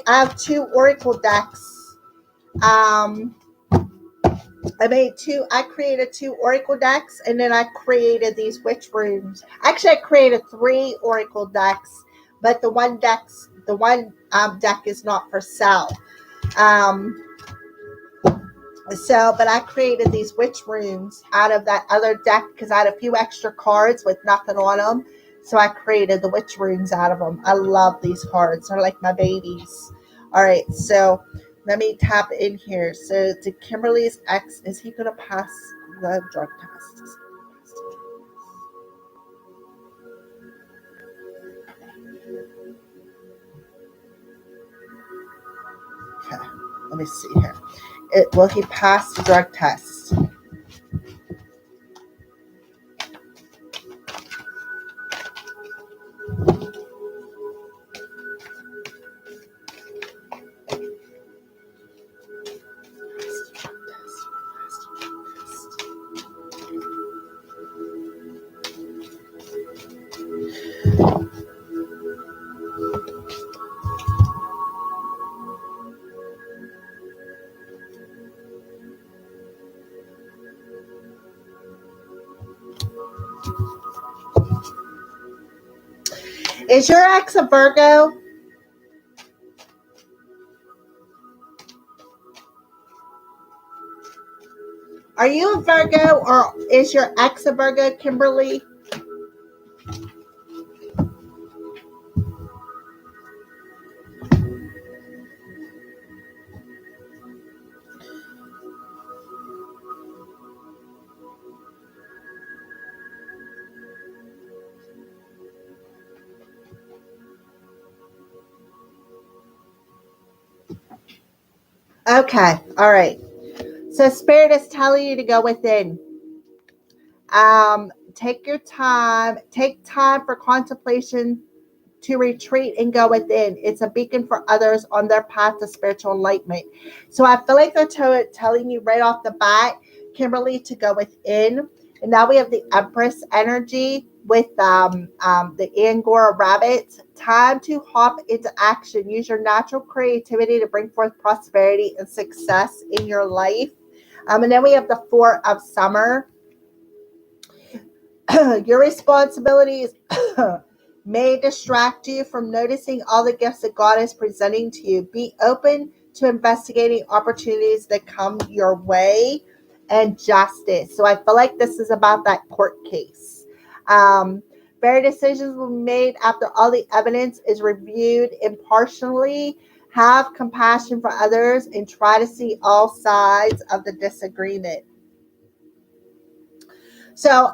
have 2 Oracle decks. I created 2 Oracle decks, and then I created these witch runes. Actually, I created 3 Oracle decks, but the one deck is not for sale. But I created these witch runes out of that other deck because I had a few extra cards with nothing on them. So I created the witch runes out of them. I love these cards. They're like my babies. All right, so let me tap in here. So to Kimberly's ex, is he going to pass the drug test? Okay, let me see here. Will he pass the drug test? Is your ex a Virgo? Are you a Virgo, or is your ex a Virgo, Kimberly? Okay. All right. So Spirit is telling you to go within. Take your time. Take time for contemplation, to retreat and go within. It's a beacon for others on their path to spiritual enlightenment. So I feel like they're telling you right off the bat, Kimberly, to go within. And now we have the Empress energy with the Angora rabbits. Time to hop into action. Use your natural creativity to bring forth prosperity and success in your life. And then we have the Four of Summer. Your responsibilities may distract you from noticing all the gifts that God is presenting to you. Be open to investigating opportunities that come your way and justice. So I feel like this is about that court case. Fair decisions will be made after all the evidence is reviewed impartially. Have compassion for others and try to see all sides of the disagreement. So,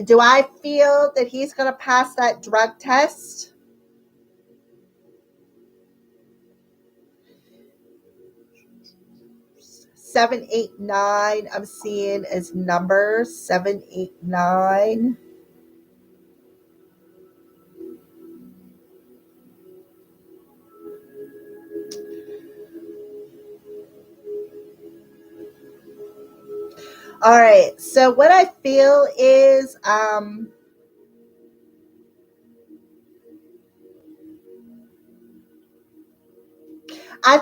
do I feel that he's going to pass that drug test? Seven, 8, 9. I'm seeing as numbers 7, 8, 9. All right. So what I feel is I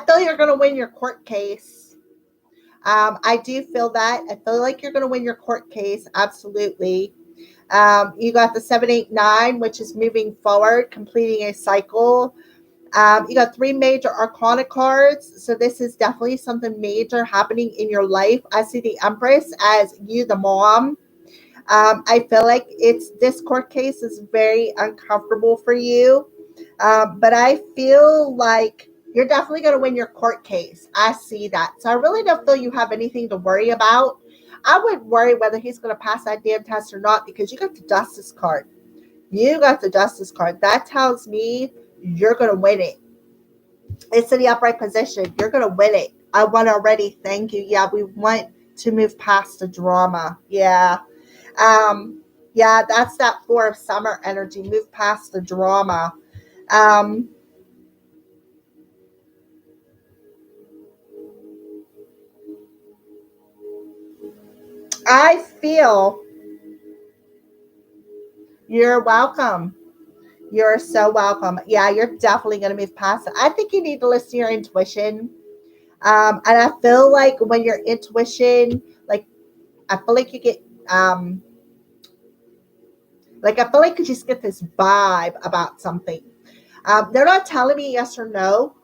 feel you're going to win your court case. I do feel that. I feel like you're going to win your court case. Absolutely. You got the 7, 8, 9, which is moving forward, completing a cycle. You got 3 major arcana cards. So this is definitely something major happening in your life. I see the Empress as you, the mom. I feel like this court case is very uncomfortable for you. But I feel like you're definitely going to win your court case. I see that. So I really don't feel you have anything to worry about. I would worry whether he's going to pass that damn test or not, because you got the Justice card. You got the Justice card. That tells me you're going to win it. It's in the upright position. You're going to win it. I won already. Thank you. Yeah, we want to move past the drama. Yeah. Yeah, that's that 4 of Summer energy. Move past the drama. I feel you're welcome. You're so welcome. Yeah, you're definitely going to move past it. I think you need to listen to your intuition. And I feel like when your intuition, like, I feel like you get, like, I feel like you just get this vibe about something. They're not telling me yes or no.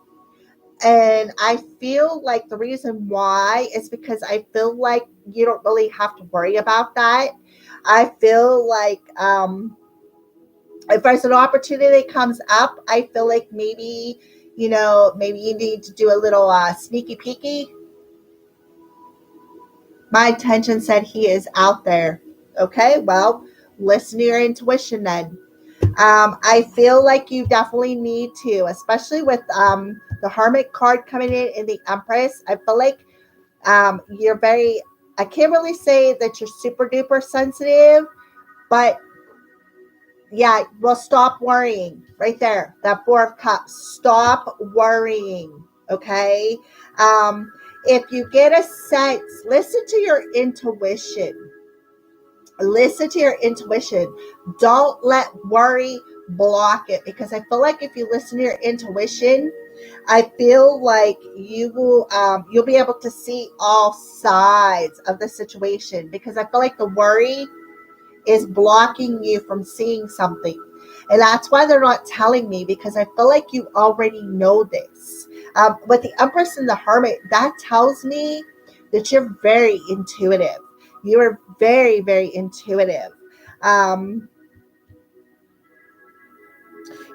And I feel like the reason why is because I feel like you don't really have to worry about that. I feel like if there's an opportunity that comes up, I feel like maybe, maybe you need to do a little sneaky peeky. My intention said he is out there. Okay, well, listen to your intuition then. I feel like you definitely need to, especially with the Hermit card coming in the Empress. I feel like you're very, I can't really say that you're super duper sensitive, but yeah, well, stop worrying right there. That 4 of Cups. Stop worrying. Okay. If you get a sense, listen to your intuition. Listen to your intuition. Don't let worry block it, because I feel like if you listen to your intuition, I feel like you will you'll be able to see all sides of the situation, because I feel like the worry is blocking you from seeing something. And that's why they're not telling me, because I feel like you already know this. With the Empress and the Hermit, that tells me that you're very intuitive. You are very, very intuitive. Um,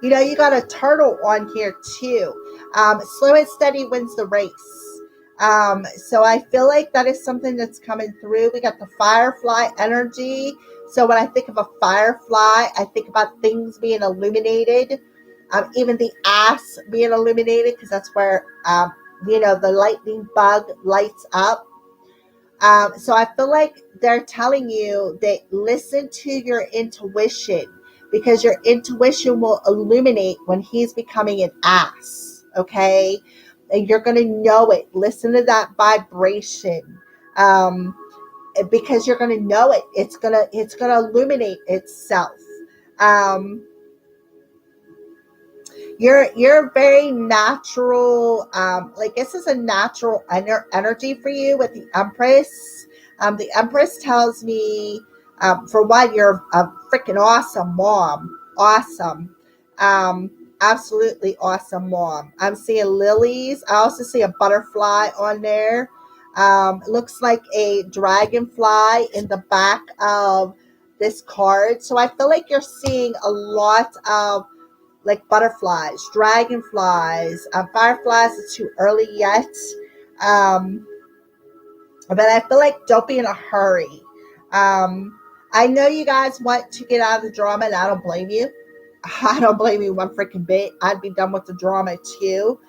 you got a turtle on here too. Slow and steady wins the race. So I feel like that is something that's coming through. We got the firefly energy. So when I think of a firefly, I think about things being illuminated, even the ass being illuminated, because that's where the lightning bug lights up. So I feel like they're telling you that listen to your intuition, because your intuition will illuminate when he's becoming an ass. Okay. And you're going to know it. Listen to that vibration. Because you're going to know it. It's going to illuminate itself. Um, you're very natural, like this is a natural energy for you with the Empress. The Empress tells me, for one, you're a freaking awesome mom. Awesome. um, Absolutely awesome mom. I'm seeing lilies. I also see a butterfly on there. It looks like a dragonfly in the back of this card. So I feel like you're seeing a lot of like butterflies, dragonflies, fireflies. It's too early yet. Um, but I feel like don't be in a hurry. I know you guys want to get out of the drama, and I don't blame you. I don't blame you one freaking bit. I'd be done with the drama too.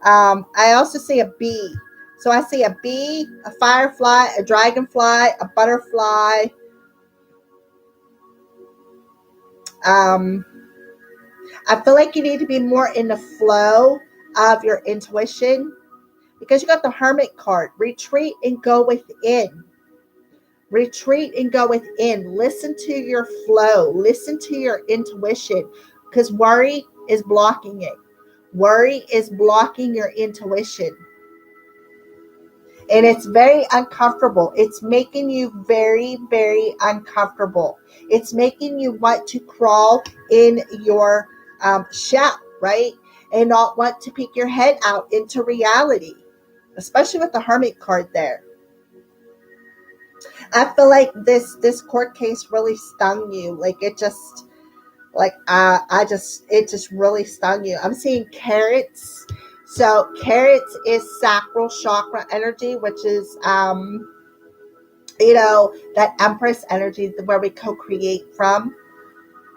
I also see a bee. So I see a bee, a firefly, a dragonfly, a butterfly. Um, I feel like you need to be more in the flow of your intuition, because you got the Hermit card. Retreat and go within. Retreat and go within. Listen to your flow. Listen to your intuition, because worry is blocking it. Worry is blocking your intuition. And it's very uncomfortable. It's making you very, very uncomfortable. It's making you want to crawl in your shell, right? And not want to peek your head out into reality, especially with the Hermit card there. I feel like this court case really stung you. Like it just, like it just really stung you. I'm seeing carrots. So carrots is sacral chakra energy, which is that Empress energy where we co-create from.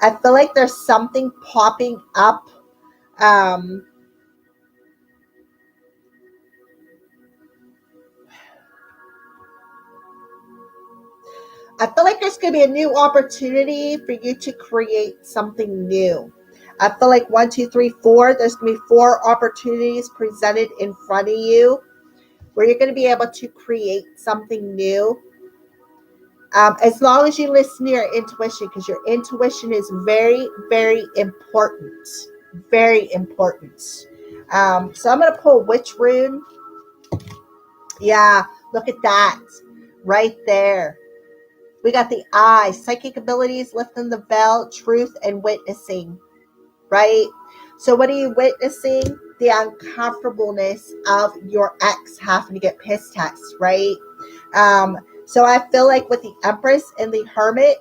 I feel like there's something popping up. um I feel like there's going to be a new opportunity for you to create something new. I feel like 1, 2, 3, 4, there's going to be 4 opportunities presented in front of you where you're going to be able to create something new. As long as you listen to your intuition, because your intuition is very, very important. Very important. So I'm going to pull Witch Rune. Yeah, look at that. Right there. We got the eye, psychic abilities, lifting the veil, truth, and witnessing, right? So what are you witnessing? The uncomfortableness of your ex having to get piss tests, right? So I feel like with the Empress and the Hermit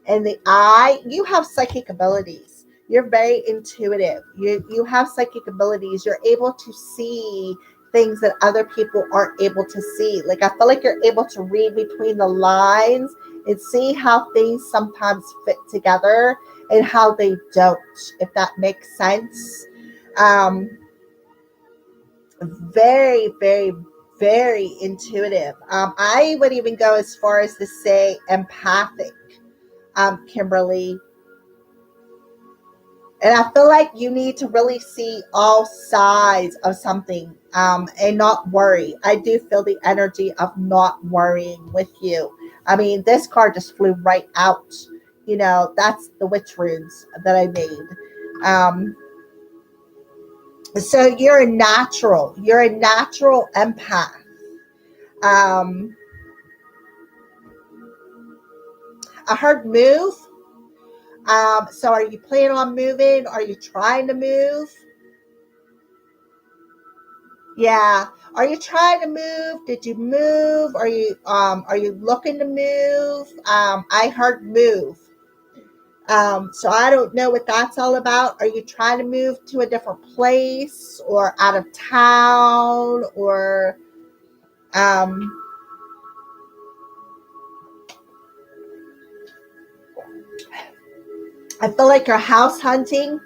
and the eye, you have psychic abilities. You're very intuitive. You have psychic abilities. You're able to see things that other people aren't able to see. Like I feel like you're able to read between the lines and see how things sometimes fit together and how they don't, if that makes sense. Very, very, very intuitive. I would even go as far as to say empathic, Kimberly. And I feel like you need to really see all sides of something, and not worry. I do feel the energy of not worrying with you. I mean, this card just flew right out. That's the witch runes that I made. So you're a natural. You're a natural empath. Um, I heard move. So are you planning on moving? Are you trying to move? Yeah. Are you trying to move? Did you move? Are you looking to move? I heard move. So I don't know what that's all about. Are you trying to move to a different place or out of town or um I feel like you're house hunting.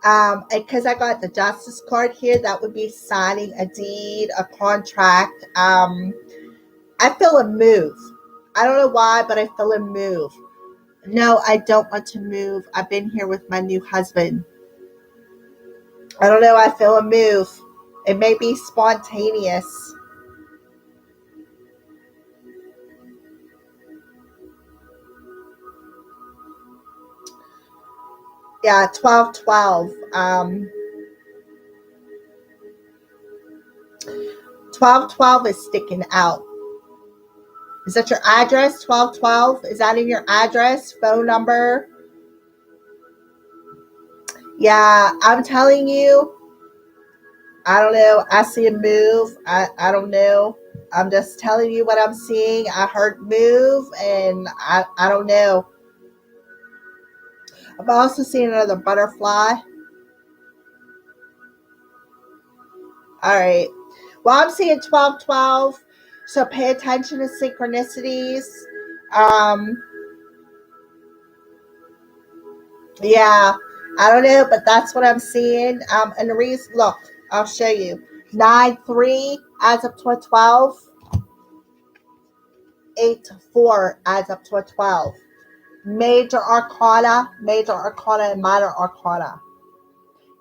Because I got the justice card here, that would be signing a deed, a contract. I feel a move. I don't know why, but I feel a move. No, I don't want to move. I've been here with my new husband. I don't know. I feel a move. It may be spontaneous. Yeah, 1212. 1212 is sticking out. Is that your address? 1212? Is that in your address? Phone number? Yeah, I'm telling you, I don't know. I see a move. I don't know. I'm just telling you what I'm seeing. I heard move and I don't know. I'm also seeing another butterfly. All right. Well, I'm seeing 1212. So pay attention to synchronicities. Um, yeah, I don't know, but that's what I'm seeing. And the reason, look, I'll show you. 9-3 adds up to a 12. 8-4 adds up to a 12. Major arcana, and minor arcana.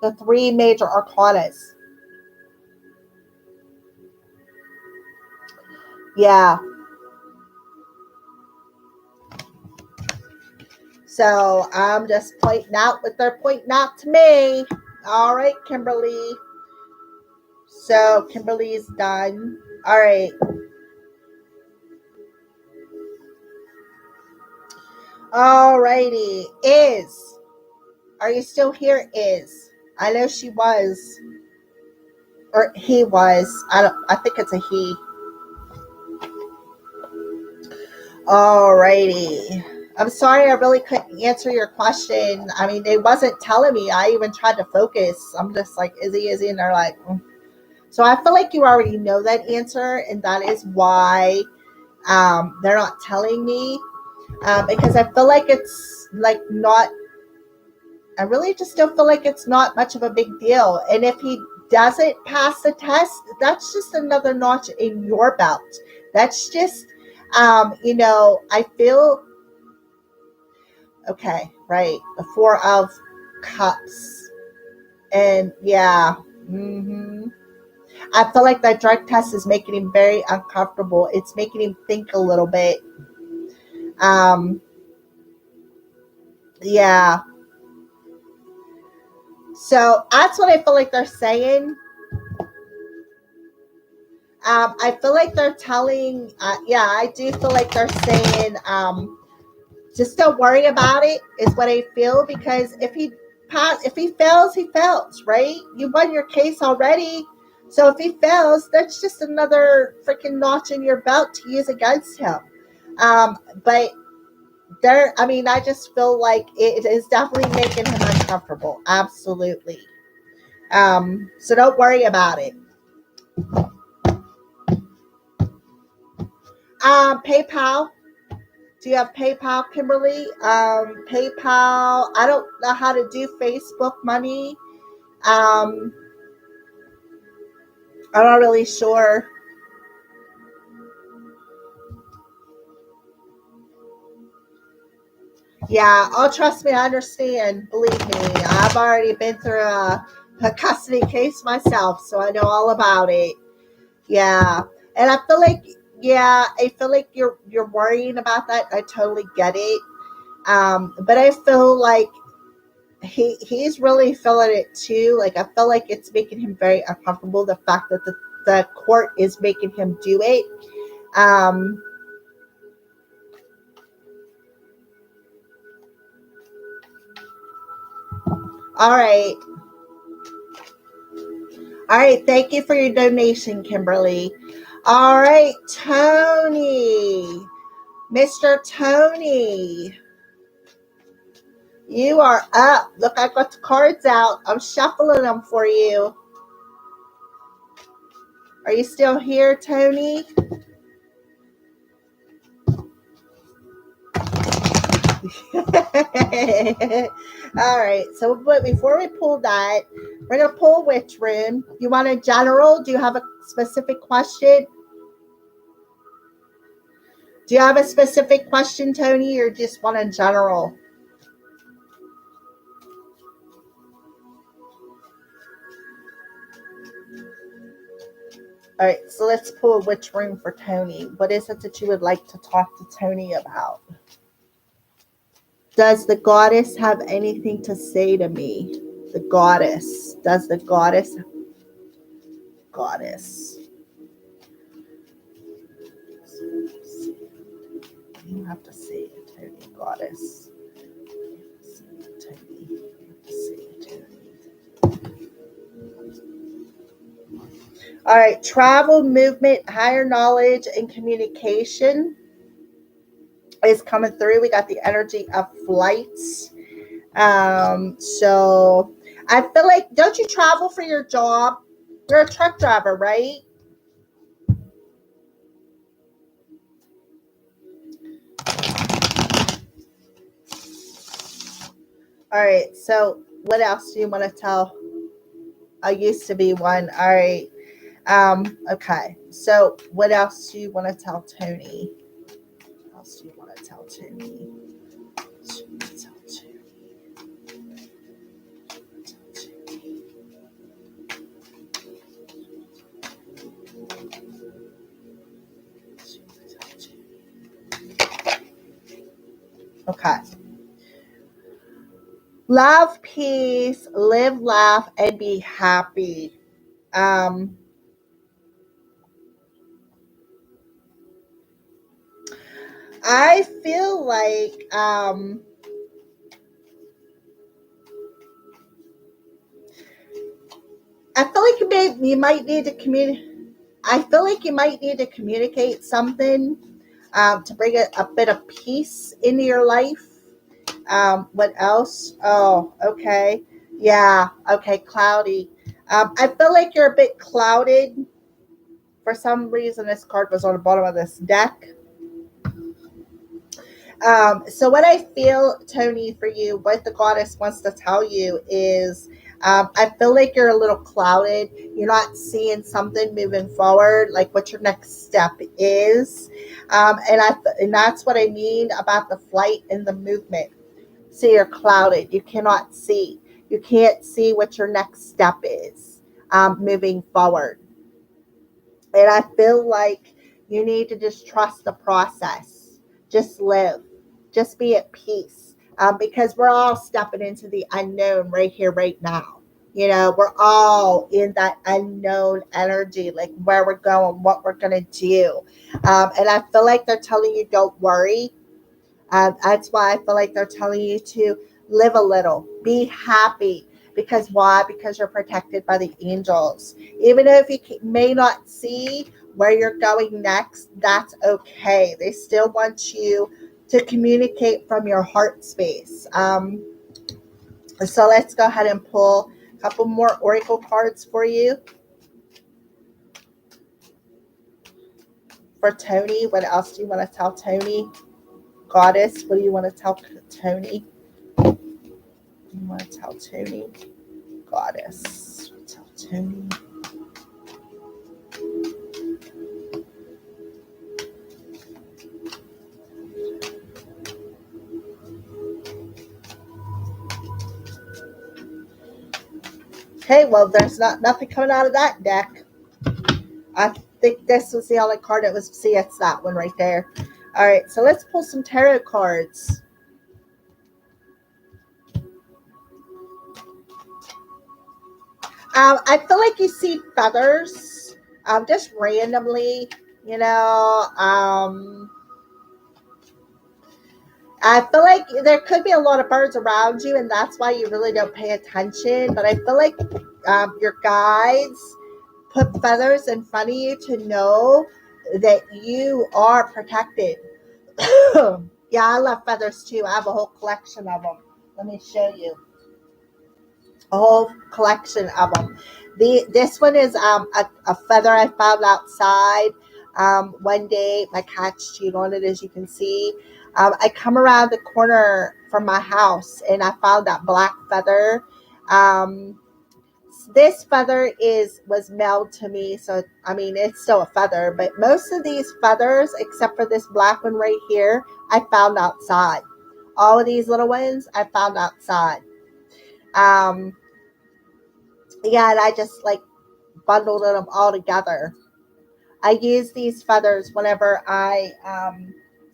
The three major arcanas. Yeah. So I'm just pointing out what they're pointing out to me. All right, Kimberly. So Kimberly's done. All right. All righty. Are you still here? I know she was. Or he was. I think it's a he. Alrighty. I'm sorry I really couldn't answer your question. I mean, they wasn't telling me. I even tried to focus. I'm just like, is he? And they're like, mm. So I feel like you already know that answer, and that is why they're not telling me. Because I feel like it's like not, I really just don't feel like it's not much of a big deal. And if he doesn't pass the test, that's just another notch in your belt. That's just, I feel, okay, right. The 4 of Cups. And yeah, I feel like that drug test is making him very uncomfortable. It's making him think a little bit. Yeah. So that's what I feel like they're saying. I feel like they're telling, I do feel like they're saying, just don't worry about it is what I feel, because if he fails, he fails, right? You won your case already. So if he fails, that's just another freaking notch in your belt to use against him. But I just feel like it is definitely making him uncomfortable. Absolutely. So don't worry about it. PayPal. Do you have PayPal, Kimberly? PayPal. I don't know how to do Facebook money. I'm not really sure. Yeah, oh, trust me, I understand. Believe me, I've already been through a custody case myself, so I know all about it. Yeah, and I feel like you're worrying about that. I totally get it. But I feel like he's really feeling it too. Like I feel like it's making him very uncomfortable. The fact that the court is making him do it. Um, all right. All right. Thank you for your donation, Kimberly. All right, Tony. Mr. Tony. You are up. Look, I got the cards out. I'm shuffling them for you. Are you still here, Tony? All right. So, but before we pull that, we're gonna pull which rune. You want a general? Do you have a specific question? Do you have a specific question, Tony, or just want a general? All right, so let's pull a witch rune for Tony. What is it that you would like to talk to Tony about? Does the goddess have anything to say to me? The goddess. Does the goddess? Goddess. You have to say it, Tony. Goddess. Tony. You have to say it, Tony. All right, travel, movement, higher knowledge, and communication is coming through. We got the energy of flights. So I feel like, don't you travel for your job? You're a truck driver, right? All right, so what else do you want to tell? I used to be one. All right. Okay. So what else do you want to tell Tony? What else do you want to tell Tony? Okay. Love, peace, live, laugh, and be happy. Um, I feel like you might need to communicate. I feel like you might need to communicate something to bring a bit of peace into your life. What else? Oh, okay. Yeah, okay, cloudy. I feel like you're a bit clouded. For some reason, this card was on the bottom of this deck. So what I feel, Tony, for you, what the goddess wants to tell you is I feel like you're a little clouded. You're not seeing something moving forward, like what your next step is. And that's what I mean about the flight and the movement. So you're clouded. You cannot see. You can't see what your next step is moving forward. And I feel like you need to just trust the process. Just live. Just be at peace. Because we're all stepping into the unknown right here, right now. You know, we're all in that unknown energy, like where we're going, what we're going to do. And I feel like they're telling you, don't worry. That's why I feel like they're telling you to live a little, be happy. Because why? Because you're protected by the angels. Even if you may not see where you're going next, that's okay. They still want you to communicate from your heart space. So let's go ahead and pull a couple more oracle cards for you. For Tony, what else do you want to tell Tony? Goddess, what do you want to tell Tony? You want to tell Tony? Goddess. Tell Tony. Okay, well, there's nothing coming out of that deck. I think this was the only card that was. See, it's that one right there. All right, so let's pull some tarot cards. I feel like you see feathers, just randomly. You know, I feel like there could be a lot of birds around you, and that's why you really don't pay attention. But I feel like your guides put feathers in front of you to know that you are protected. Yeah, I love feathers too. I have a whole collection of them. Let me show you. A whole collection of them. This one is a feather I found outside one day. My cat chewed on it, as you can see. I come around the corner from my house and I found that black feather. Um, this feather was mailed to me, so I mean it's still a feather, but most of these feathers, except for this black one right here, I found outside. All of these little ones I found outside. Um, yeah, and I just like bundled them all together. I use these feathers whenever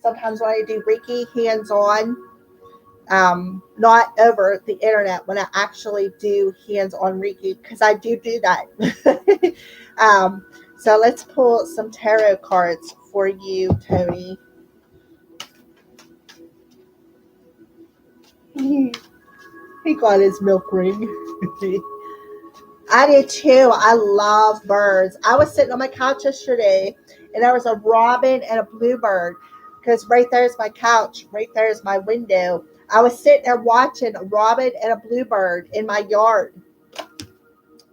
sometimes when I do Reiki hands on, not over the internet, when I actually do hands on Reiki, because I do that. um, so let's pull some tarot cards for you, Tony. He got his milk ring. I did too. I love birds. I was sitting on my couch yesterday and there was a robin and a bluebird, because right there's my couch, right there's my window. I was sitting there watching a robin and a bluebird in my yard.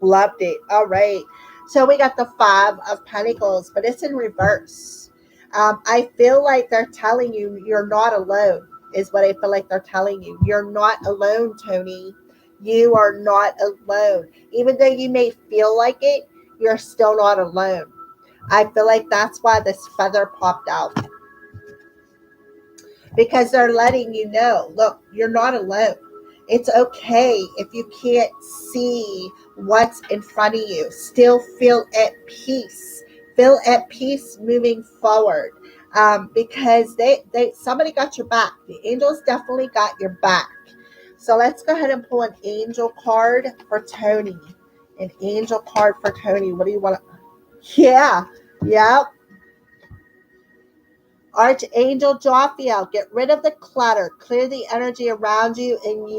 Loved it. All right. So we got the Five of Pentacles, but it's in reverse. I feel like they're telling you you're not alone, is what I feel like they're telling you. You're not alone, Tony. You are not alone. Even though you may feel like it, you're still not alone. I feel like that's why this feather popped out, because they're letting you know, look, you're not alone. It's okay if you can't see what's in front of you. Still feel at peace. Feel at peace moving forward. Because somebody got your back. The angels definitely got your back. So let's go ahead and pull an angel card for Tony. An angel card for Tony. What do you want to? Yeah. Yep. Archangel Jophiel, get rid of the clutter, clear the energy around you, and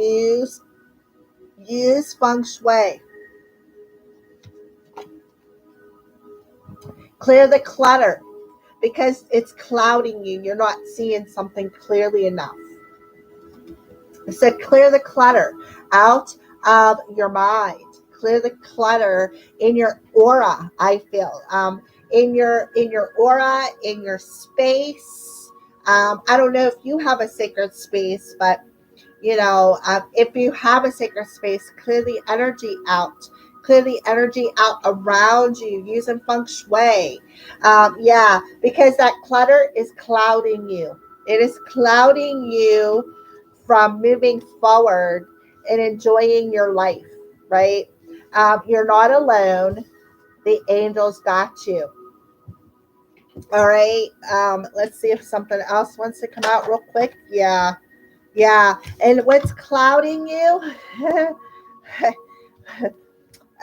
use feng shui. Clear the clutter because it's clouding you. You're not seeing something clearly enough. I said clear the clutter out of your mind. Clear the clutter in your aura, I feel. In your aura, in your space. I don't know if you have a sacred space, but if you have a sacred space, clear the energy out. Clear the energy out around you using feng shui. Yeah, because that clutter is clouding you. It is clouding you from moving forward and enjoying your life, right? You're not alone. The angels got you. All right. Let's see if something else wants to come out real quick. Yeah. Yeah. And what's clouding you?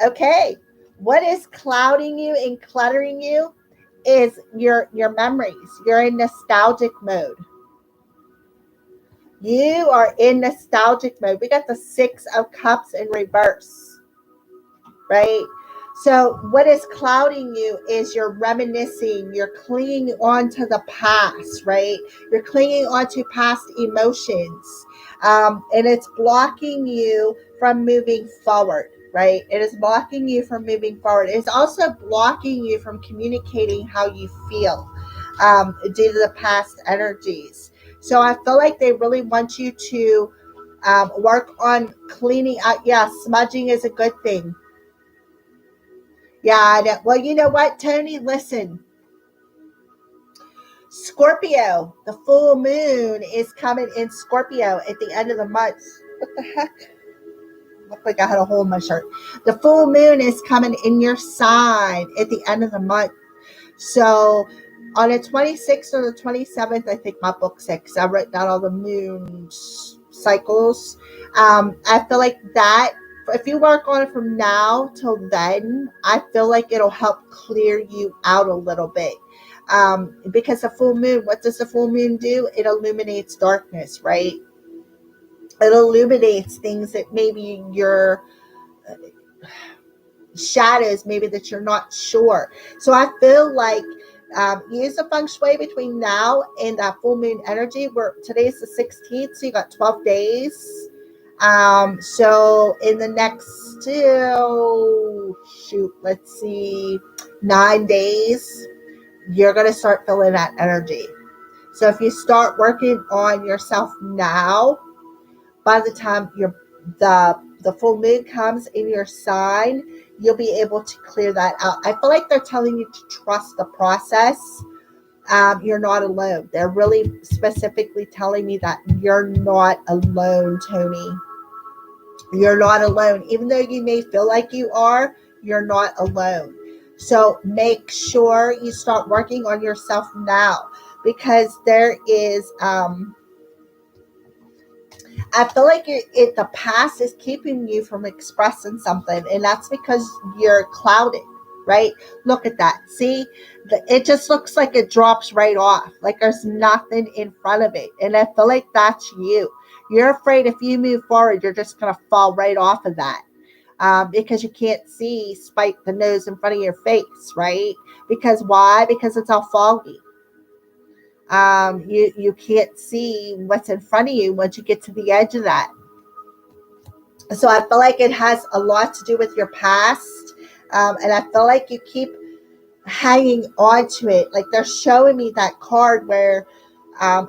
Okay. What is clouding you and cluttering you is your memories. You're in nostalgic mode. You are in nostalgic mode. We got the Six of Cups in reverse, right? So what is clouding you is you're reminiscing, you're clinging on to the past, right? You're clinging on to past emotions. And it's blocking you from moving forward, right? It is blocking you from moving forward. It's also blocking you from communicating how you feel due to the past energies. So I feel like they really want you to work on cleaning out. Yeah, smudging is a good thing. Yeah, well, you know what, Tony? Listen, Scorpio, the full moon is coming in Scorpio at the end of the month. What the heck? Looked like I had a hole in my shirt. The full moon is coming in your sign at the end of the month. So on the 26th or the 27th, I think my book said, because I wrote down all the moon cycles. I feel like that, if you work on it from now till then, I feel like it'll help clear you out a little bit. Because the full moon, what does the full moon do? It illuminates darkness, right? It illuminates things that maybe your shadows, maybe that you're not sure. So I feel like use the feng shui between now and that full moon energy. Today's the 16th, so you got 12 days. So in the next, let's see, 9 days, you're going to start feeling that energy. So if you start working on yourself now, by the time the full moon comes in your sign, you'll be able to clear that out. I feel like they're telling you to trust the process. You're not alone. They're really specifically telling me that you're not alone, Tony. You're not alone. Even though you may feel like you are, you're not alone. So make sure you start working on yourself now, because there is I feel like the past is keeping you from expressing something, and that's because you're clouded, right? Look at that. See, it just looks like it drops right off, like there's nothing in front of it. And I feel like that's you. You're afraid if you move forward, you're just going to fall right off of that. Because you can't see spite the nose in front of your face, right? Because why? Because it's all foggy. You can't see what's in front of you once you get to the edge of that. So I feel like it has a lot to do with your past, and I feel like you keep hanging on to it. Like they're showing me that card where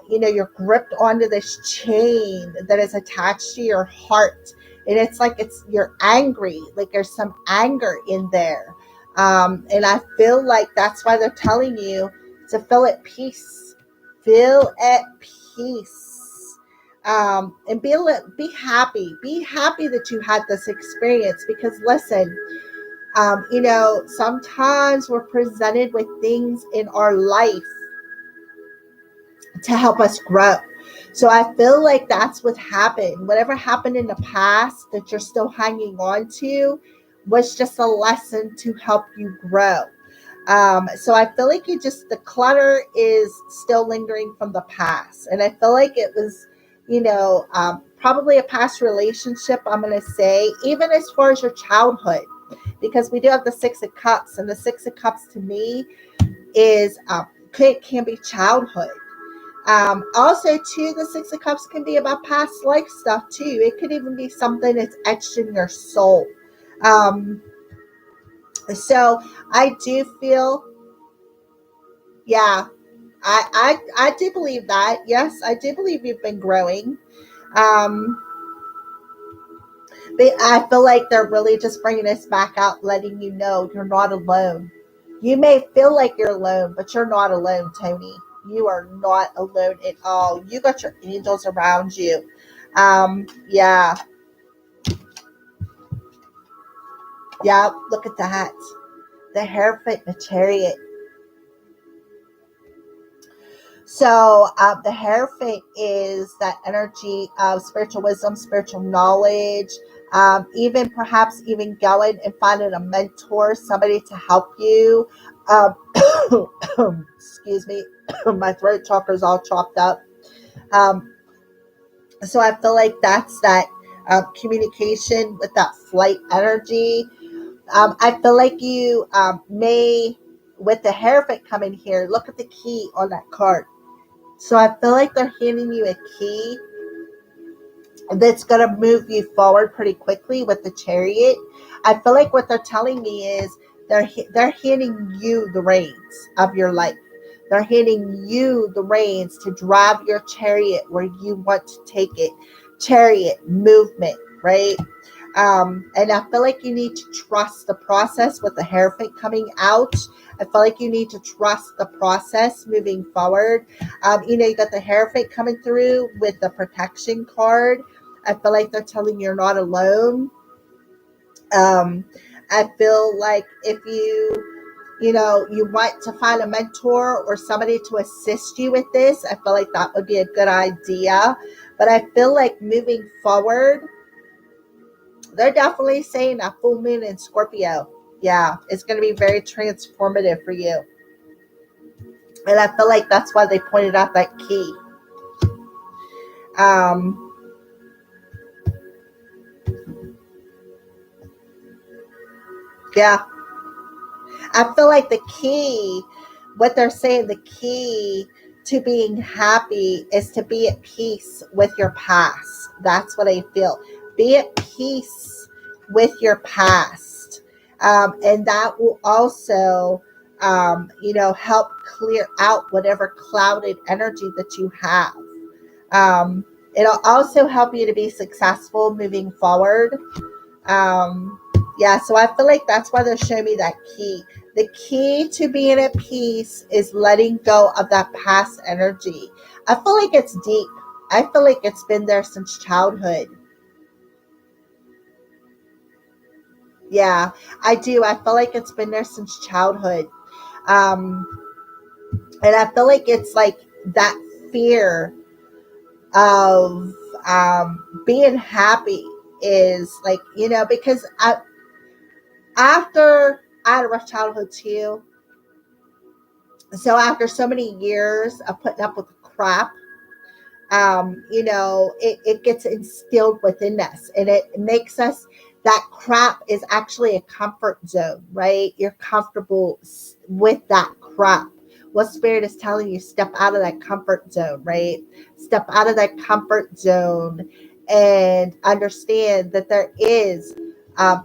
you're gripped onto this chain that is attached to your heart, and it's like you're angry, like there's some anger in there, and I feel like that's why they're telling you to feel at peace. Feel at peace, and be happy. Be happy that you had this experience, because listen, sometimes we're presented with things in our life to help us grow. So I feel like that's what happened. Whatever happened in the past that you're still hanging on to was just a lesson to help you grow. So I feel like the clutter is still lingering from the past. And I feel like it was, probably a past relationship, I'm going to say, even as far as your childhood, because we do have the Six of Cups, and the Six of Cups to me is, can be childhood. Also, too, the Six of Cups can be about past life stuff, too. It could even be something that's etched in your soul. So I do feel, yeah, I do believe that. Yes, I do believe you've been growing. Um, but I feel like they're really just bringing us back out, letting you know you're not alone. You may feel like you're alone, but you're not alone, Tony. You are not alone at all. You got your angels around you. Yeah. Yeah, look at that. The Hierophant, the Chariot. So the Hierophant is that energy of spiritual wisdom, spiritual knowledge, even perhaps even going and finding a mentor, somebody to help you. Excuse me, my throat chakra is all chopped up. So I feel like that's that communication with that flight energy. I feel like you may, with the Hierophant coming here, look at the key on that card. So I feel like they're handing you a key that's going to move you forward pretty quickly with the Chariot. I feel like what they're telling me is they're handing you the reins of your life. They're handing you the reins to drive your chariot where you want to take it. Chariot movement, right? And I feel like you need to trust the process with the Hierophant coming out. I feel like you need to trust the process moving forward. You got the Hierophant coming through with the protection card. I feel like they're telling you you're not alone. I feel like if you want to find a mentor or somebody to assist you with this, I feel like that would be a good idea. But I feel like moving forward, they're definitely saying a full moon in Scorpio. Yeah, it's going to be very transformative for you. And I feel like that's why they pointed out that key. Yeah. I feel like the key, what they're saying, the key to being happy is to be at peace with your past. That's what I feel. Be at peace with your past. And that will also help clear out whatever clouded energy that you have. Um, it'll also help you to be successful moving forward. Um, yeah, so I feel like that's why they're showing me that key. The key to being at peace is letting go of that past energy. I feel like it's deep. I feel like it's been there since childhood. Yeah, I do. I feel like it's been there since childhood. Um, and I feel like it's like that fear of being happy is like, because after I had a rough childhood too. So after so many years of putting up with crap, it gets instilled within us and it makes us, that crap is actually a comfort zone, right? You're comfortable with that crap. What spirit is telling you, step out of that comfort zone, right? Step out of that comfort zone and understand that there is,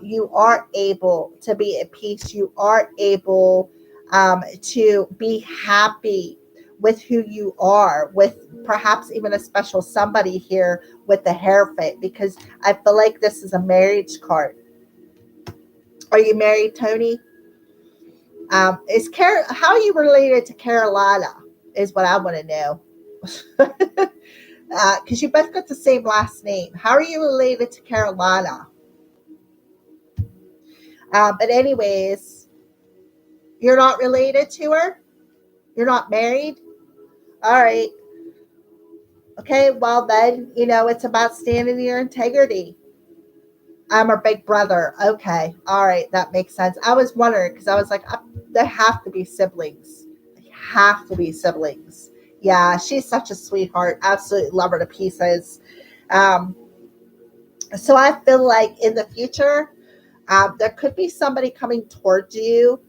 you are able to be at peace. You are able to be happy with who you are, with perhaps even a special somebody here with the hair fit, because I feel like this is a marriage card. Are you married, Tony? How are you related to Carolina is what I want to know. Because you both got the same last name. How are you related to Carolina? But anyways, you're not related to her? You're not married? All right. Okay, well then, it's about standing in your integrity. I'm her big brother. Okay. All right. That makes sense. I was wondering because I was like, they have to be siblings. They have to be siblings. Yeah. She's such a sweetheart. Absolutely love her to pieces. Um, so I feel like in the future, there could be somebody coming towards you.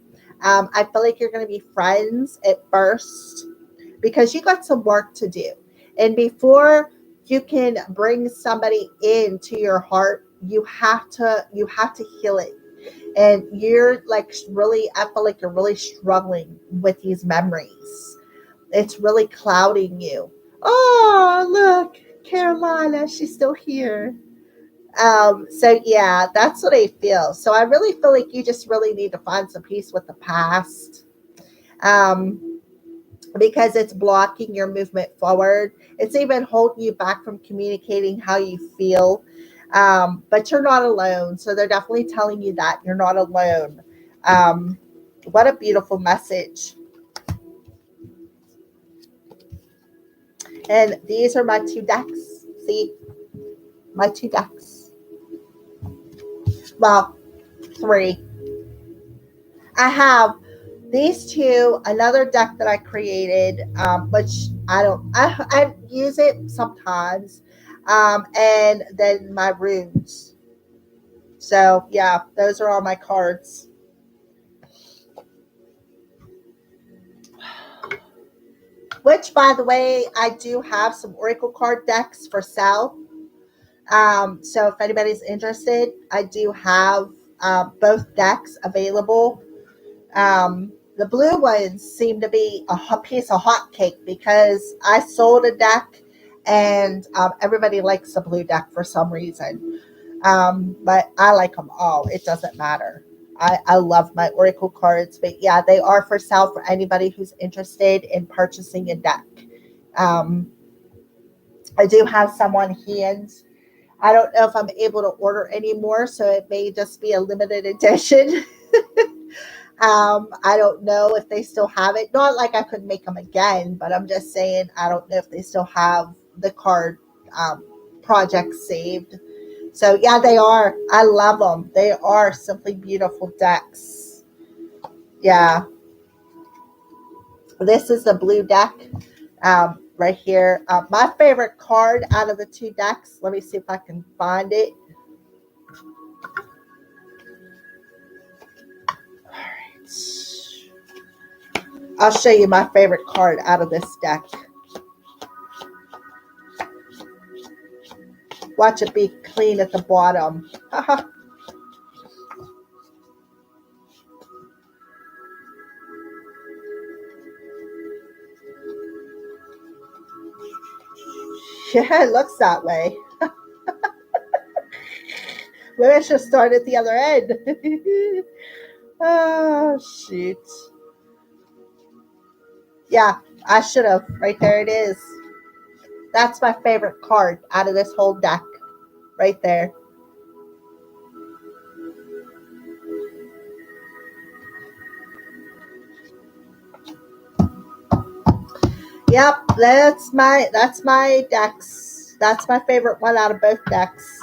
I feel like you're going to be friends at first because you got some work to do. And before you can bring somebody into your heart, you have to heal it. And you're like really, I feel like you're really struggling with these memories. It's really clouding you. Oh, look, Carolina, she's still here. So yeah, that's what I feel. So I really feel like you just really need to find some peace with the past. Um, because it's blocking your movement forward. It's even holding you back from communicating how you feel. But you're not alone. So they're definitely telling you that you're not alone. Um, what a beautiful message. And these are my two decks. See, my two decks. Well, three. I have these two, another deck that I created, which I use it sometimes, and then my runes. So yeah, those are all my cards. Which, by the way, I do have some Oracle card decks for sale. So if anybody's interested, I do have both decks available. The blue ones seem to be a piece of hotcake because I sold a deck and everybody likes the blue deck for some reason. But I like them all. It doesn't matter. I love my Oracle cards, but yeah, they are for sale for anybody who's interested in purchasing a deck. Um, I do have some on hand. I don't know if I'm able to order anymore, so it may just be a limited edition. I don't know if they still have it. Not like I could make them again, but I'm just saying I don't know if they still have the card projects saved. So yeah, they are. I love them. They are simply beautiful decks. Yeah, this is the blue deck right here. My favorite card out of the two decks. Let me see if I can find it. All right. I'll show you my favorite card out of this deck. Watch it be clean at the bottom. Yeah, it looks that way. Maybe I should start at the other end. Oh, shoot. Yeah, I should have. Right there it is. That's my favorite card out of this whole deck. Right there. Yep, that's my decks. That's my favorite one out of both decks.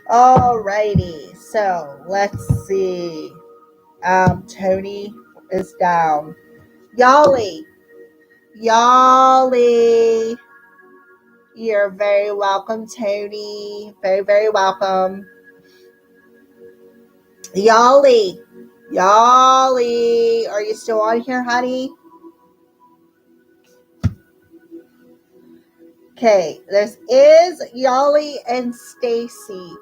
Alrighty, so let's see. Tony is down. Yali, Yali, you're very welcome, Tony. Very, very welcome. Yali, Yali, are you still on here, honey? Okay, there's Yali and Stacy.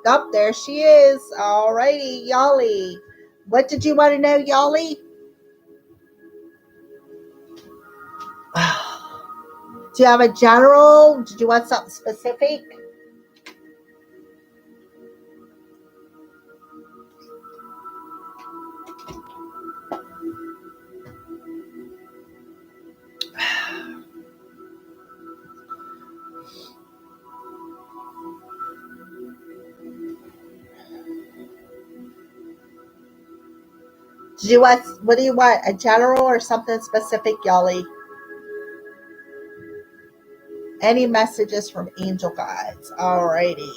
Oh, there she is. Alrighty, Yali. What did you want to know, Yali? Do you have a general? Did you want something specific? What do you want? A general or something specific, Yali? Any messages from angel guides? Alrighty.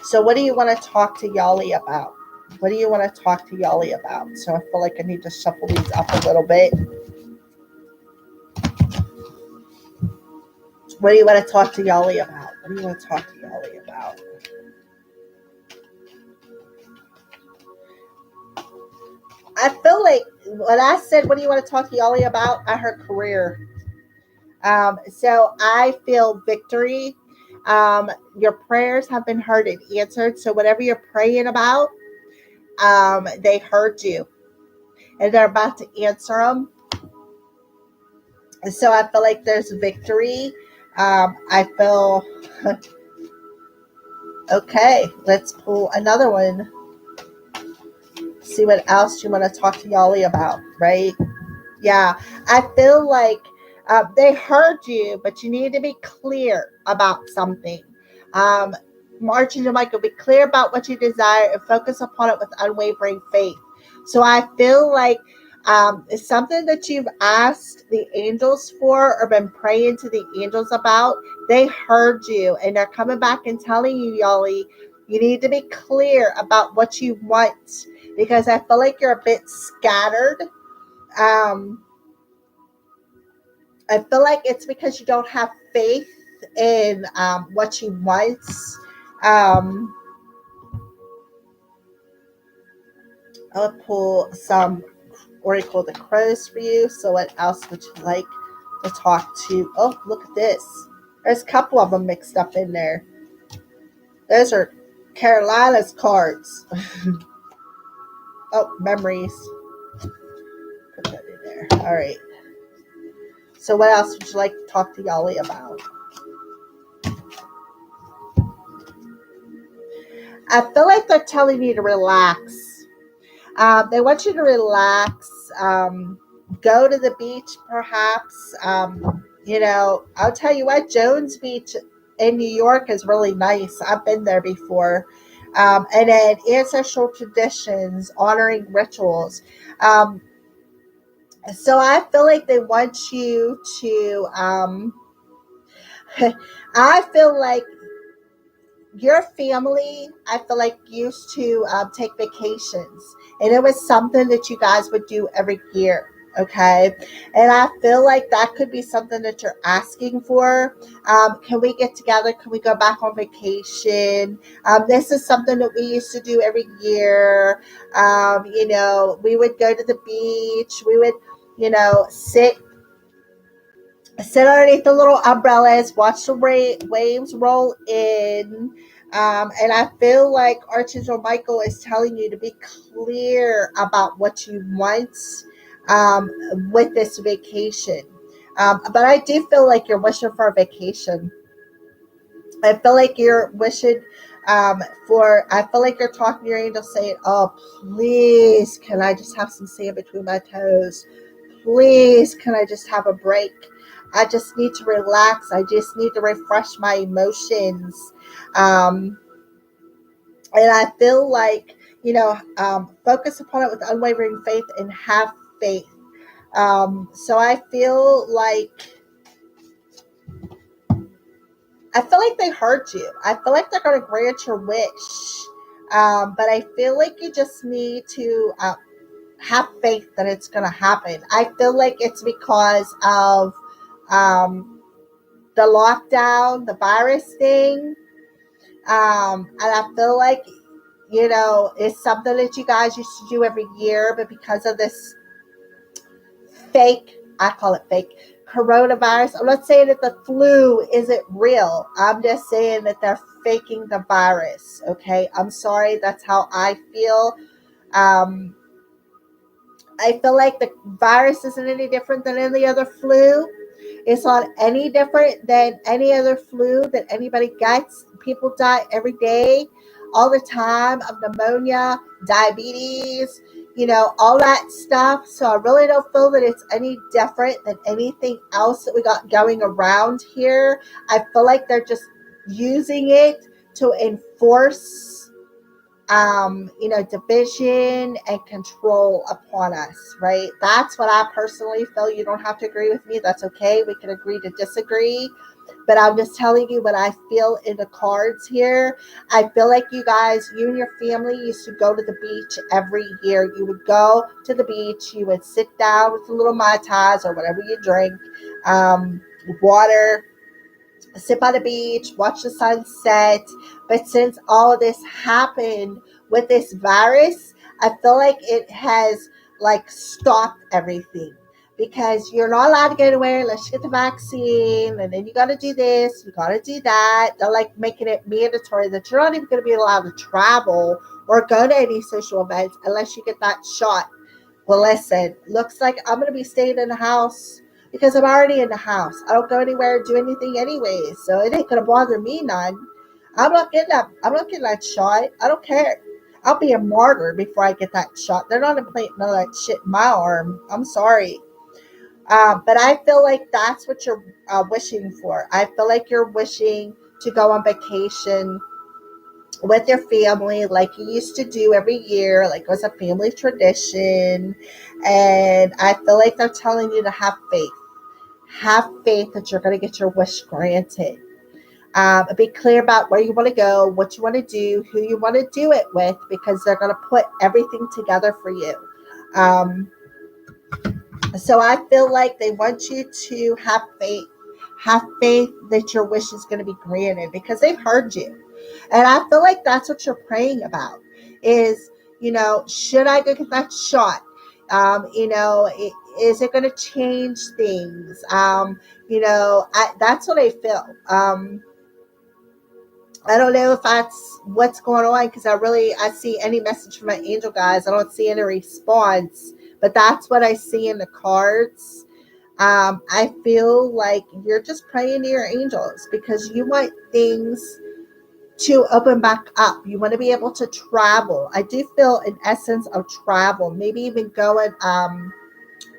So what do you want to talk to Yali about? What do you want to talk to Yali about? So I feel like I need to shuffle these up a little bit. What do you want to talk to Yali about? What do you want to talk to Yali about? I feel like when I said, what do you want to talk to Yali about? I heard career. So I feel victory. Your prayers have been heard and answered. So whatever you're praying about, they heard you. And they're about to answer them. So I feel like there's victory. I feel... Okay, let's pull another one. See what else you want to talk to Yali about, right? Yeah, I feel like they heard you, but you need to be clear about something. March and Michael, be clear about what you desire and focus upon it with unwavering faith. So I feel like it's something that you've asked the angels for or been praying to the angels about. They heard you and they're coming back and telling you, Yali, you need to be clear about what you want because I feel like you're a bit scattered. I feel like it's because you don't have faith in what you want. I'll pull some Oracle the Crows for you. So what else would you like to talk to? Oh, look at this. There's a couple of them mixed up in there. Those are Carolina's cards. Oh, memories. Put that in there. All right. So what else would you like to talk to Yali about? I feel like they're telling you to relax. They want you to relax. Go to the beach, perhaps. I'll tell you what, Jones Beach in New York is really nice. I've been there before. And then ancestral traditions, honoring rituals. So I feel like they want you to, I feel like your family, I feel like used to take vacations, and it was something that you guys would do every year. Okay, and I feel like that could be something that you're asking for. Can we get together? Can we go back on vacation? This is something that we used to do every year. We would go to the beach. We would, sit Sit underneath the little umbrellas, watch the waves roll in. And I feel like Archangel Michael is telling you to be clear about what you want um, with this vacation. But I do feel like you're wishing for a vacation. I feel like you're wishing I feel like you're talking to your angel saying, oh, please, can I just have some sand between my toes? Please, can I just have a break? I just need to relax. I just need to refresh my emotions. Um, and I feel like, focus upon it with unwavering faith and have faith. So I feel like they hurt you. I feel like they're going to grant your wish. But I feel like you just need to have faith that it's going to happen. I feel like it's because of the lockdown, the virus thing. And I feel like, it's something that you guys used to do every year, but because of this fake, I call it fake, coronavirus. I'm not saying that the flu isn't real. I'm just saying that they're faking the virus. Okay. I'm sorry. That's how I feel. Um, I feel like the virus isn't any different than any other flu. It's not any different than any other flu that anybody gets. People die every day, all the time of pneumonia, diabetes, all that stuff. So I really don't feel that it's any different than anything else that we got going around here. I feel like they're just using it to enforce division and control upon us, right? That's what I personally feel. You don't have to agree with me. That's okay. We can agree to disagree. But I'm just telling you what I feel in the cards here. I feel like you and your family used to go to the beach every year. You would go to the beach. You would sit down with a little Mai Tais or whatever you drink, water, sit by the beach, watch the sunset. But since all of this happened with this virus, I feel like it has like stopped everything because you're not allowed to go anywhere unless you get the vaccine, and then you got to do this, you got to do that. They're like making it mandatory that you're not even going to be allowed to travel or go to any social events unless you get that shot. Well, listen, looks like I'm going to be staying in the house because I'm already in the house. I don't go anywhere or do anything anyways, so it ain't going to bother me none. I'm not getting that shot. I don't care. I'll be a martyr before I get that shot. They're not implanting none of that shit in my arm. I'm sorry. But I feel like that's what you're wishing for. I feel like you're wishing to go on vacation with your family like you used to do every year, like it was a family tradition. And I feel like they're telling you to have faith. Have faith that you're going to get your wish granted. Be clear about where you want to go, what you want to do, who you want to do it with, because they're going to put everything together for you. Um, so I feel like they want you to have faith. Have faith that your wish is going to be granted because they've heard you. And I feel like that's what you're praying about is, should I go get that shot? Is it going to change things? That's what I feel. I don't know if that's what's going on because I see any message from my angel guys. I don't see any response, but that's what I see in the cards. I feel like you're just praying to your angels because you want things to open back up. You want to be able to travel. I do feel an essence of travel, maybe even going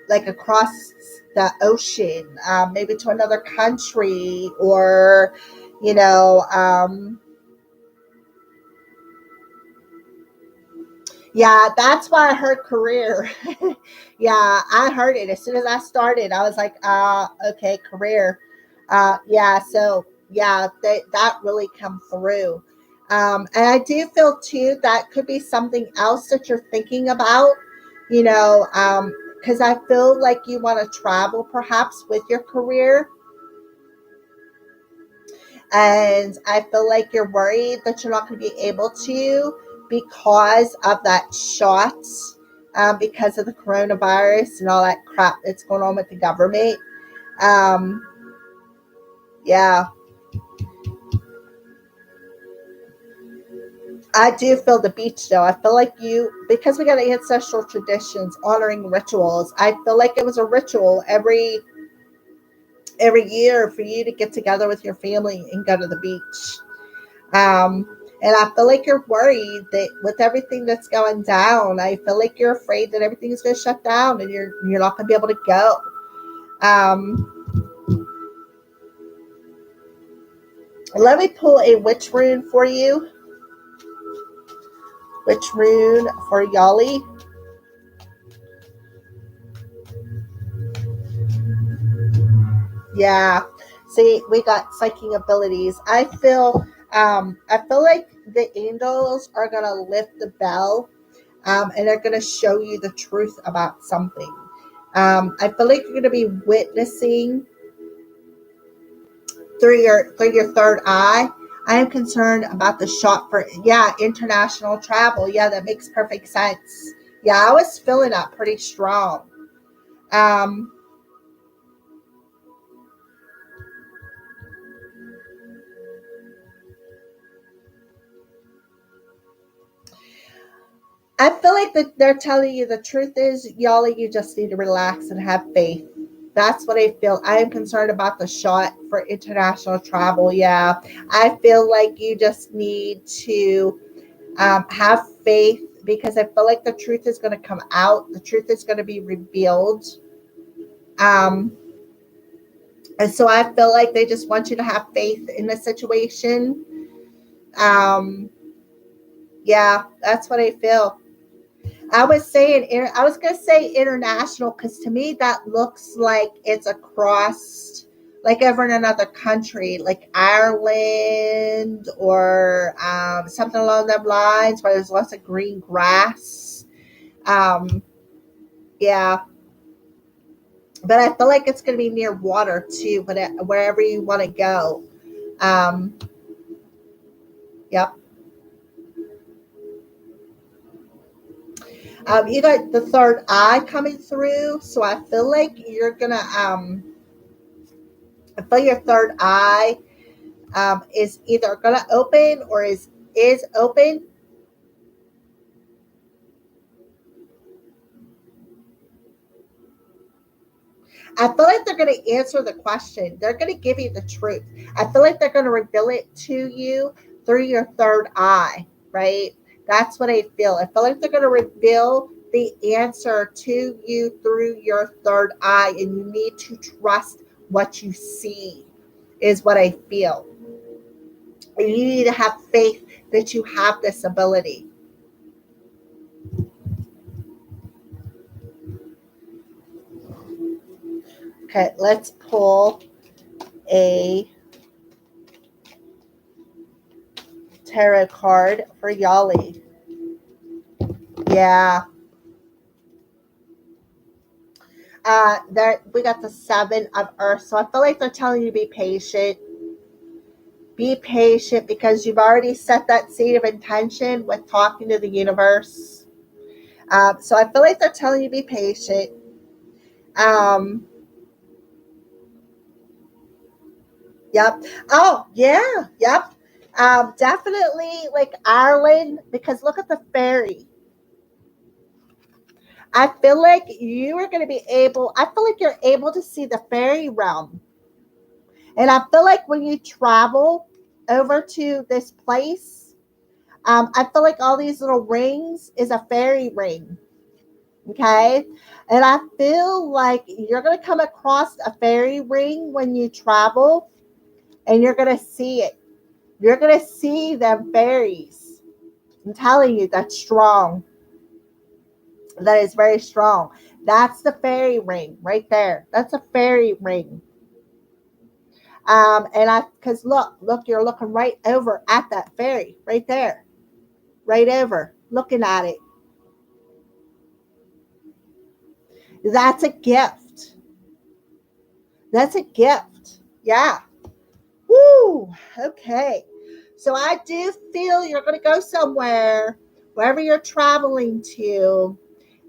like across the ocean, maybe to another country or, you know, yeah, that's why I heard career. Yeah, I heard it as soon as I started. I was like, okay, career. Yeah, so yeah, that really come through. And I do feel too that could be something else that you're thinking about, because I feel like you want to travel perhaps with your career. And I feel like you're worried that you're not going to be able to because of that shot, because of the coronavirus and all that crap that's going on with the government. Um, yeah, I do feel the beach though. I feel like because we got ancestral traditions, honoring rituals. I feel like it was a ritual every year for you to get together with your family and go to the beach. And I feel like you're worried that with everything that's going down, I feel like you're afraid that everything is going to shut down and you're not going to be able to go. Um, Let me pull a witch rune for you. Witch rune for Yali. Yeah. See, we got psychic abilities. I feel like the angels are gonna lift the bell, and they're gonna show you the truth about something. I feel like you're gonna be witnessing through your third eye. I am concerned about the shot for international travel. Yeah, that makes perfect sense. Yeah, I was feeling that pretty strong. Um, I feel like that they're telling you the truth is, y'all, you just need to relax and have faith. That's what I feel. I am concerned about the shot for international travel. Yeah, I feel like you just need to have faith because I feel like the truth is going to come out. The truth is going to be revealed. Um, and so I feel like they just want you to have faith in the situation. Um, yeah, that's what I feel. I was going to say international because to me that looks like it's across, like over in another country, like Ireland or something along those lines where there's lots of green grass. Um, yeah, but I feel like it's going to be near water too, but wherever you want to go. Um, yep. You got the third eye coming through, so I feel like you're gonna. I feel your third eye is either gonna open or is open. I feel like they're going to answer the question. They're going to give you the truth. I feel like they're going to reveal it to you through your third eye, right? That's what I feel. I feel like they're going to reveal the answer to you through your third eye, and you need to trust what you see, is what I feel. And you need to have faith that you have this ability. Okay, let's pull a tarot card for Yali. Yeah. There we got the seven of earth. So I feel like they're telling you to be patient. Be patient because you've already set that seed of intention with talking to the universe. So I feel like they're telling you to be patient. Um, yep. Oh, yeah. Yep. Definitely like Ireland because look at the fairy. I feel like you are going to be able, I feel like you're able to see the fairy realm. And I feel like when you travel over to this place, I feel like all these little rings is a fairy ring. Okay. And I feel like you're going to come across a fairy ring when you travel and you're going to see it. You're going to see them fairies. I'm telling you, that's strong. That is very strong. That's the fairy ring right there. That's a fairy ring. Because look, you're looking right over at that fairy right there, right over, looking at it. That's a gift. That's a gift. Yeah. Woo. Okay. So I do feel you're going to go somewhere, wherever you're traveling to,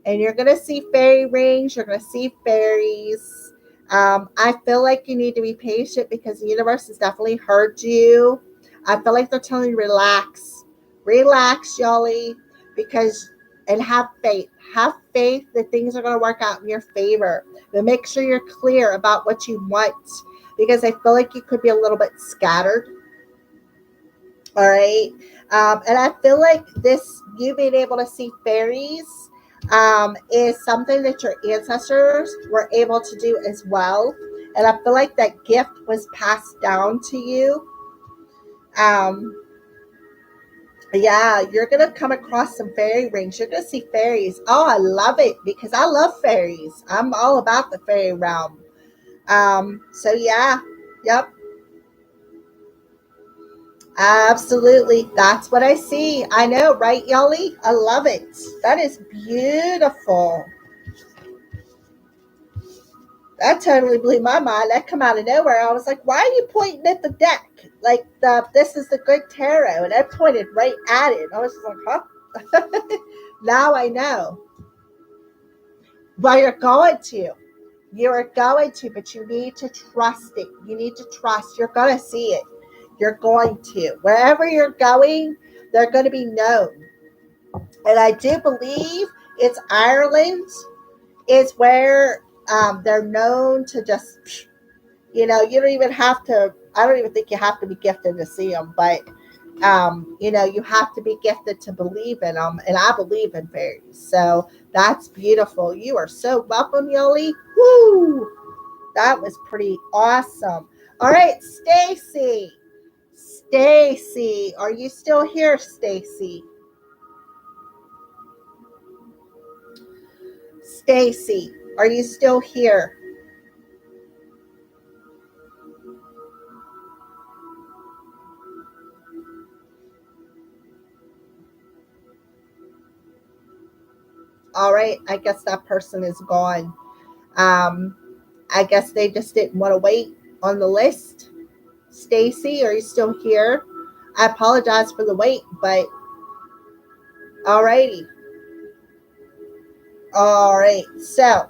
and you're going to see fairy rings. You're going to see fairies. I feel like you need to be patient because the universe has definitely heard you. I feel like they're telling you relax, relax, Yoli, because and have faith. Have faith that things are going to work out in your favor. But make sure you're clear about what you want because I feel like you could be a little bit scattered. All right. And I feel like this, you being able to see fairies, is something that your ancestors were able to do as well. And I feel like that gift was passed down to you. Um, yeah, you're going to come across some fairy rings. You're going to see fairies. Oh, I love it because I love fairies. I'm all about the fairy realm. So yeah, yep. Absolutely. That's what I see. I know, right, Yoli? I love it. That is beautiful. That totally blew my mind. That come out of nowhere. I was like, why are you pointing at the deck? Like this is the good tarot. And I pointed right at it. I was just like, huh? Now I know. Well, you're going to. You're going to, but you need to trust it. You need to trust. You're going to see it. You're going to. Wherever you're going, they're going to be known. And I do believe it's Ireland is where they're known to just, you don't even have to, I don't even think you have to be gifted to see them, but, you have to be gifted to believe in them. And I believe in fairies. So that's beautiful. You are so welcome, Yoli. Woo! That was pretty awesome. All right, Stacy. Stacy, are you still here, Stacy? Stacy, are you still here? All right, I guess that person is gone. Um, I guess they just didn't want to wait on the list. Stacy, are you still here? I apologize for the wait, but all righty. All right, so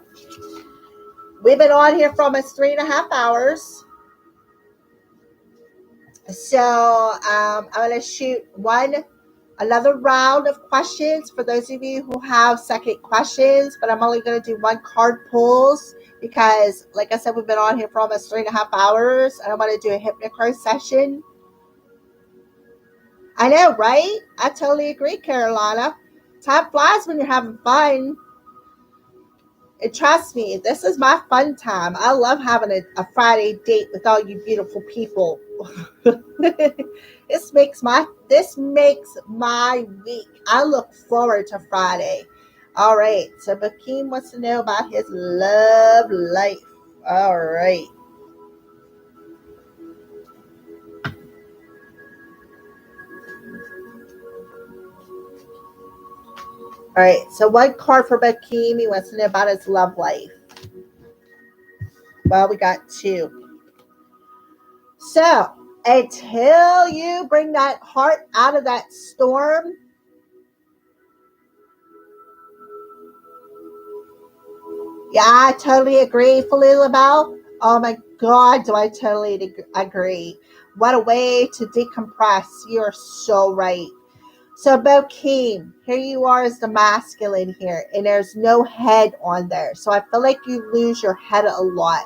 we've been on here for almost 3.5 hours. So I'm going to shoot another round of questions for those of you who have second questions, but I'm only going to do one card pulls because, like I said, we've been on here for almost 3.5 hours, and I'm going to do a Hypnocrow session. I know, right? I totally agree, Carolina. Time flies when you're having fun. And trust me, this is my fun time. I love having a Friday date with all you beautiful people. This makes my week. I look forward to Friday. All right. So Bakeem wants to know about his love life. All right. All right. So one card for Bakeem. He wants to know about his love life. Well, we got two. So until you bring that heart out of that storm, yeah, I totally agree, Falila Bell. Oh my God, do I totally agree. What a way to decompress. You're so right. So, Bokeem, here you are as the masculine here, and there's no head on there. So, I feel like you lose your head a lot.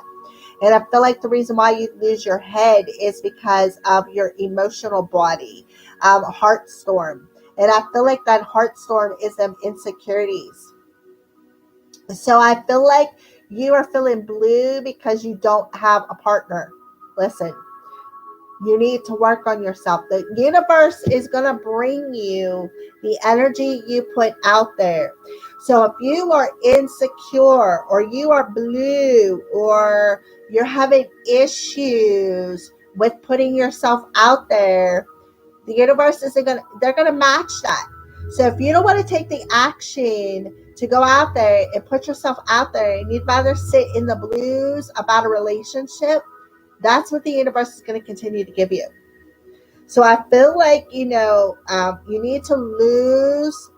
And I feel like the reason why you lose your head is because of your emotional body, heart storm. And I feel like that heart storm is them insecurities. So I feel like you are feeling blue because you don't have a partner. Listen, you need to work on yourself. The universe is going to bring you the energy you put out there. So if you are insecure or you are blue or you're having issues with putting yourself out there, the universe isn't going to, they're going to match that. So if you don't want to take the action to go out there and put yourself out there and you'd rather sit in the blues about a relationship, that's what the universe is going to continue to give you. So I feel like, you need to lose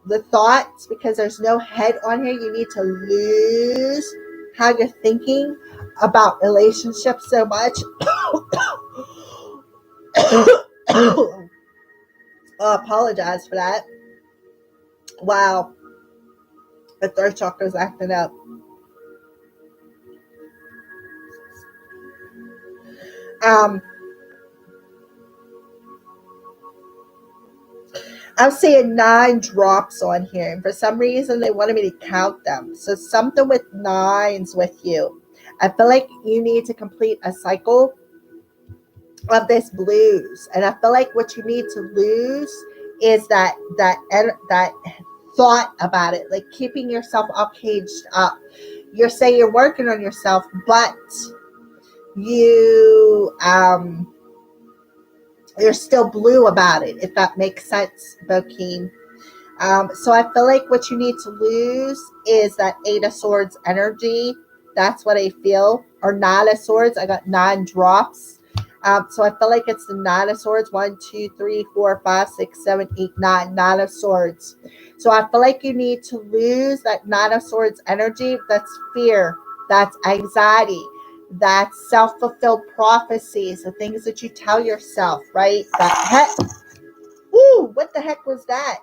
the thoughts because there's no head on here. You need to lose how you're thinking. about relationships so much. I apologize for that. Wow, the third chakra is acting up. I'm seeing 9 drops on here, and for some reason they wanted me to count them. So something with 9s with you. I feel like you need to complete a cycle of this blues, and I feel like what you need to lose is that thought about it, like keeping yourself all caged up. You're saying you're working on yourself, but you're still blue about it, if that makes sense, Bokeem. So I feel like what you need to lose is that 8 of Swords energy. That's what I feel. Or 9 of Swords. I got 9 drops. So I feel like it's the 9 of Swords. 1, 2, 3, 4, 5, 6, 7, 8, 9. 9 of Swords. So I feel like you need to lose that 9 of Swords energy. That's fear. That's anxiety. That's self-fulfilled prophecies. The things that you tell yourself, right? That heck. Woo! What the heck was that?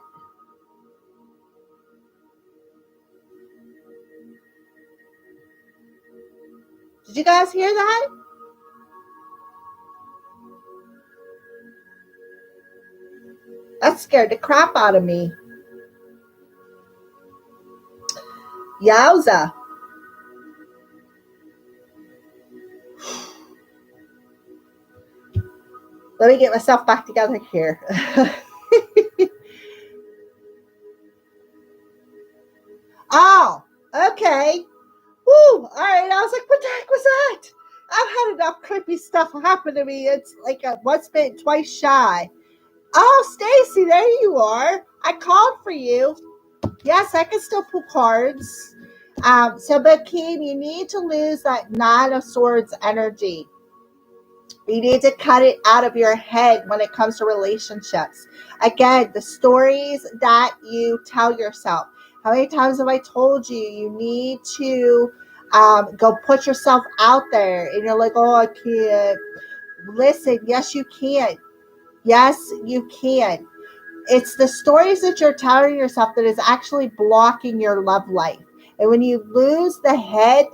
Did you guys hear that? That scared the crap out of me. Yowza. Let me get myself back together here. Oh, okay. Woo! All right. I was like, what the heck was that? I've had enough creepy stuff happen to me. It's like a once bitten, twice shy. Oh, Stacy, there you are. I called for you. Yes, I can still pull cards. So, Bokeem, you need to lose that 9 of Swords energy. You need to cut it out of your head when it comes to relationships. Again, the stories that you tell yourself. How many times have I told you you need to go put yourself out there? And you're like, oh, I can't. Listen, yes, you can. Yes, you can. It's the stories that you're telling yourself that is actually blocking your love life. And when you lose the head,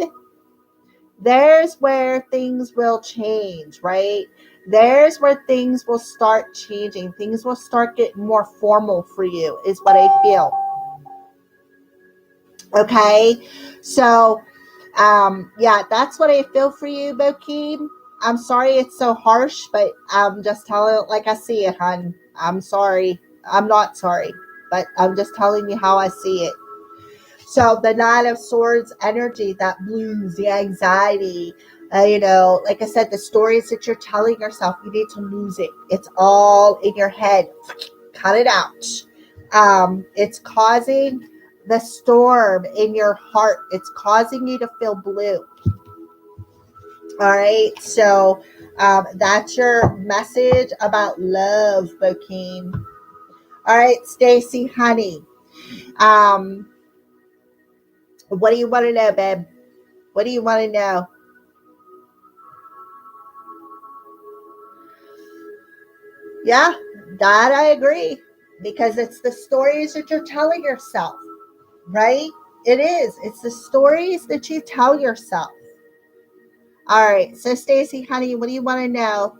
there's where things will change, right? There's where things will start changing. Things will start getting more formal for you, is what I feel. Okay? So, yeah, that's what I feel for you, Bokeem. I'm sorry it's so harsh, but I'm just telling it like I see it, hon. I'm sorry. I'm not sorry, but I'm just telling you how I see it. So the 9 of Swords energy, that blues, the anxiety, like I said, the stories that you're telling yourself, you need to lose it. It's all in your head. Cut it out. It's causing the storm in your heart. It's causing you to feel blue. All right. So that's your message about love, Bokeem. All right, Stacy, honey. What do you want to know, babe? What do you want to know? Yeah, that I agree. Because it's the stories that you're telling yourself, right? It is. It's the stories that you tell yourself. All right. So, Stacy, honey, what do you want to know?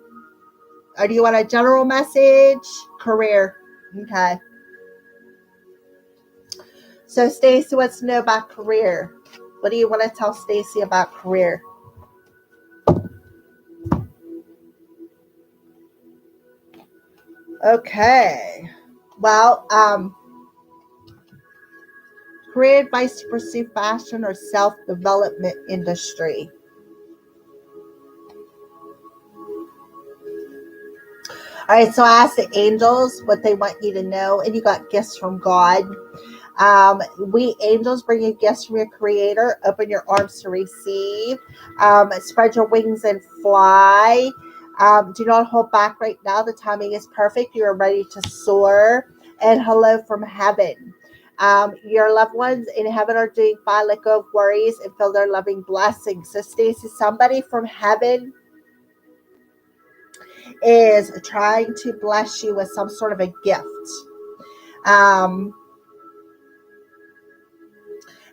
Or do you want a general message? Career. Okay. So, Stacy wants to know about career. What do you want to tell Stacy about career? Okay. Well, career advice to pursue fashion or self-development industry. All right, so I asked the angels what they want you to know, and you got gifts from God. We angels bring you gifts from your creator. Open your arms to receive. Spread your wings and fly. Do not hold back right now. The timing is perfect. You are ready to soar. And hello from heaven. Your loved ones in heaven are doing fine. Let go of worries and feel their loving blessings. So, Stacy, somebody from heaven is trying to bless you with some sort of a gift. Um,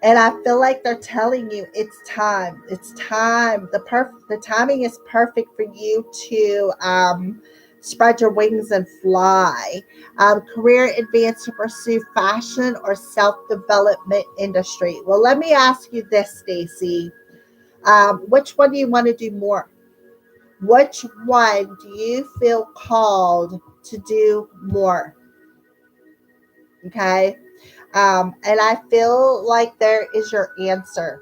and I feel like they're telling you it's time. It's time. The timing is perfect for you to spread your wings and fly. Career advance to pursue fashion or self-development industry. Well, let me ask you this, Stacy. Which one do you want to do more? Which one do you feel called to do more? Okay. And I feel like there is your answer.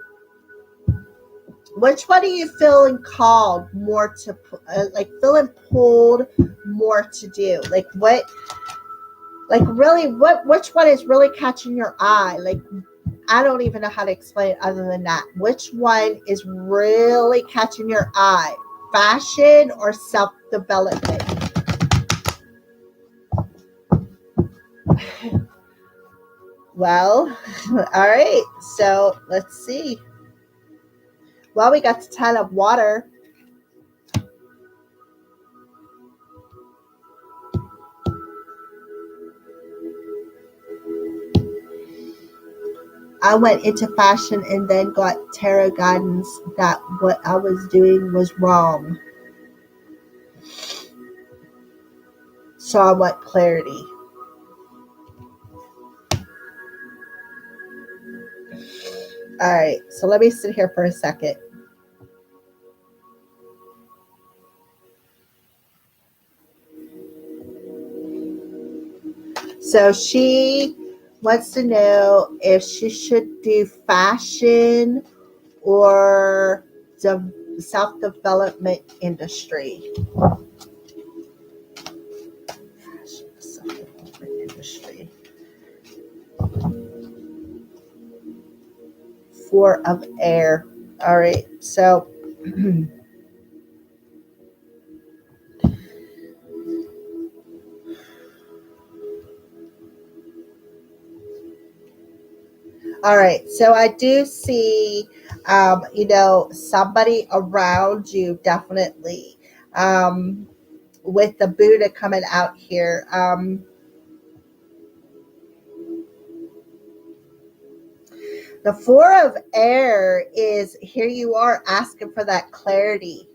Which one are you feeling called more to, like feeling pulled more to do? Like what, like really, which one is really catching your eye? Like, I don't even know how to explain it other than that. Which one is really catching your eye? Fashion or self-development? Well, all right. So let's see. Well, we got the 10 of water. I went into fashion and then got tarot guidance that what I was doing was wrong. So I want clarity. All right. So let me sit here for a second. So she wants to know if she should do fashion or the self-development industry. Fashion, self-development industry. 4 of air. All right. So all right. So I do see, somebody around you definitely, with the Buddha coming out here. The 4 of air is here you are asking for that clarity.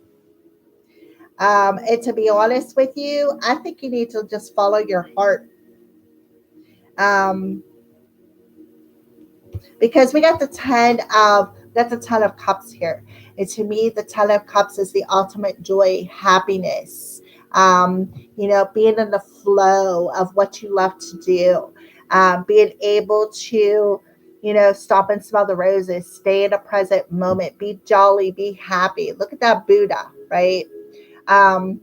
And to be honest with you, I think you need to just follow your heart. Um, because we got the 10 of cups here. And to me, the 10 of cups is the ultimate joy, happiness. Being in the flow of what you love to do. Being able to stop and smell the roses, stay in a present moment, be jolly, be happy. Look at that Buddha, right? Um,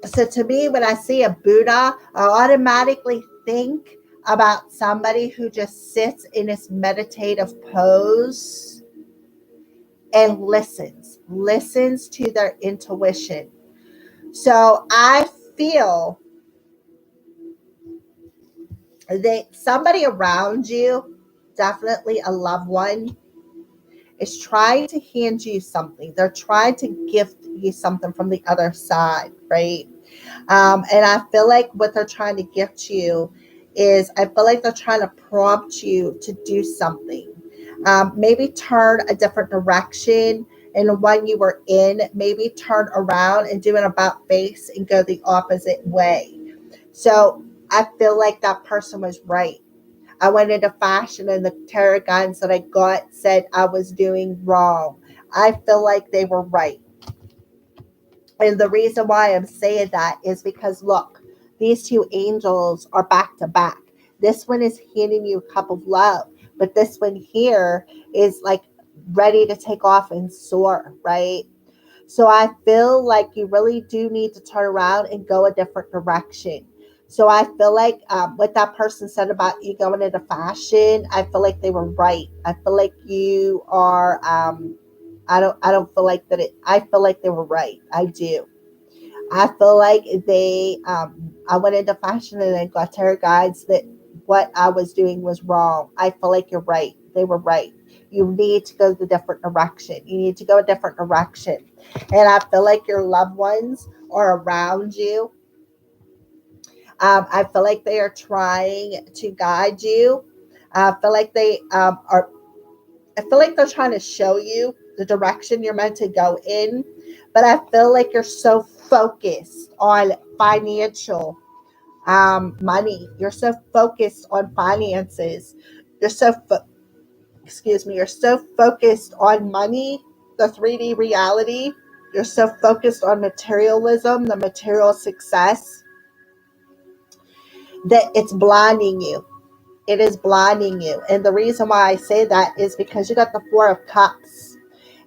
so to me, when I see a Buddha, I automatically think about somebody who just sits in this meditative pose and listens to their intuition. So I feel that somebody around you, definitely a loved one, is trying to hand you something. They're trying to gift you something from the other side, right? And I feel like what they're trying to gift you is, I feel like they're trying to prompt you to do something. Maybe turn a different direction in the one you were in. Maybe turn around and do an about face and go the opposite way. So I feel like that person was right. I went into fashion and the tarot guidance that I got said I was doing wrong. I feel like they were right. And the reason why I'm saying that is because, look, these 2 angels are back to back. This one is handing you a cup of love, but this one here is like ready to take off and soar, right? So I feel like you really do need to turn around and go a different direction. So I feel like what that person said about you going into fashion, I feel like they were right. I feel like you are. I don't feel like that. I feel like they were right. I do. I feel like they. I went into fashion and I got tarot guides that what I was doing was wrong. I feel like you're right. They were right. You need to go the different direction. You need to go a different direction. And I feel like your loved ones are around you. I feel like they are trying to guide you. I feel like they are. I feel like they're trying to show you the direction you're meant to go in. But I feel like you're so focused on financial money. You're so focused on finances. You're so excuse me. You're so focused on money, the 3D reality. You're so focused on materialism, the material success, that it's blinding you. It is blinding you. And the reason why I say that is because you got the Four of Cups.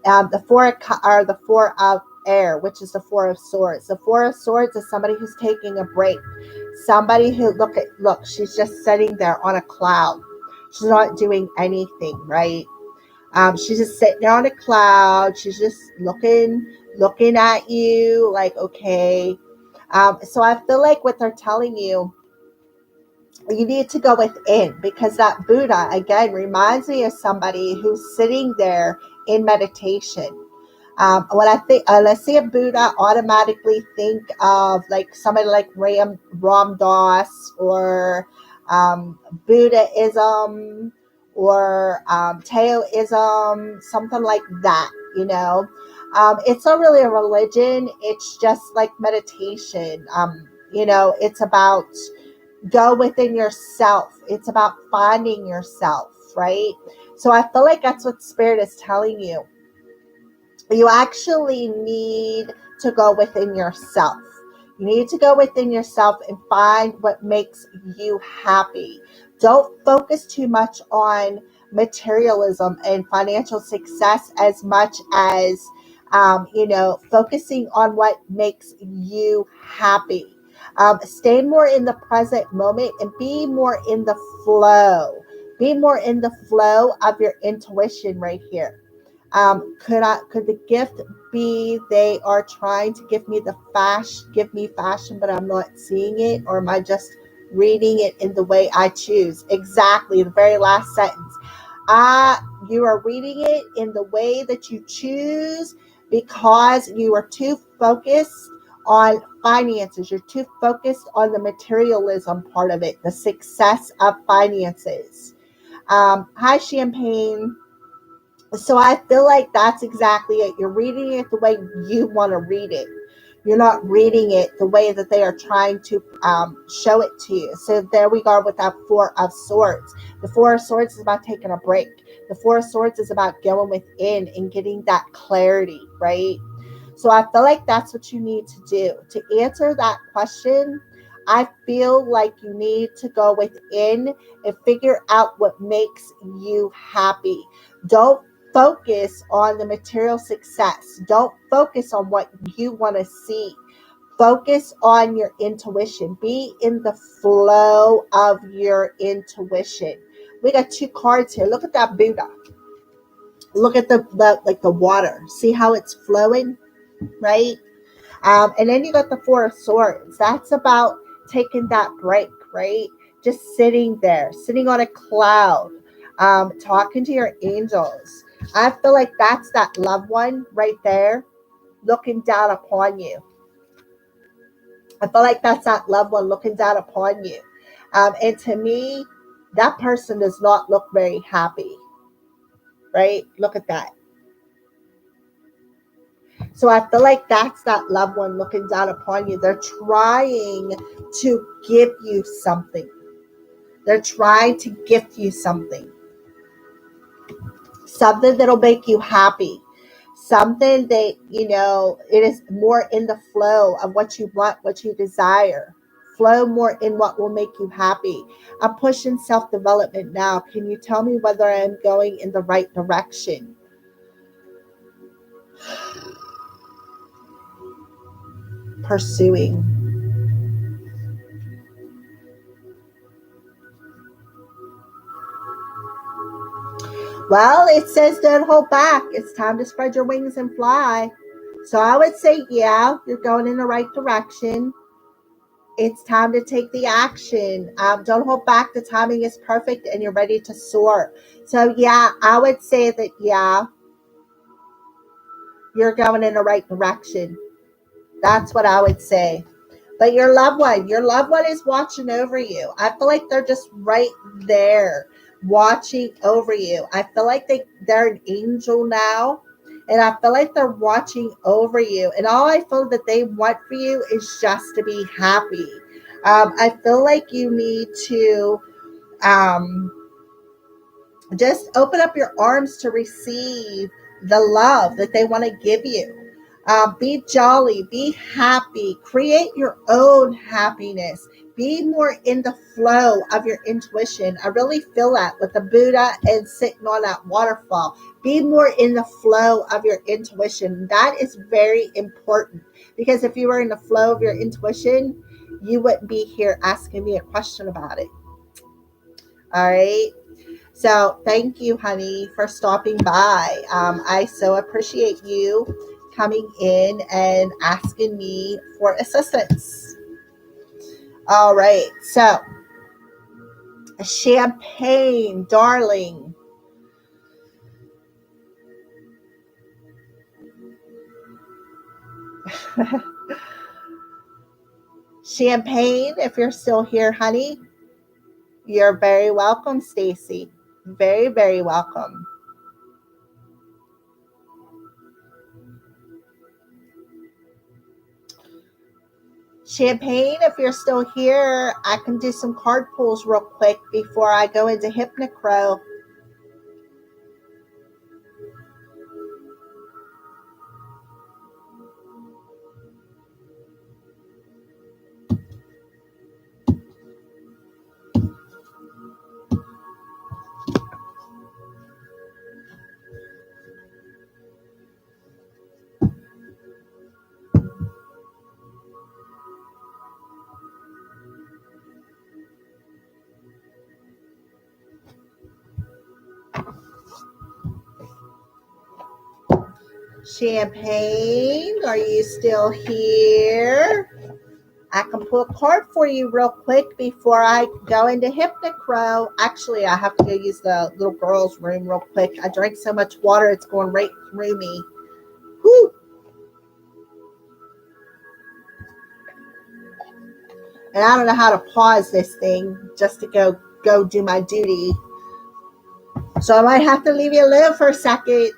The the Four of Air, which is the Four of Swords. The Four of Swords is somebody who's taking a break. Somebody who look, she's just sitting there on a cloud. She's not doing anything, right? She's just sitting on a cloud. She's just looking at you like, okay. So I feel like what they're telling you, you need to go within, because that Buddha again reminds me of somebody who's sitting there in meditation. When I see a Buddha, automatically think of like somebody like Ram Dass, or Buddhism, or Taoism, something like that. It's not really a religion. It's just like meditation. It's about go within yourself. It's about finding yourself, right? So I feel like that's what Spirit is telling you. You actually need to go within yourself. You need to go within yourself and find what makes you happy. Don't focus too much on materialism and financial success as much as, focusing on what makes you happy. Stay more in the present moment and be more in the flow. Be more in the flow of your intuition right here. Could the gift be they are trying to give me fashion, but I'm not seeing it, or am I just reading it in the way I choose? Exactly, the very last sentence. You are reading it in the way that you choose because you are too focused on finances. You're too focused on the materialism part of it, the success of finances. Hi, Champagne. So I feel like that's exactly it. You're reading it the way you want to read it. You're not reading it the way that they are trying to show it to you. So there we go with that Four of Swords. The Four of Swords is about taking a break. The Four of Swords is about going within and getting that clarity, right? So I feel like that's what you need to do. To answer that question, I feel like you need to go within and figure out what makes you happy. Don't focus on the material success. Don't focus on what you want to see. Focus on your intuition. Be in the flow of your intuition. We got two cards here. Look at that Buddha. Look at the water. See how it's flowing, right? And then you got the Four of Swords. That's about taking that break, right? Just sitting there, sitting on a cloud, talking to your angels. I feel like that's that loved one right there looking down upon you. I feel like that's that loved one looking down upon you. And to me, that person does not look very happy, right? Look at that. So I feel like that's that loved one looking down upon you. They're trying to give you something. They're trying to gift you something. Something that'll make you happy. Something that, it is more in the flow of what you want, what you desire. Flow more in what will make you happy. I'm pushing self-development now. Can you tell me whether I'm going in the right direction? Pursuing. Well, it says don't hold back. It's time to spread your wings and fly. So I would say, yeah, you're going in the right direction. It's time to take the action. Don't hold back. The timing is perfect and you're ready to soar. So, yeah, I would say that, yeah, you're going in the right direction. That's what I would say. But your loved one is watching over you. I feel like they're just right there watching over you. I feel like they're an angel now. And I feel like they're watching over you. And all I feel that they want for you is just to be happy. I feel like you need to um, just open up your arms to receive the love that they want to give you. Be jolly, be happy, create your own happiness, be more in the flow of your intuition. I really feel that with the Buddha and sitting on that waterfall. Be more in the flow of your intuition. That is very important because if you were in the flow of your intuition, you wouldn't be here asking me a question about it. All right. So thank you, honey, for stopping by. I so appreciate you coming in and asking me for assistance. All right. So champagne, darling. Champagne, if you're still here, honey, you're very welcome, Stacy. Very, very welcome. Champagne, if you're still here, I can do some card pulls real quick before I go into Hypnocrow. Champagne, are you still here? I can pull a card for you real quick before I go into Hypnocrow. Actually, I have to go use the little girl's room real quick. I drank so much water, it's going right through me. Whew. And I don't know how to pause this thing just to go do my duty. So I might have to leave you alone for a second.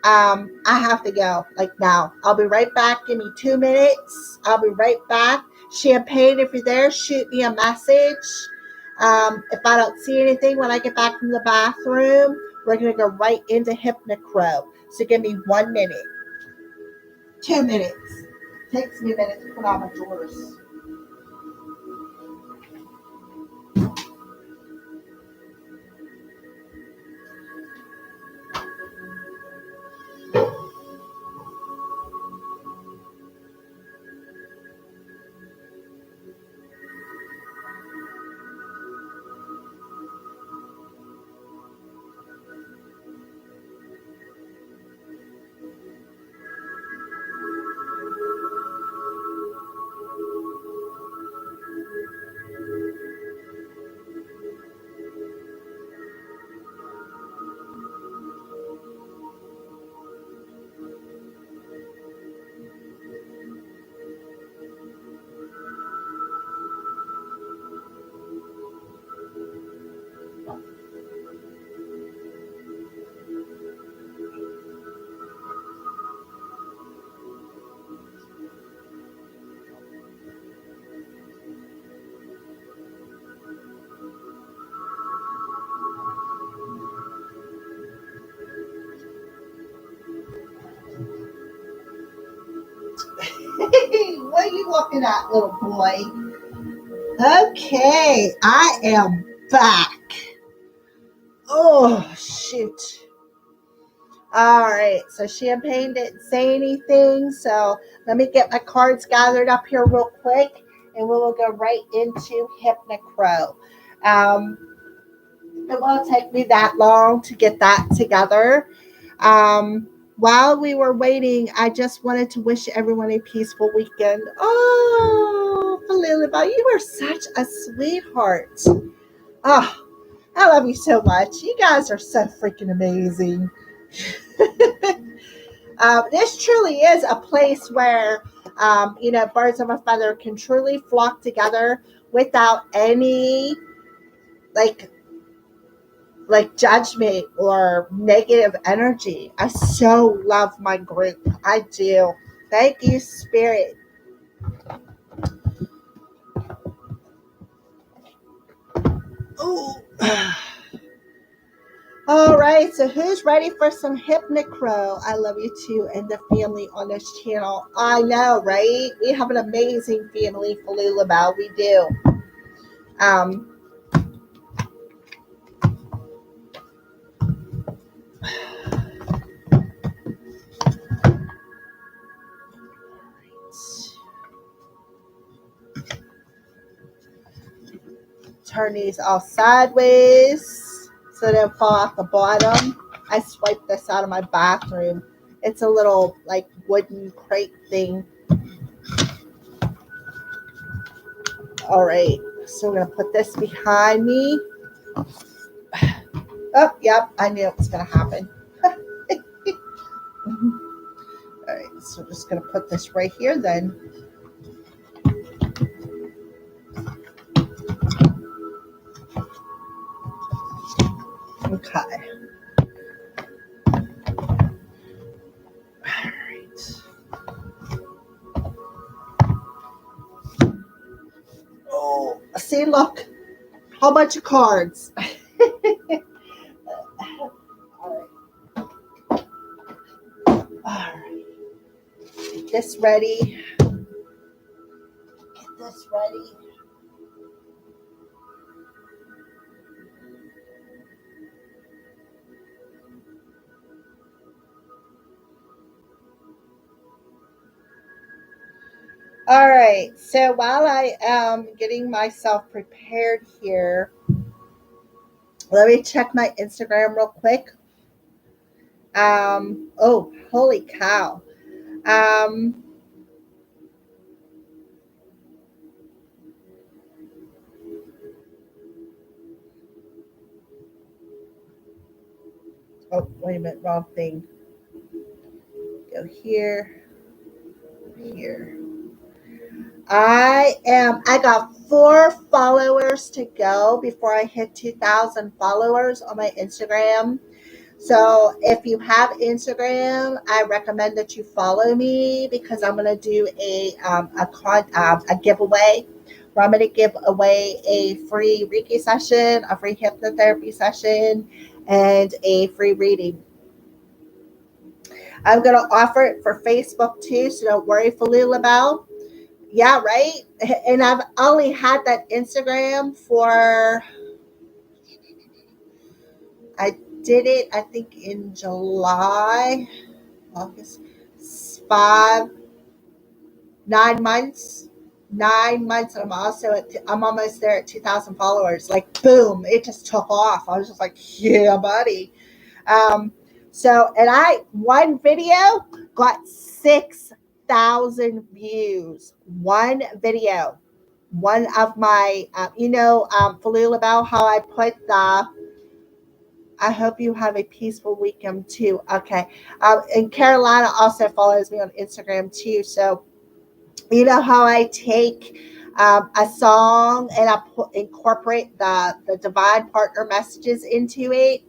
I have to go like now. I'll be right back. Give me 2 minutes. I'll be right back. Champagne, if you're there, shoot me a message. If I don't see anything when I get back from the bathroom, we're going to go right into Hypnocrow. So give me 1 minute. 2 minutes. Takes me a minute to put on my drawers. What are you looking at, little boy? Okay, I am back. Oh, shoot. All right, so Champagne didn't say anything, so let me get my cards gathered up here real quick, and we will go right into Hypnocrow. Um, it won't take me that long to get that together. While we were waiting, I just wanted to wish everyone a peaceful weekend. Oh, Falula, you are such a sweetheart. Oh, I love you so much. You guys are so freaking amazing. This truly is a place where, birds of a feather can truly flock together without any like judgment or negative energy. I so love my group. I do. Thank you, Spirit. Ooh. All right, so who's ready for some Hypnocrow? I love you too and the family on this channel. I know, right? We have an amazing family, Falula. We do. Um, turn these all sideways so they don't fall off the bottom. I swiped this out of my bathroom. It's a little like wooden crate thing. All right, so we're gonna put this behind me. Oh, yep, I knew it was gonna happen. All right, so just gonna put this right here then. Okay. All right. Oh, see, look, whole bunch of cards. All right. Get this ready. Get this ready. All right, so while I am getting myself prepared here, let me check my Instagram real quick. Oh, holy cow. Um, oh, wait a minute, wrong thing. Go here, here. I got 4 followers to go before I hit 2,000 followers on my Instagram. So if you have Instagram, I recommend that you follow me because I'm going to do a giveaway where I'm going to give away a free Reiki session, a free hypnotherapy session, and a free reading. I'm going to offer it for Facebook too, so don't worry, Falula. Yeah, right. And I've only had that Instagram for, I did it, I think in July, August, 9 months. 9 months, and I'm almost there at 2,000 followers. Like boom, it just took off. I was just like, yeah, buddy. And one video got 6,000 views. One video. One of my, Falula, about how I put I hope you have a peaceful weekend too. Okay. And Carolina also follows me on Instagram too. So, you know how I take a song and I incorporate the divine partner messages into it.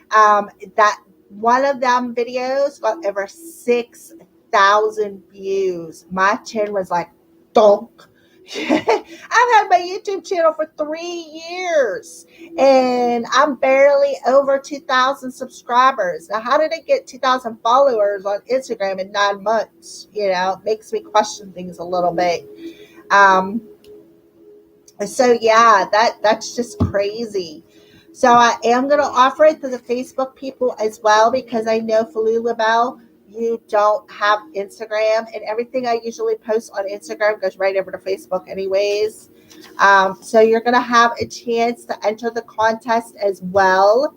That one of them videos got over 6,000 views. My chin was like, donk. I've had my YouTube channel for 3 years and I'm barely over 2,000 subscribers. Now, how did it get 2,000 followers on Instagram in 9 months? It makes me question things a little bit. So yeah, that's just crazy. So I am going to offer it to the Facebook people as well because I know, Falula, you don't have Instagram, and everything I usually post on Instagram goes right over to Facebook anyways. So you're going to have a chance to enter the contest as well.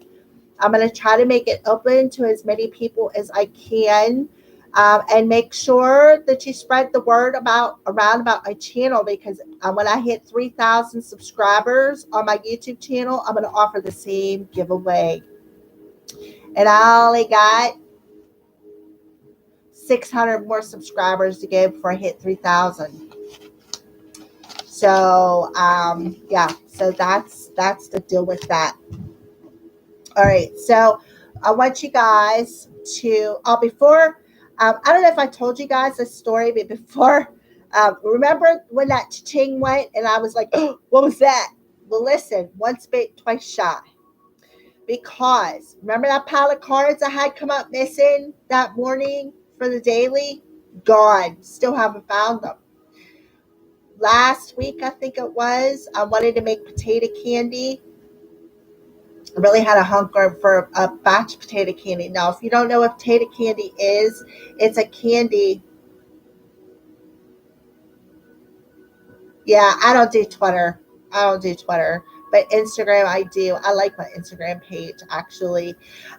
I'm going to try to make it open to as many people as I can. And make sure that you spread the word around about my channel, because when I hit 3,000 subscribers on my YouTube channel, I'm going to offer the same giveaway. And I only got 600 more subscribers to go before I hit 3,000. So yeah, so that's the deal with that. All right, so I want you guys to before I don't know if I told you guys this story, but before remember when that ching went and I was like, oh, what was that? Well, listen, once bit, twice shy. Because remember that pile of cards I had come up missing that morning for the daily? Gone. Still haven't found them. Last week, I think it was, I wanted to make potato candy. I really had a hunker for a batch of potato candy. Now, if you don't know what potato candy is, it's a candy. Yeah, I don't do Twitter. But Instagram, I do. I like my Instagram page, actually.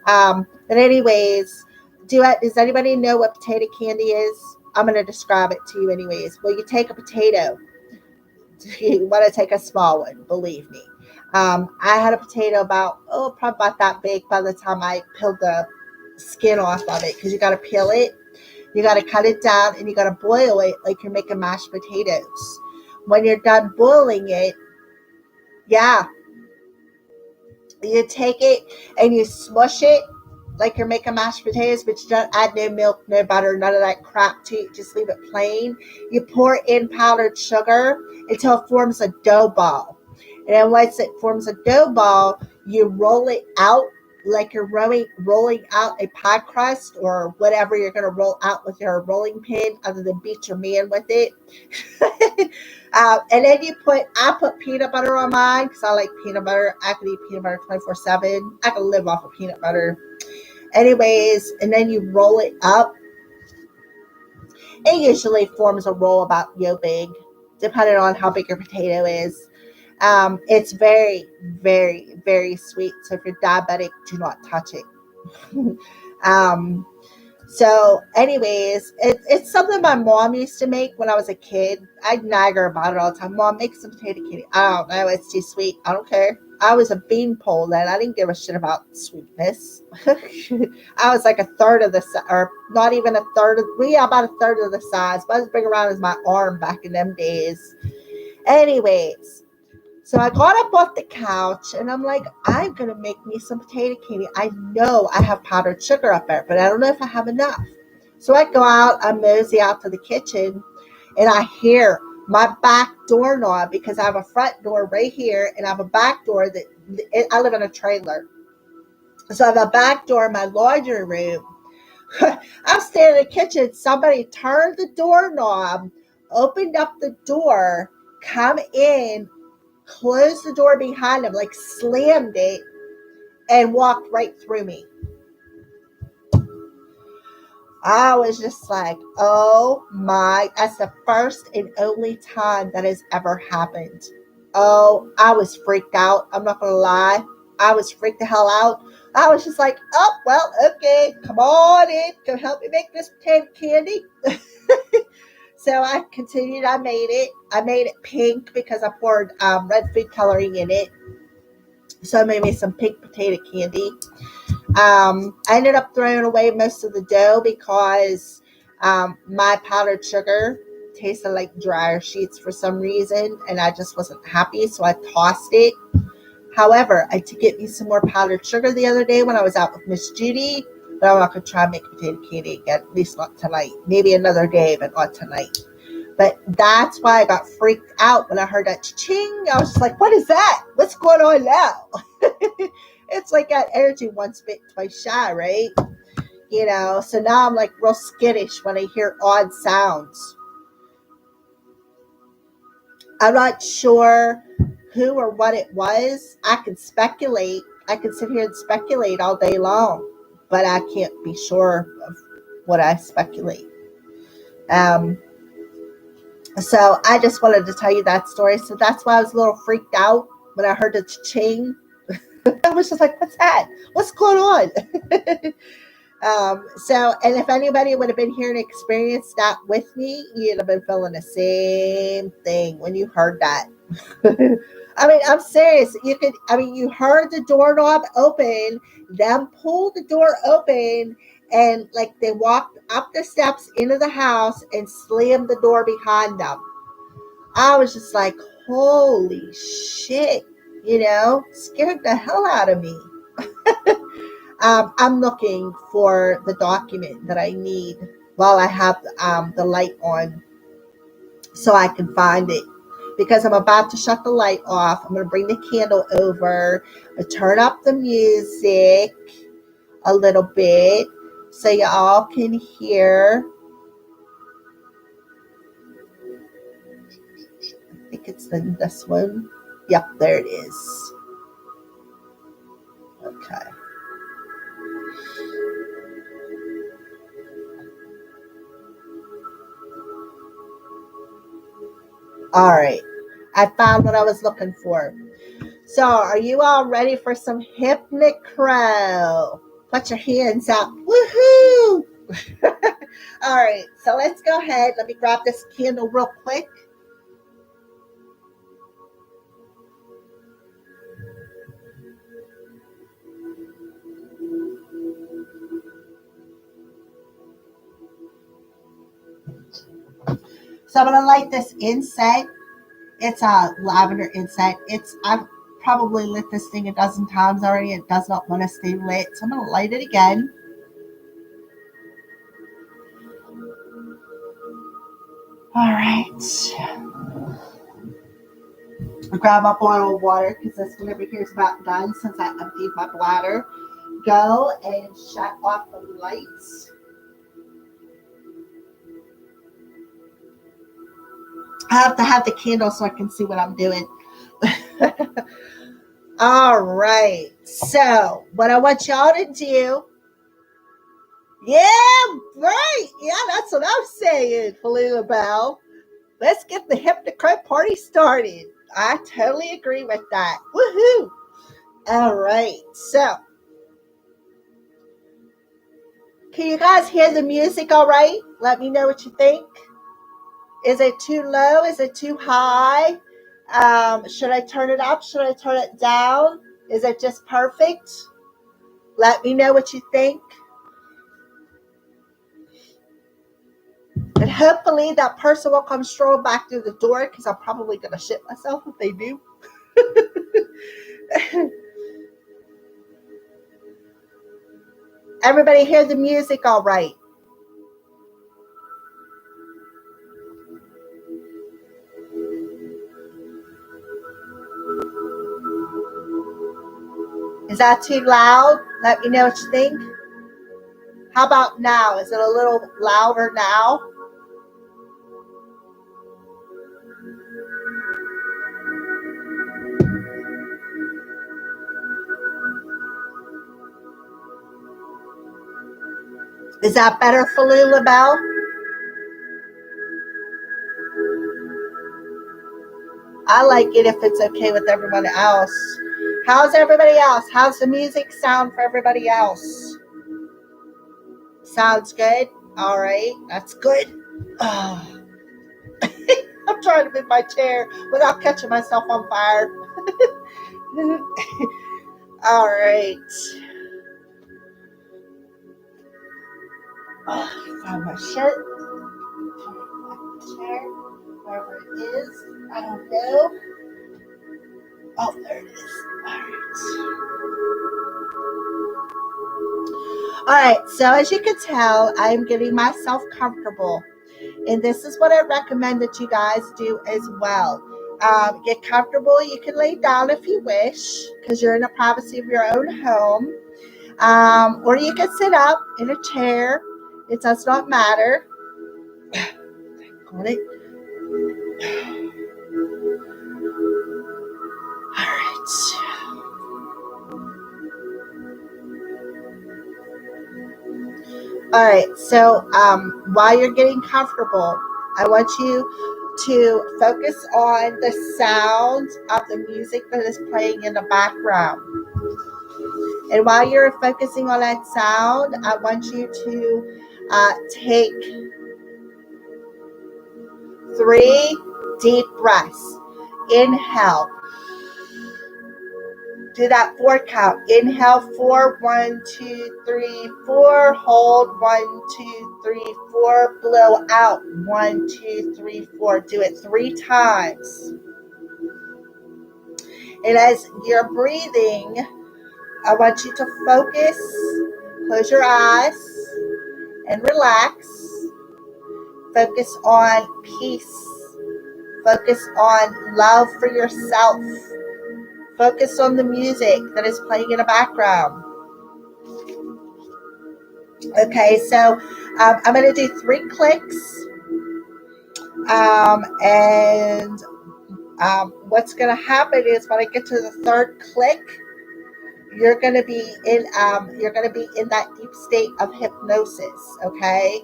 But anyways, does anybody know what potato candy is? I'm going to describe it to you anyways. Well, you take a potato. You want to take a small one, believe me. I had a potato probably about that big by the time I peeled the skin off of it, because you got to peel it, you got to cut it down, and you got to boil it like you're making mashed potatoes. When you're done boiling it, yeah, you take it and you smush it like you're making mashed potatoes, but you don't add no milk, no butter, none of that crap to it. Just leave it plain. You pour in powdered sugar until it forms a dough ball. And then once it forms a dough ball, you roll it out like you're rolling out a pie crust or whatever you're going to roll out with your rolling pin, other than beat your man with it. And then I put peanut butter on mine because I like peanut butter. I can eat peanut butter 24/7. I can live off of peanut butter. Anyways, and then you roll it up. It usually forms a roll about big, depending on how big your potato is. It's very, very, very sweet. So if you're diabetic, do not touch it. So anyways, it's something my mom used to make when I was a kid. I'd nag her about it all the time. Mom, make some potato candy. I don't know. It's too sweet. I don't care. I was a beanpole then. I didn't give a shit about sweetness. I was like a third of the size, or not even a third. About a third of the size. But I was big around as my arm back in them days. Anyways, so I got up off the couch and I'm like, I'm going to make me some potato candy. I know I have powdered sugar up there, but I don't know if I have enough. So I go out, I mosey out to the kitchen, and I hear my back doorknob, because I have a front door right here and I have a back door I live in a trailer. So I have a back door in my laundry room. I'm standing in the kitchen. Somebody turned the doorknob, opened up the door, come in, closed the door behind him, like slammed it, and walked right through me. I was just like, oh my, that's the first and only time that has ever happened. Oh, I was freaked out. I'm not going to lie. I was freaked the hell out. I was just like, oh, well, okay, come on in. Come help me make this potato candy. So I continued. I made it pink because I poured red food coloring in it. So I made me some pink potato candy. I ended up throwing away most of the dough because my powdered sugar tasted like dryer sheets for some reason, and I just wasn't happy, so I tossed it. However, I did get me some more powdered sugar the other day when I was out with Miss Judy, but I'm not going to try and make potato candy again, at least not tonight. Maybe another day, but not tonight. But that's why I got freaked out when I heard that ching. I was just like, what is that? What's going on now? It's like that energy once bit, twice shy, right? So now I'm like real skittish when I hear odd sounds. I'm not sure who or what it was. I can speculate. I can sit here and speculate all day long, but I can't be sure of what I speculate. So I just wanted to tell you that story. So that's why I was a little freaked out when I heard the ching. I was just like, what's that? What's going on? And if anybody would have been here and experienced that with me, you'd have been feeling the same thing when you heard that. I mean, I'm serious. You heard the doorknob open, them pull the door open, and like they walked up the steps into the house and slammed the door behind them. I was just like, holy shit, scared the hell out of me. I'm looking for the document that I need while I have the light on so I can find it. Because I'm about to shut the light off. I'm going to bring the candle over, turn up the music a little bit so y'all can hear. I think it's this one. Yep, there it is. Okay. All right. I found what I was looking for. So, are you all ready for some Hypnocrow? Put your hands up. Woohoo! All right. So, let's go ahead. Let me grab this candle real quick. So, I'm going to light this incense. It's a lavender incense. I've probably lit this thing a dozen times already. It does not want to stay lit. So I'm going to light it again. All right. I'll grab a bottle of water because this one over here is about done since I emptied my bladder. Go and shut off the lights. I have to have the candle so I can see what I'm doing. All right. So what I want y'all to do. Yeah, right. Yeah, that's what I'm saying, Falula Bell. Let's get the Hypnocrow party started. I totally agree with that. Woohoo. All right. So can you guys hear the music all right? Let me know what you think. Is it too low? Is it too high? Should I turn it up? Should I turn it down? Is it just perfect? Let me know what you think. And hopefully that person will come stroll back through the door because I'm probably going to shit myself if they do. Everybody hear the music all right? Is that too loud? Let me know what you think. How about now? Is it a little louder now? Is that better, Falula Bell? I like it if it's okay with everyone else. How's everybody else? How's the music sound for everybody else? Sounds good? All right, that's good. Oh. I'm trying to move my chair without catching myself on fire. All right. Oh, find my shirt. Chair, wherever it is. I don't know. Oh, there it is. All right. So as you can tell, I'm getting myself comfortable. And this is what I recommend that you guys do as well. Get comfortable. You can lay down if you wish because you're in the privacy of your own home. Or you can sit up in a chair. It does not matter. Got it. All right. All right. So while you're getting comfortable, I want you to focus on the sound of the music that is playing in the background. And while you're focusing on that sound, I want you to take 3 deep breaths. Inhale. Do that 4 count. Inhale 4, 1, 2, 3, 4. Hold 1, 2, 3, 4. Blow out 1, 2, 3, 4. Do it 3 times. And as you're breathing, I want you to focus, close your eyes, and relax. Focus on peace. Focus on love for yourself. Focus on the music that is playing in the background. Okay, so I'm going to do 3 clicks. And what's going to happen is when I get to the 3rd click, you're going to be in that deep state of hypnosis. Okay.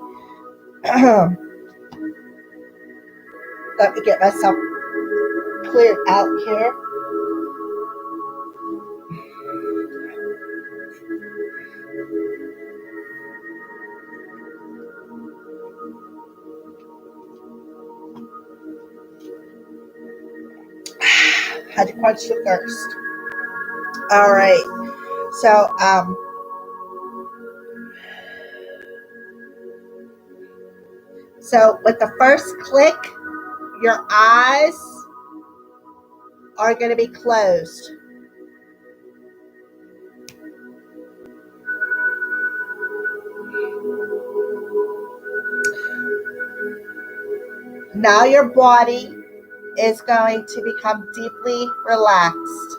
Let me get myself cleared out here. Had to quench the thirst. All right. So with the first click, your eyes are going to be closed. Now your body is going to become deeply relaxed.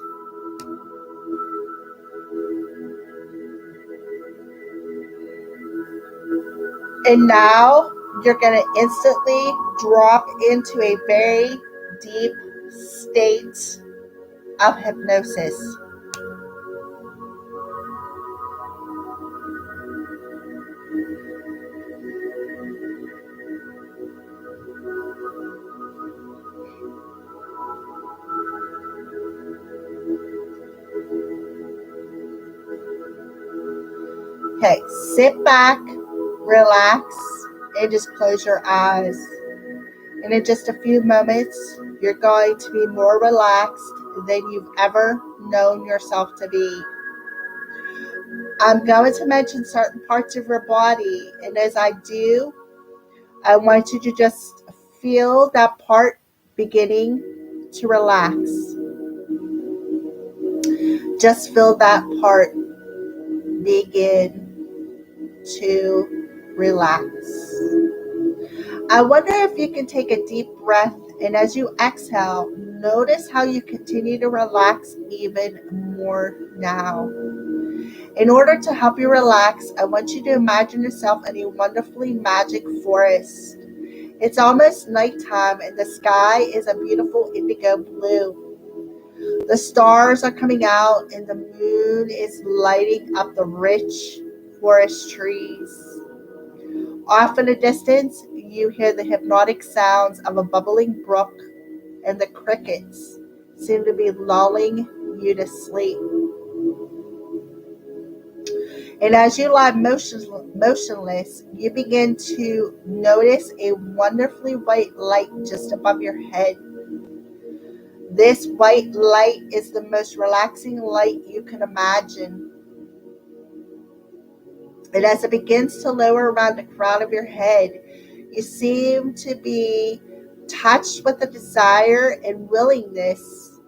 And now you're going to instantly drop into a very deep state of hypnosis. Okay, sit back, relax, and just close your eyes. And in just a few moments, you're going to be more relaxed than you've ever known yourself to be. I'm going to mention certain parts of your body, and as I do, I want you to just feel that part beginning to relax. Just feel that part begin to relax. I wonder if you can take a deep breath, and as you exhale, notice how you continue to relax even more now. In order to help you relax, I want you to imagine yourself in a wonderfully magic forest. It's almost nighttime and the sky is a beautiful indigo blue. The stars are coming out and the moon is lighting up the rich forest trees. Off in the distance, you hear the hypnotic sounds of a bubbling brook, and the crickets seem to be lulling you to sleep. And as you lie motionless, you begin to notice a wonderfully white light just above your head. This white light is the most relaxing light you can imagine. And as it begins to lower around the crown of your head, you seem to be touched with a desire and willingness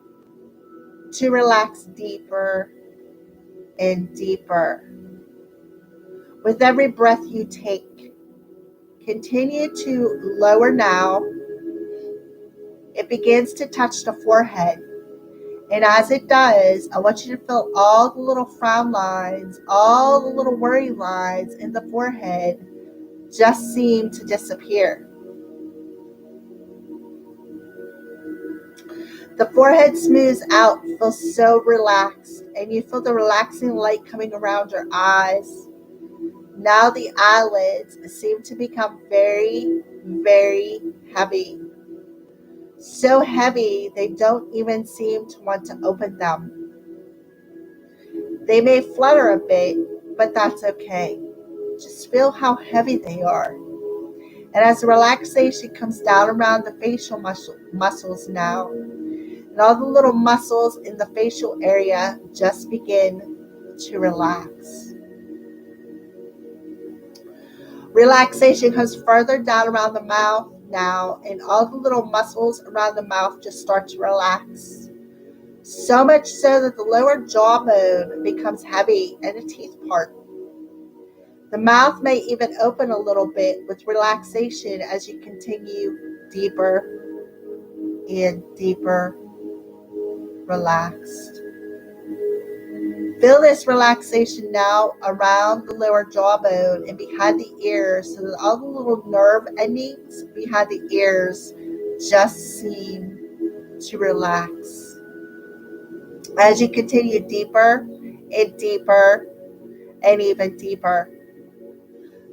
to relax deeper and deeper. With every breath you take, continue to lower now. It begins to touch the forehead. And as it does, I want you to feel all the little frown lines, all the little worry lines in the forehead just seem to disappear. The forehead smooths out, feels so relaxed, and you feel the relaxing light coming around your eyes. Now the eyelids seem to become very, very heavy. So heavy they don't even seem to want to open them. They may flutter a bit, but that's okay. Just feel how heavy they are. And as the relaxation comes down around the facial muscles now, and all the little muscles in the facial area just begin to relax. Relaxation comes further down around the mouth now, and all the little muscles around the mouth just start to relax. So much so that the lower jawbone becomes heavy and the teeth part. The mouth may even open a little bit with relaxation as you continue deeper and deeper relaxed. Feel this relaxation now around the lower jawbone and behind the ears, so that all the little nerve endings behind the ears just seem to relax. As you continue deeper and deeper and even deeper,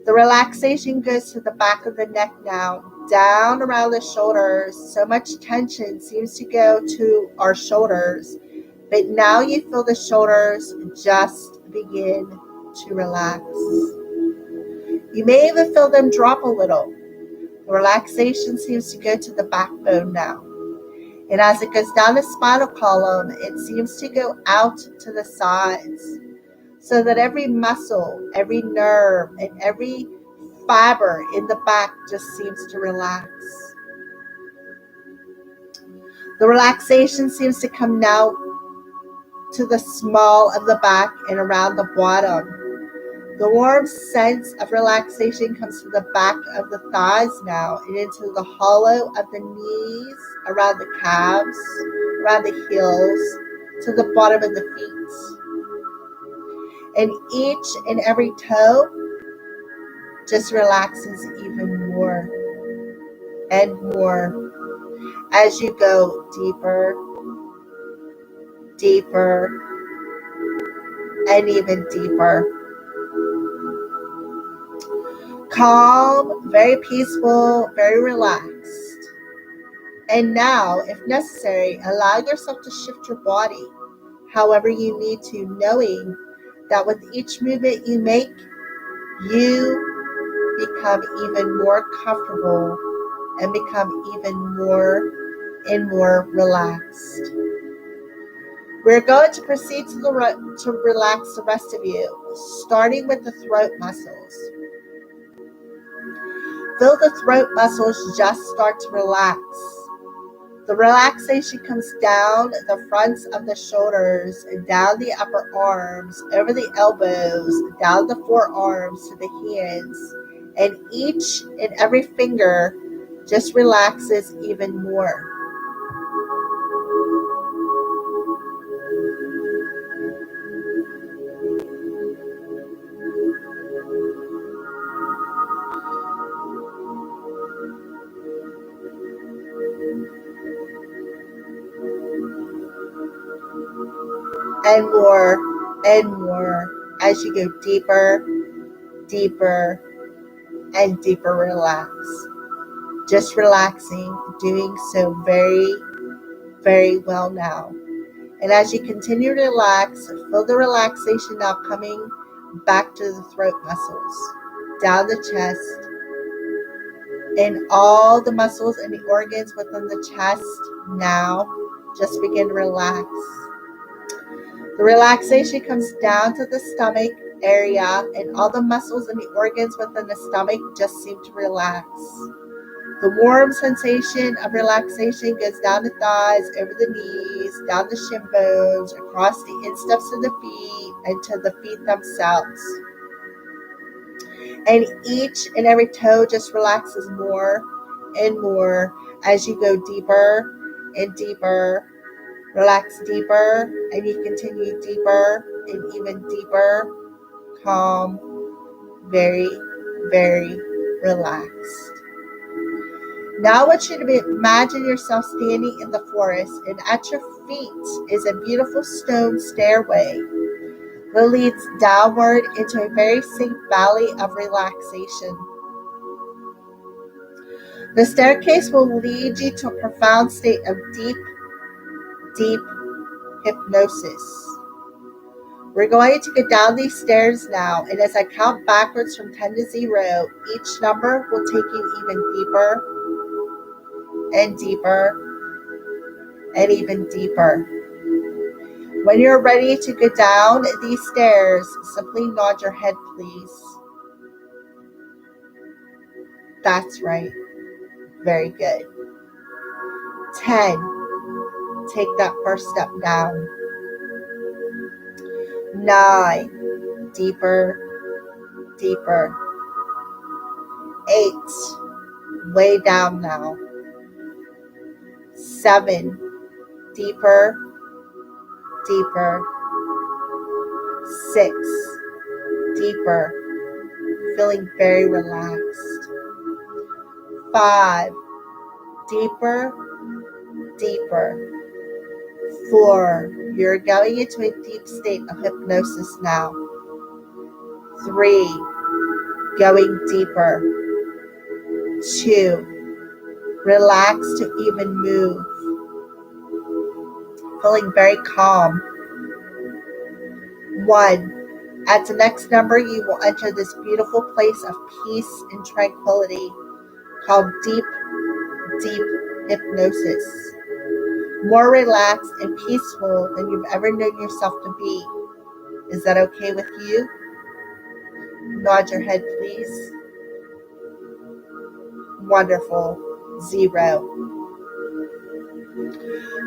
the relaxation goes to the back of the neck now, down around the shoulders. So much tension seems to go to our shoulders, but now you feel the shoulders just begin to relax. You may even feel them drop a little. The relaxation seems to go to the backbone now. And as it goes down the spinal column, it seems to go out to the sides, so that every muscle, every nerve, and every fiber in the back just seems to relax. The relaxation seems to come now to the small of the back and around the bottom. The warm sense of relaxation comes from the back of the thighs now and into the hollow of the knees, around the calves, around the heels, to the bottom of the feet. And each and every toe just relaxes even more and more as you go deeper, deeper, and even deeper. Calm, very peaceful, very relaxed. And now, if necessary, allow yourself to shift your body however you need to, knowing that with each movement you make, you become even more comfortable and become even more and more relaxed. We're going to proceed to relax the rest of you, starting with the throat muscles. Feel the throat muscles just start to relax. The relaxation comes down the fronts of the shoulders and down the upper arms, over the elbows, down the forearms to the hands, and each and every finger just relaxes even more. And more as you go deeper, deeper, and deeper relax. Just relaxing, doing so very, very well now. And as you continue to relax, feel the relaxation now coming back to the throat muscles, down the chest, and all the muscles and the organs within the chest now just begin to relax. The relaxation comes down to the stomach area, and all the muscles and the organs within the stomach just seem to relax. The warm sensation of relaxation goes down the thighs, over the knees, down the shin bones, across the insteps of the feet, and to the feet themselves. And each and every toe just relaxes more and more as you go deeper and deeper. Relax deeper, and you continue deeper and even deeper, calm, very, very relaxed. Now I want you to imagine yourself standing in the forest, and at your feet is a beautiful stone stairway that leads downward into a very safe valley of relaxation. The staircase will lead you to a profound state of deep hypnosis. We're going to go down these stairs now, and as I count backwards from 10 to 0, each number will take you even deeper and deeper and even deeper. When you're ready to go down these stairs, simply nod your head, please. That's right. Very good. 10. Take that first step down. 9. Deeper, deeper. 8. Way down now. 7. Deeper, deeper. 6. Deeper. Feeling very relaxed. 5. Deeper, deeper. 4. You're going into a deep state of hypnosis now. 3. Going deeper. 2. Relax to even move. Feeling very calm. 1. At the next number, you will enter this beautiful place of peace and tranquility called deep, deep hypnosis. More relaxed and peaceful than you've ever known yourself to be. Is that okay with you? Nod your head, please. Wonderful. 0.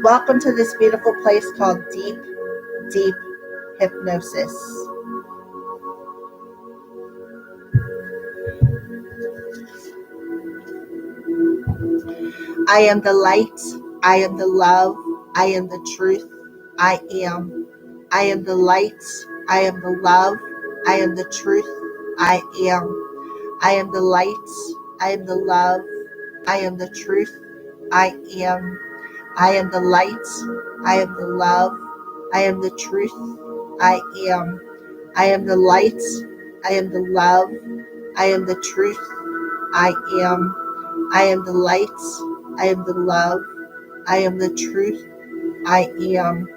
Welcome to this beautiful place called deep, deep hypnosis. I am the light. I am the love. I am the truth. I am. I am the light. I am the love. I am the truth. I am. I am the light. I am the love. I am the truth. I am. I am the light. I am the love. I am the truth. I am. I am the light. I am the love. I am the truth. I am. I am the light. I am the love. I am the truth. I am.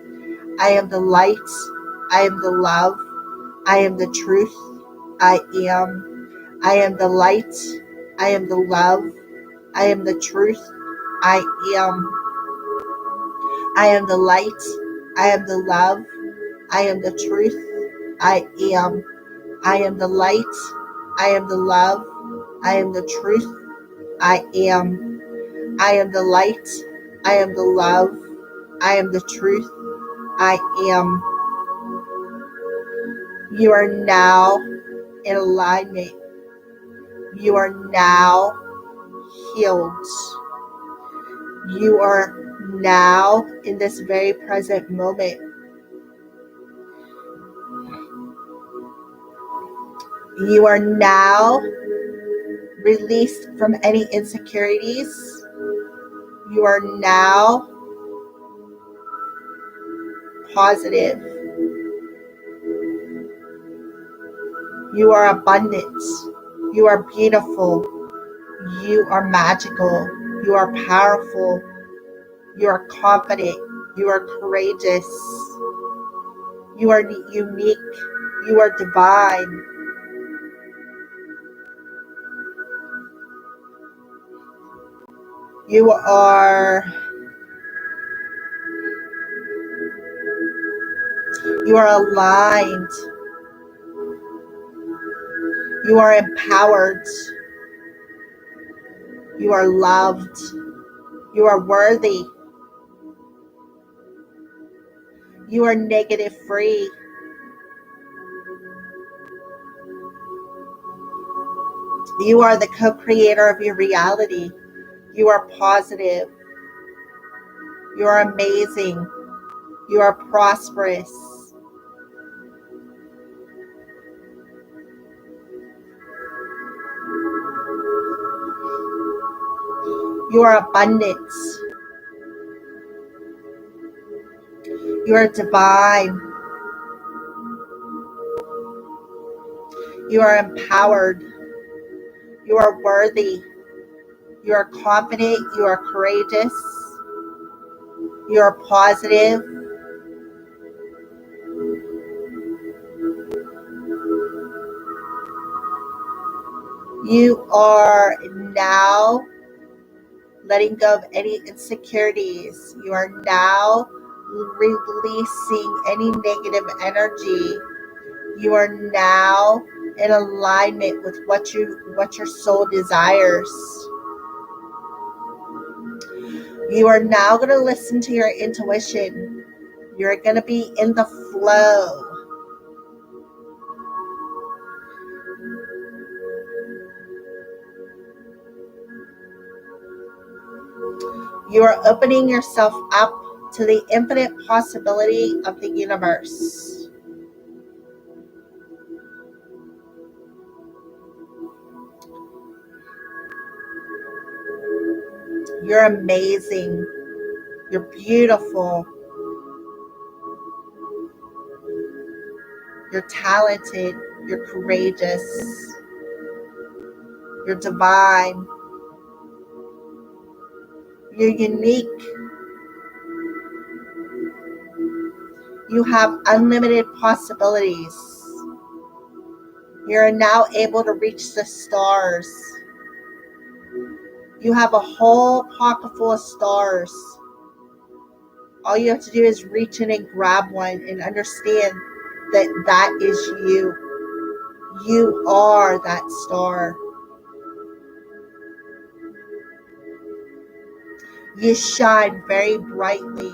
I am the light. I am the love. I am the truth. I am. I am the light. I am the love. I am the truth. I am. I am the light. I am the love. I am the truth. I am. I am the light. I am the love. I am the truth. I am. I am the light. I am the love. I am the truth. I am. You are now in alignment. You are now healed. You are now in this very present moment. You are now released from any insecurities. You are now positive. You are abundant. You are beautiful. You are magical. You are powerful. You are confident. You are courageous. You are unique. You are divine. You are aligned. You are empowered. You are loved. You are worthy. You are negative free. You are the co-creator of your reality. You are positive. You are amazing. You are prosperous. You are abundant. You are divine. You are empowered. You are worthy. You are confident. You are courageous. You are positive. You are now letting go of any insecurities. You are now releasing any negative energy. You are now in alignment with what your soul desires. You are now going to listen to your intuition. You're going to be in the flow. You are opening yourself up to the infinite possibility of the universe. You're amazing. You're beautiful. You're talented. You're courageous. You're divine. You're unique. You have unlimited possibilities. You're now able to reach the stars. You have a whole pocket full of stars. All you have to do is reach in and grab one and understand that that is you. You are that star. You shine very brightly.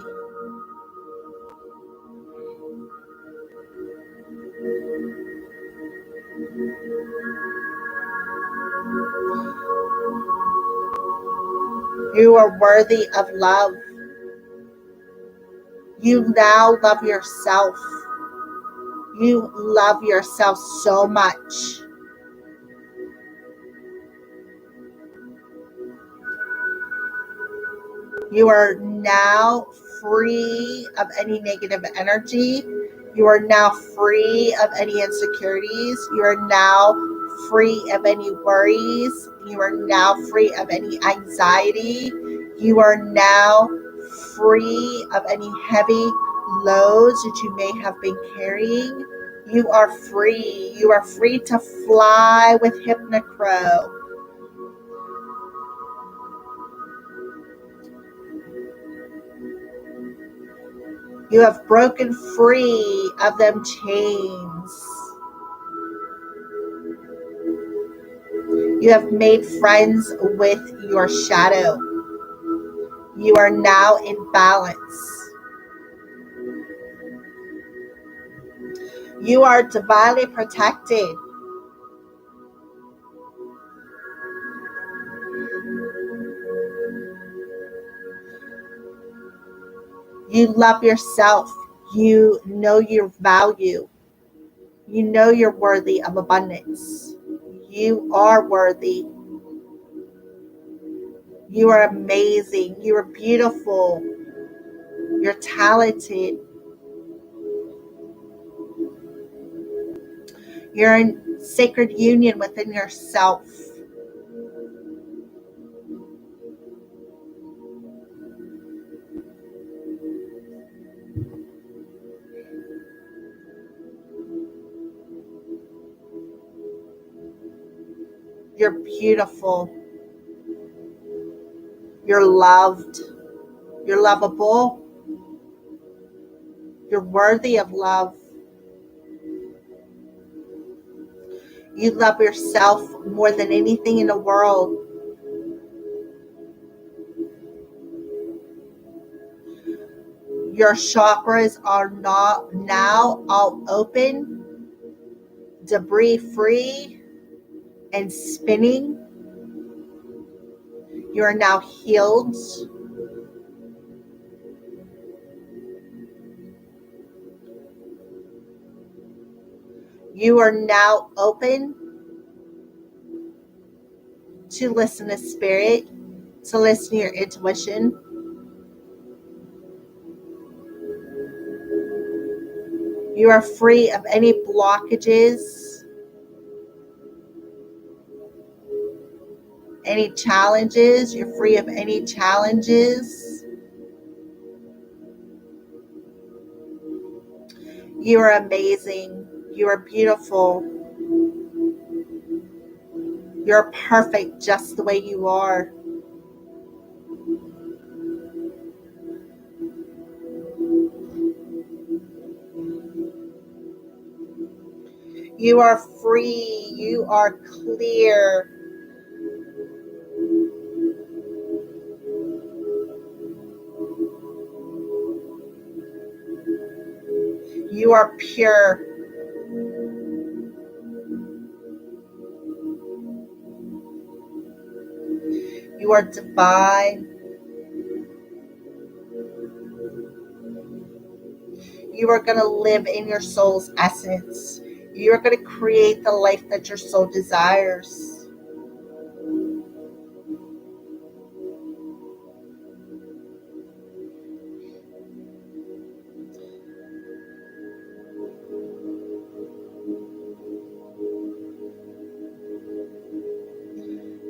You are worthy of love. You now love yourself. You love yourself so much. You are now free of any negative energy. You are now free of any insecurities. You are now free of any worries. You are now free of any anxiety. You are now free of any heavy loads that you may have been carrying. You are free. You are free to fly with Hypnocrow. You have broken free of them chains. You have made friends with your shadow. You are now in balance. You are divinely protected. You love yourself. You know your value. You know you're worthy of abundance. You are worthy. You are amazing. You are beautiful. You're talented. You're in sacred union within yourself. You're beautiful. You're loved. You're lovable. You're worthy of love. You love yourself more than anything in the world. Your chakras are not now all open, debris free, and spinning. You are now healed. You are now open to listen to spirit, to listen to your intuition. You are free of any blockages, any challenges. You're free of any challenges. You are amazing. You are beautiful. You're perfect just the way you are. You are free. You are clear. You are pure. You are divine. You are going to live in your soul's essence. You are going to create the life that your soul desires.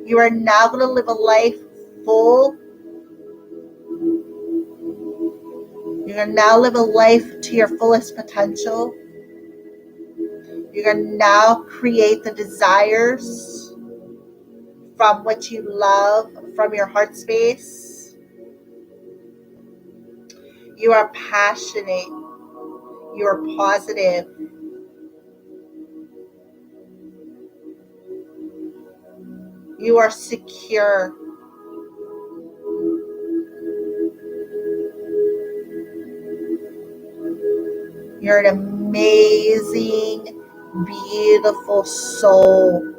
You are now going to live a life full. You're going to now live a life to your fullest potential. You're going to now create the desires from what you love, from your heart space. You are passionate. You are positive. You are secure. You're an amazing, beautiful soul.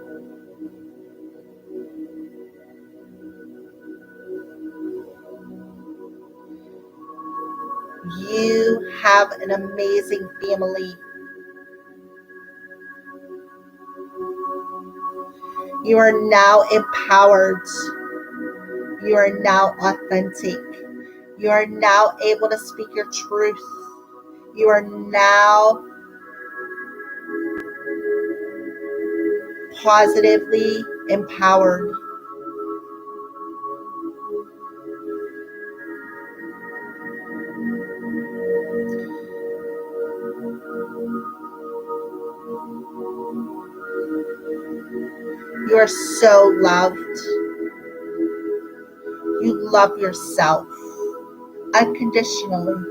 You have an amazing family. You are now empowered. You are now authentic. You are now able to speak your truth. You are now positively empowered. You are so loved. You love yourself unconditionally.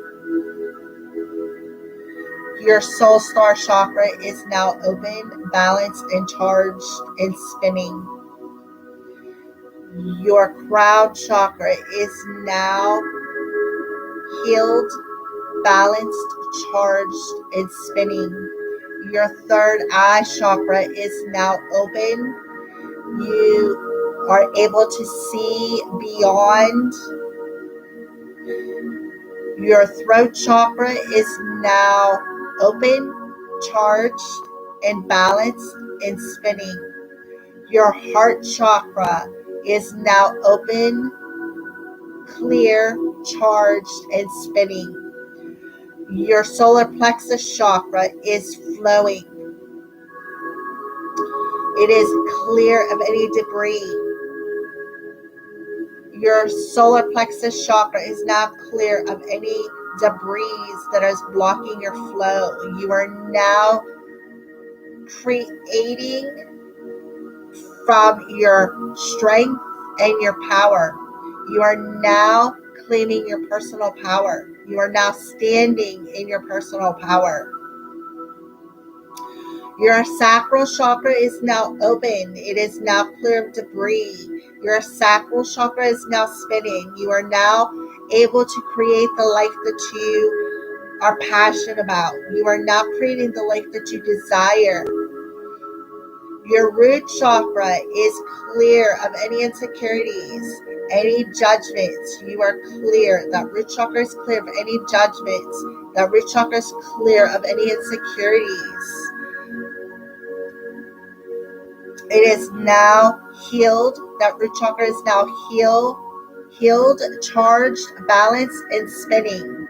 Your soul star chakra is now open, balanced, and charged and spinning. Your crown chakra is now healed, balanced, charged, and spinning. Your third eye chakra is now open. You are able to see beyond. Your throat chakra is now open, charged, and balanced and spinning. Your heart chakra is now open, clear, charged, and spinning. Your solar plexus chakra is flowing. It is clear of any debris. Your solar plexus chakra is now clear of any debris that is blocking your flow. You are now creating from your strength and your power. You are now claiming your personal power. You are now standing in your personal power. Your sacral chakra is now open. It is now clear of debris. Your sacral chakra is now spinning. You are now able to create the life that you are passionate about. You are now creating the life that you desire. Your root chakra is clear of any insecurities, any judgments. You are clear. That root chakra is clear of any judgments. That root chakra is clear of any insecurities. It is now healed. That root chakra is now healed, charged, balanced, and spinning.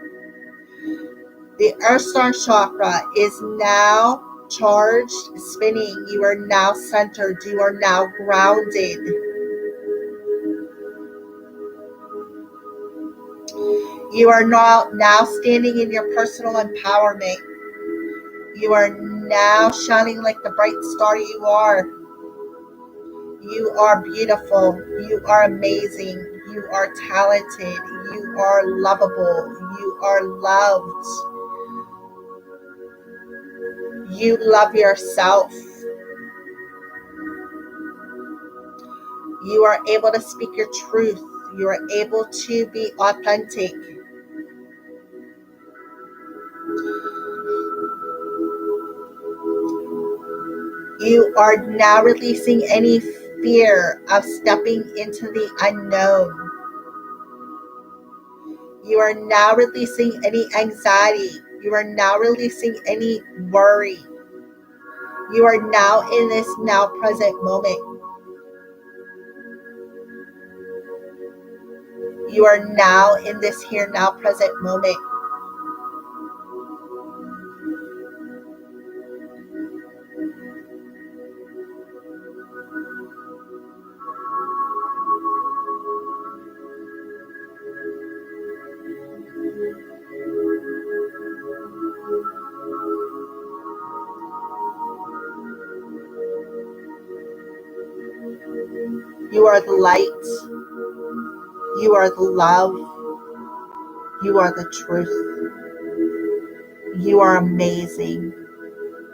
The Earth Star chakra is now charged, spinning. You are now centered. You are now grounded. You are now standing in your personal empowerment. You are now shining like the bright star you are. You are beautiful. You are amazing. You are talented. You are lovable. You are loved. You love yourself. You are able to speak your truth. You are able to be authentic. You are now releasing any fear of stepping into the unknown. You are now releasing any anxiety. You are now releasing any worry. You are now in this now present moment. You are now in this here now present moment. You are the light. You are the love. You are the truth. You are amazing.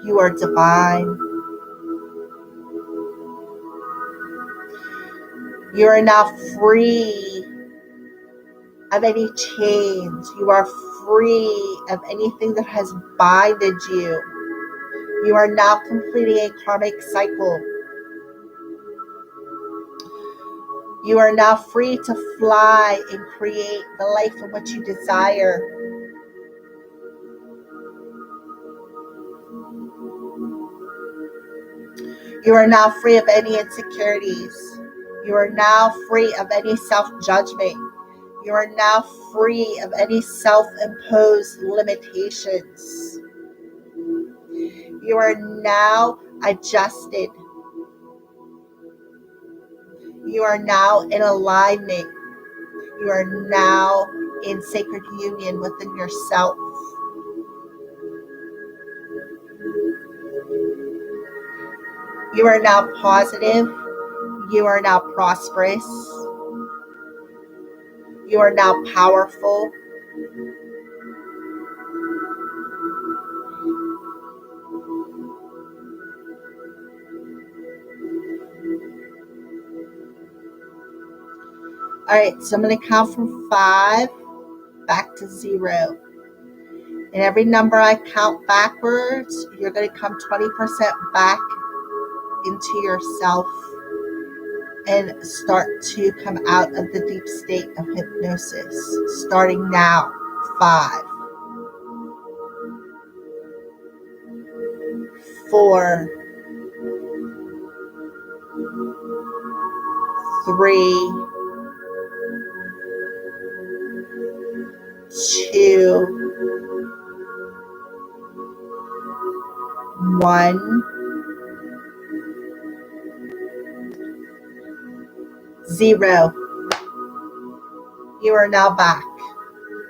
You are divine. You are now free of any chains. You are free of anything that has binded you. You are now completing a karmic cycle. You are now free to fly and create the life in which you desire. You are now free of any insecurities. You are now free of any self-judgment. You are now free of any self-imposed limitations. You are now adjusted. You are now in alignment. You are now in sacred union within yourself. You are now positive. You are now prosperous. You are now powerful. All right, so I'm going to count from 5 back to 0. And every number I count backwards, you're going to come 20% back into yourself and start to come out of the deep state of hypnosis. Starting now. 5, 4, 3, 2, 1, 0. You are now back.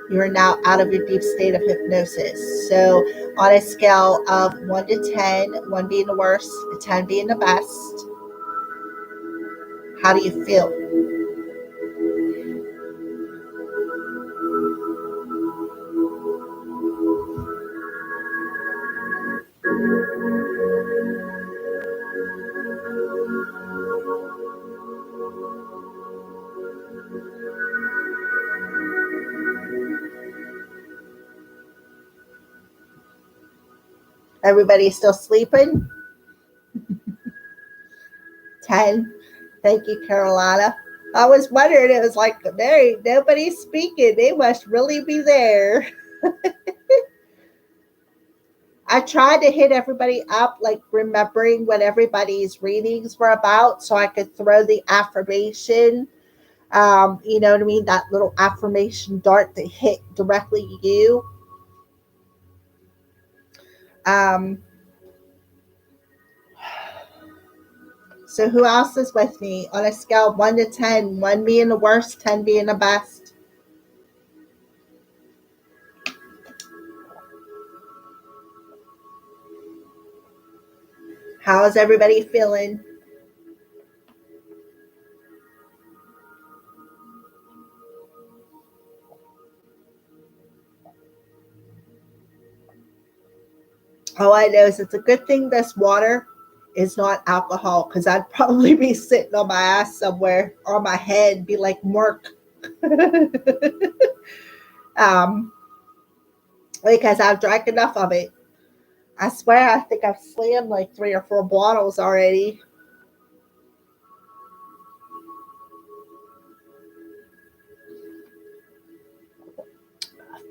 You are now out of your deep state of hypnosis. So on a scale of 1 to 10, 1 being the worst, 10 being the best, how do you feel? Everybody still sleeping? 10. Thank you, Carolina. I was wondering, it was like, there ain't nobody speaking. They must really be there. I tried to hit everybody up, like remembering what everybody's readings were about so I could throw the affirmation. You know what I mean? That little affirmation dart that hit directly you. Um, so who else is with me on a scale of 1 to 10? 1 being the worst, 10 being the best. How is everybody feeling? All I know is it's a good thing this water is not alcohol, because I'd probably be sitting on my ass somewhere or my head, be like Mark. um, because I've drank enough of it. I swear, I think I've slammed like 3 or 4 bottles already.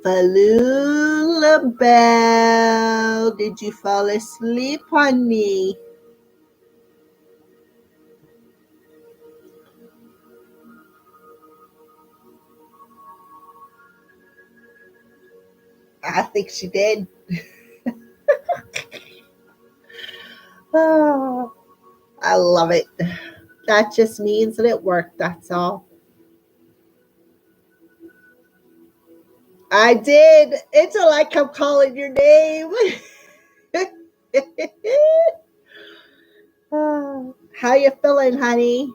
Falula Bell, did you fall asleep, honey? I think she did. Oh, I love it. That just means that it worked. That's all. I did until I kept calling your name. Oh, how you feeling, honey?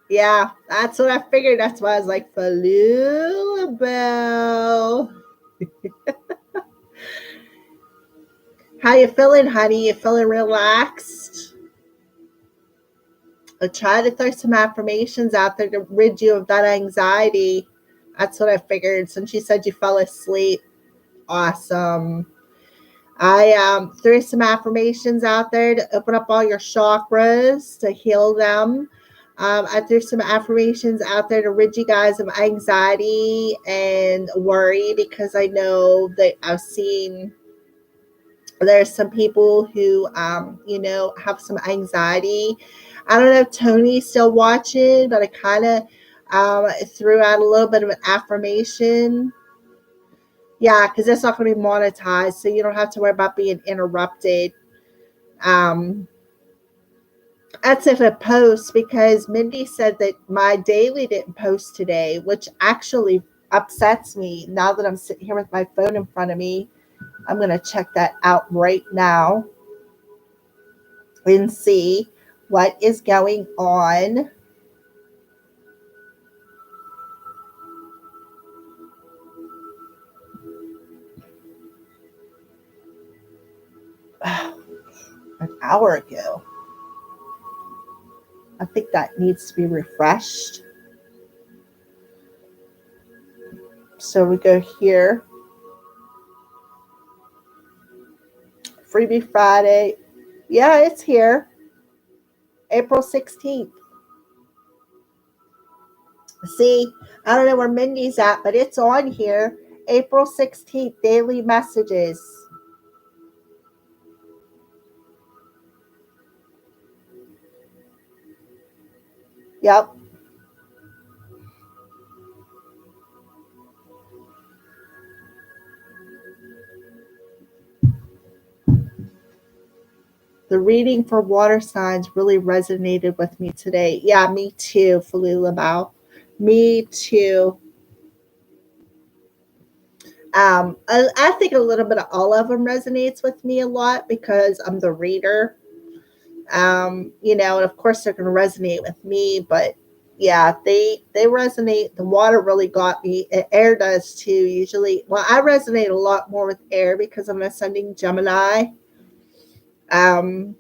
Yeah, that's what I figured. That's why I was like, Falula Bell. How you feeling, honey? You feeling relaxed? I try to throw some affirmations out there to rid you of that anxiety. That's what I figured. Since you said you fell asleep, awesome. I threw some affirmations out there to open up all your chakras, to heal them. I threw some affirmations out there to rid you guys of anxiety and worry, because I know that I've seen there's some people who, have some anxiety. I don't know if Tony's still watching, but I kind of threw out a little bit of an affirmation. Yeah, because it's not going to be monetized, so you don't have to worry about being interrupted. Um, that's if it posts, because Mindy said that my daily didn't post today, which actually upsets me now that I'm sitting here with my phone in front of me. I'm going to check that out right now and see what is going on. An hour ago. I think that needs to be refreshed. So we go here. Freebie Friday. Yeah, it's here. April 16th. See, I don't know where Mindy's at, but it's on here. April 16th, daily messages. Yep. The reading for water signs really resonated with me today. Yeah, me too, Falula Bao. Me too. I think a little bit of all of them resonates with me a lot, because I'm the reader. And of course they're going to resonate with me, but yeah, they resonate. The water really got me. Air does too. Usually, well, I resonate a lot more with air because I'm ascending Gemini. Um,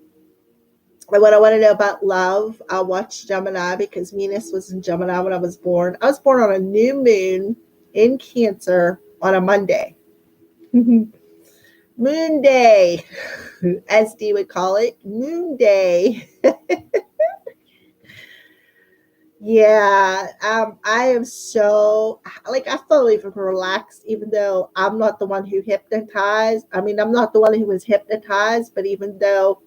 and when I want to know about love, I'll watch Gemini, because Venus was in Gemini when I was born. I was born on a new moon in Cancer on a Monday. Moon day, as D would call it, Moon day. Yeah, I am so, like, I feel even relaxed, even though I'm not the one who hypnotized. I mean, I'm not the one who was hypnotized, but even though,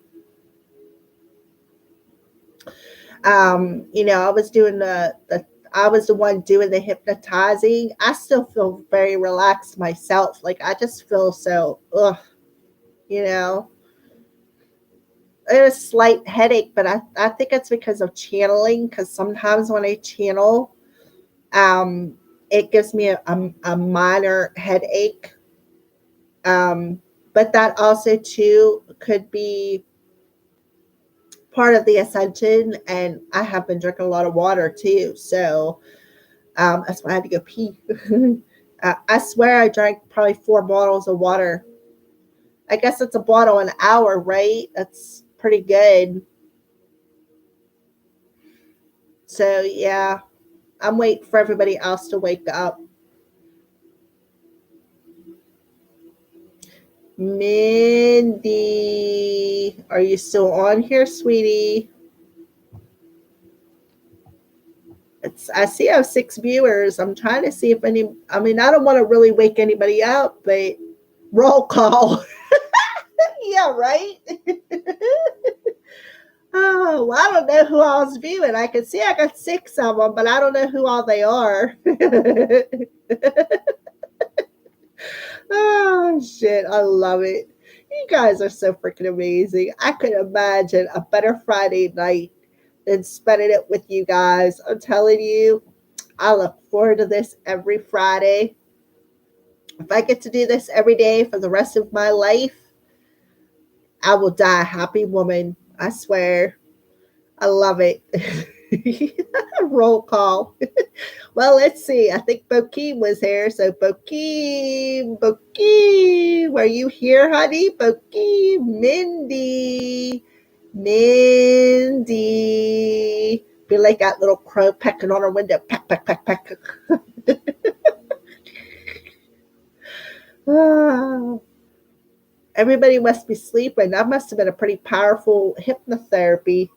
I was doing I was the one doing the hypnotizing. I still feel very relaxed myself. Like, I just feel so, ugh, you know. A slight headache, but I think it's because of channeling. Because sometimes when I channel, um, it gives me a minor headache. Um, but that also too could be part of the ascension. And I have been drinking a lot of water too, so that's why I had to go pee. I swear I drank probably 4 bottles of water. I guess it's a bottle an hour, right? That's pretty good. So yeah, I'm waiting for everybody else to wake up. Mindy, are you still on here, sweetie? I see I have 6 viewers. I'm trying to see if any. I mean, I don't want to really wake anybody up, but roll call. Yeah, right. Oh, well, I don't know who I was viewing. I can see I got 6 of them, but I don't know who all they are. Oh shit, I love it. You guys are so freaking amazing. I could imagine a better Friday night than spending it with you guys. I'm telling you, I look forward to this every Friday. If I get to do this every day for the rest of my life, I will die a happy woman. I swear. I love it. Roll call. Well, let's see. I think Bokeem was here. So Bokeem, are you here, honey? Bokeem, Mindy. Feel like that little crow pecking on her window. Peck, peck, peck, peck. Ah, everybody must be sleeping. That must have been a pretty powerful hypnotherapy.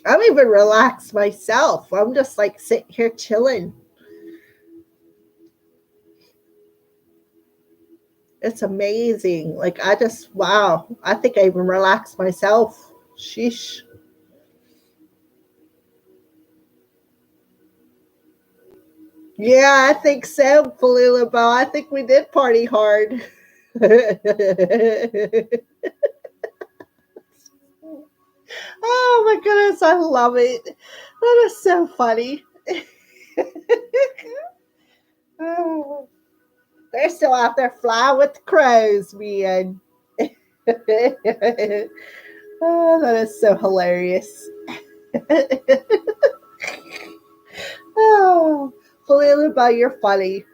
I'm even relaxed myself. I'm just like sitting here chilling. It's amazing. Like I just wow. I think I even relaxed myself. Sheesh. Yeah, I think so, Palula Bell. I think we did party hard. Oh my goodness, I love it. That is so funny. Oh, they're still out there flying with the crows, man. Oh, that is so hilarious. Oh, Falila, you're funny.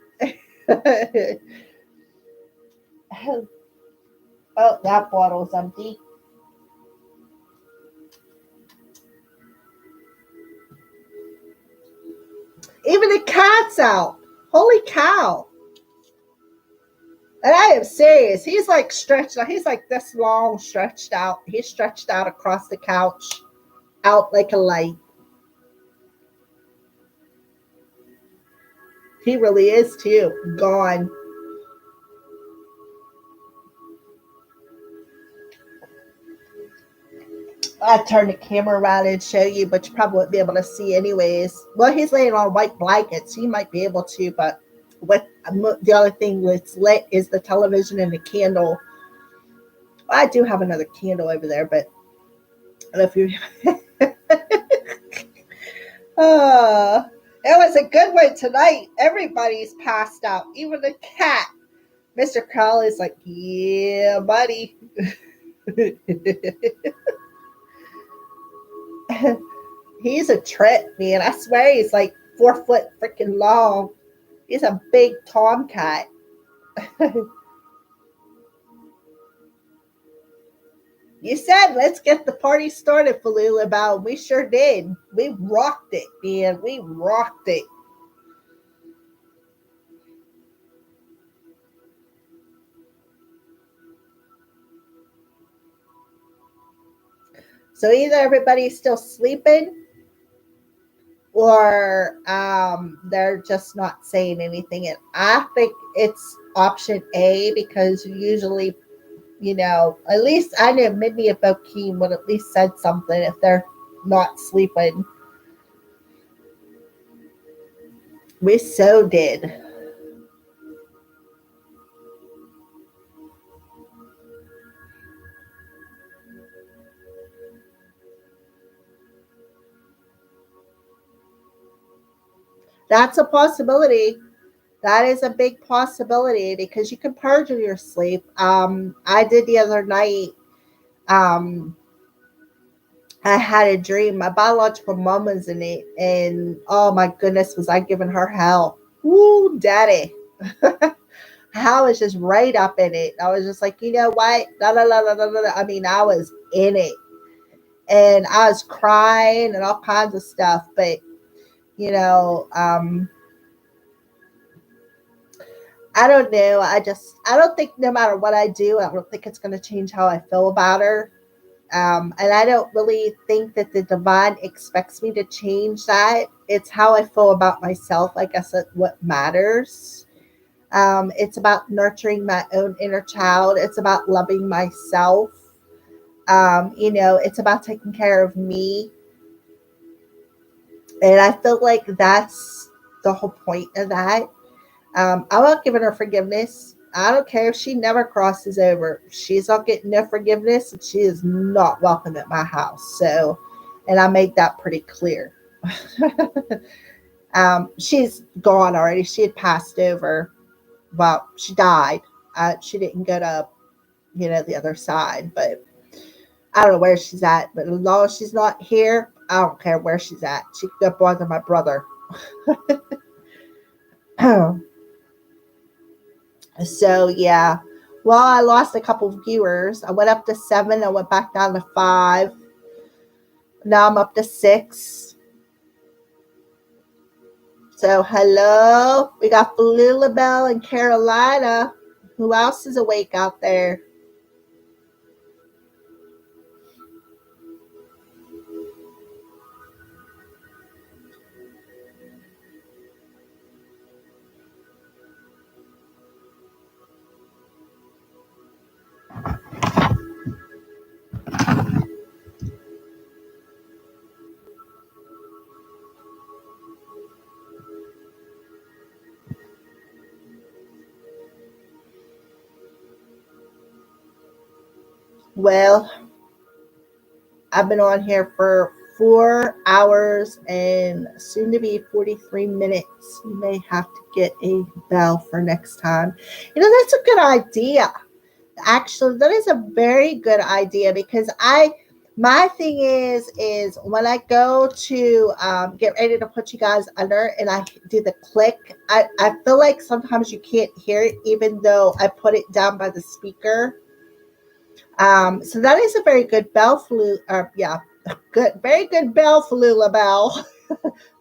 Oh, that bottle's empty. Even the cat's out. Holy cow. And I am serious. He's like stretched out. He's like this long, stretched out. He's stretched out across the couch, out like a light. He really is too. Gone. I turn the camera around and show you, but you probably won't be able to see anyways. Well, he's laying on white blankets. So you might be able to, but what the other thing that's lit is the television and the candle. Well, I do have another candle over there, but I don't know if you. It was a good one tonight. Everybody's passed out, even the cat. Mr. Crowley's like, yeah, buddy. He's a trip, man. I swear he's like 4 foot freaking long. He's a big tomcat. You said, let's get the party started, Falula Bow. We sure did. We rocked it, man. We rocked it. So either everybody's still sleeping or they're just not saying anything. And I think it's option A because usually, at least I know Mindy and Bokeem would at least said something if they're not sleeping. We so did. That's a possibility. That is a big possibility because you can purge in your sleep. I did the other night. Um, I had a dream. My biological mom was in it, and oh my goodness, was I giving her hell? Woo, daddy! I was just right up in it. I was just like, you know what? La, la, la, la, la, la. I mean, I was in it, and I was crying and all kinds of stuff. But you know, I don't know. I don't think no matter what I do, I don't think it's going to change how I feel about her. And I don't really think that the divine expects me to change that. It's how I feel about myself. I guess that's what matters. It's about nurturing my own inner child. It's about loving myself. It's about taking care of me. And I feel like that's the whole point of that. I'm not giving her forgiveness. I don't care if she never crosses over. She's not getting no forgiveness, and she is not welcome at my house. So, and I made that pretty clear. She's gone already. She had passed over. Well, she died. She didn't go to, the other side. But I don't know where she's at. But as long as she's not here, I don't care where she's at. She could go bother my brother. So yeah. Well, I lost a couple of viewers. I went up to 7. I went back down to 5. Now I'm up to 6. So hello. We got Lilibel and Carolina. Who else is awake out there? Well, I've been on here for 4 hours and soon to be 43 minutes. You may have to get a bell for next time. That's a good idea. Actually, that is a very good idea because my thing is when I go to get ready to put you guys under and I do the click, I feel like sometimes you can't hear it even though I put it down by the speaker. So that is a very good bell flu. Yeah, very good bell falula bell.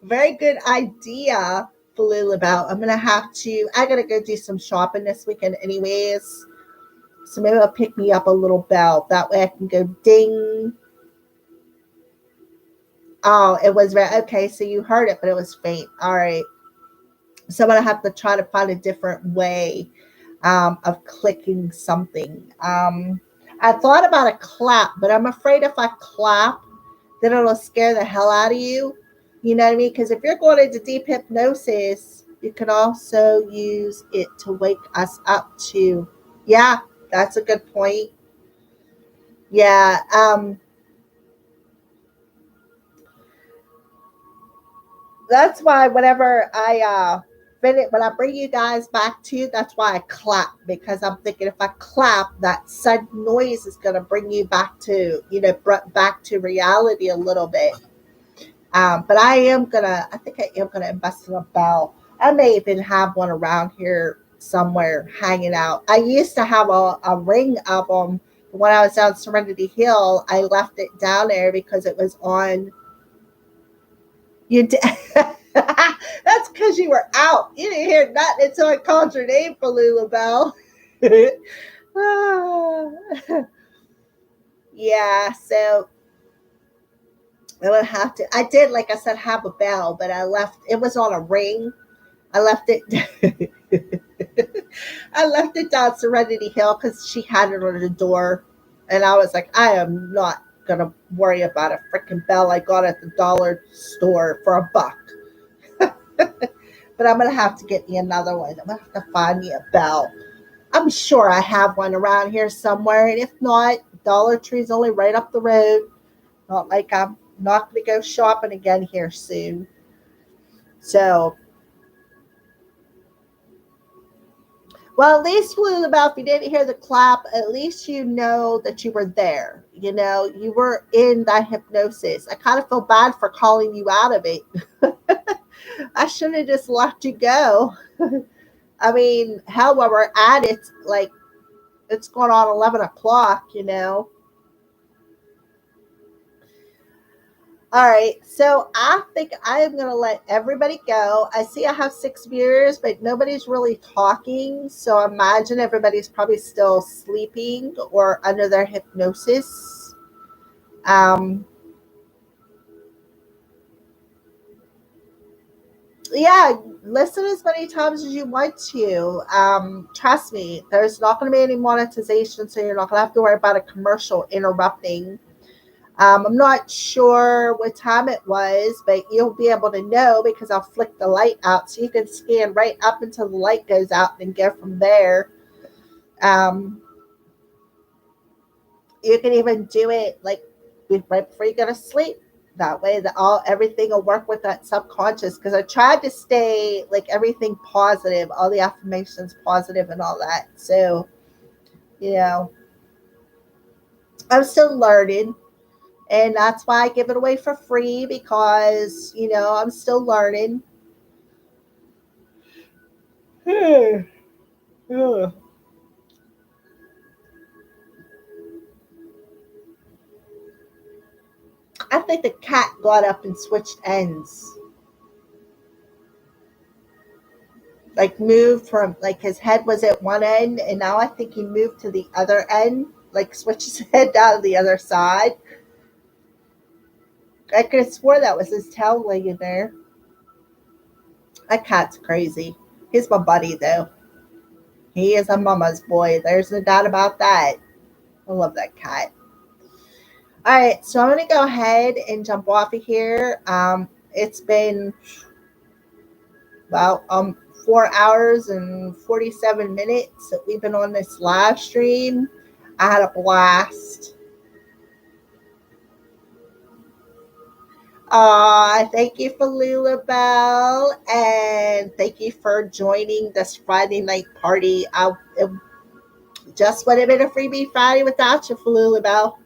Very good idea, falula bell. I gotta go do some shopping this weekend anyways. So maybe I'll pick me up a little bell. That way I can go ding. Oh, it was very, okay. So you heard it, but it was faint. All right. So I'm going to have to try to find a different way of clicking something. I thought about a clap, but I'm afraid if I clap, then it'll scare the hell out of you. You know what I mean? Because if you're going into deep hypnosis, you can also use it to wake us up too. Yeah, that's a good point. Yeah. That's why whenever when I bring you guys back to, that's why I clap, because I'm thinking if I clap, that sudden noise is going to bring you back to, back to reality a little bit. But I think I am gonna invest in a bell. I may even have one around here somewhere hanging out. I used to have a ring of them when I was down Serenity Hill. I left it down there because it was on. You did. That's because you were out. You didn't hear nothing until I called your name for Lulabelle. Yeah, so I would have to. I did, like I said, have a bell, but I left. It was on a ring. I left it. I left it down Serenity Hill because she had it on the door, and I was like, I am not gonna worry about a freaking bell I got at the dollar store for $1. But I'm gonna have to get me another one. I'm gonna have to find me a bell. I'm sure I have one around here somewhere, and if not, Dollar Tree's only right up the road. Not like I'm not gonna go shopping again here soon. So, Well, at least Lulabelle, if you didn't hear the clap, at least you know that you were there. You know, you were in that hypnosis. I kind of feel bad for calling you out of it. I should have just let you go. I mean, hell, while we're at it, like it's going on 11 o'clock, you know. All right, so I think I am going to let everybody go. I see I have 6 viewers, but nobody's really talking. So I imagine everybody's probably still sleeping or under their hypnosis. Um, yeah, listen as many times as you want to. Trust me, there's not going to be any monetization, so you're not going to have to worry about a commercial interrupting. I'm not sure what time it was, but you'll be able to know because I'll flick the light out so you can scan right up until the light goes out and go from there. Um, you can even do it like right before you go to sleep. That way, that all everything will work with that subconscious. Because I tried to stay like everything positive, all the affirmations positive, and all that. So you know, I'm still learning. And that's why I give it away for free because, you know, I'm still learning. Hmm. Ugh. I think the cat got up and switched ends. Like moved from, like his head was at one end and now I think he moved to the other end, like switched his head down to the other side. I could have swore that was his tail laying there. That cat's crazy. He's my buddy though. He is a mama's boy. There's no doubt about that. I love that cat. All right, so I'm going to go ahead and jump off of here. It's been about 4 hours and 47 minutes that we've been on this live stream. I had a blast. Thank you for Lulabelle, and thank you for joining this Friday night party. It just would have been a freebie Friday without you, for Lulabelle.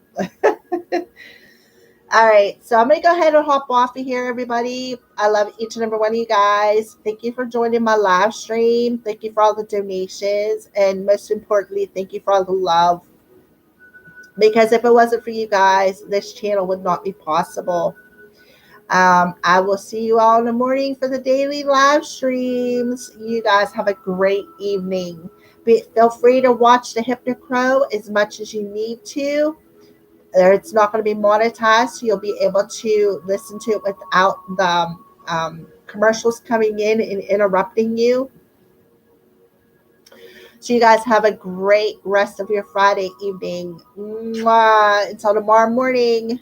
All right, so I'm going to go ahead and hop off of here, everybody. I love each and every one of you guys. Thank you for joining my live stream. Thank you for all the donations. And most importantly, thank you for all the love. Because if it wasn't for you guys, this channel would not be possible. I will see you all in the morning for the daily live streams. You guys have a great evening. Feel free to watch the Hypnocrow as much as you need to. It's not going to be monetized, so you'll be able to listen to it without the commercials coming in and interrupting you. So you guys have a great rest of your Friday evening. Mwah. Until tomorrow morning.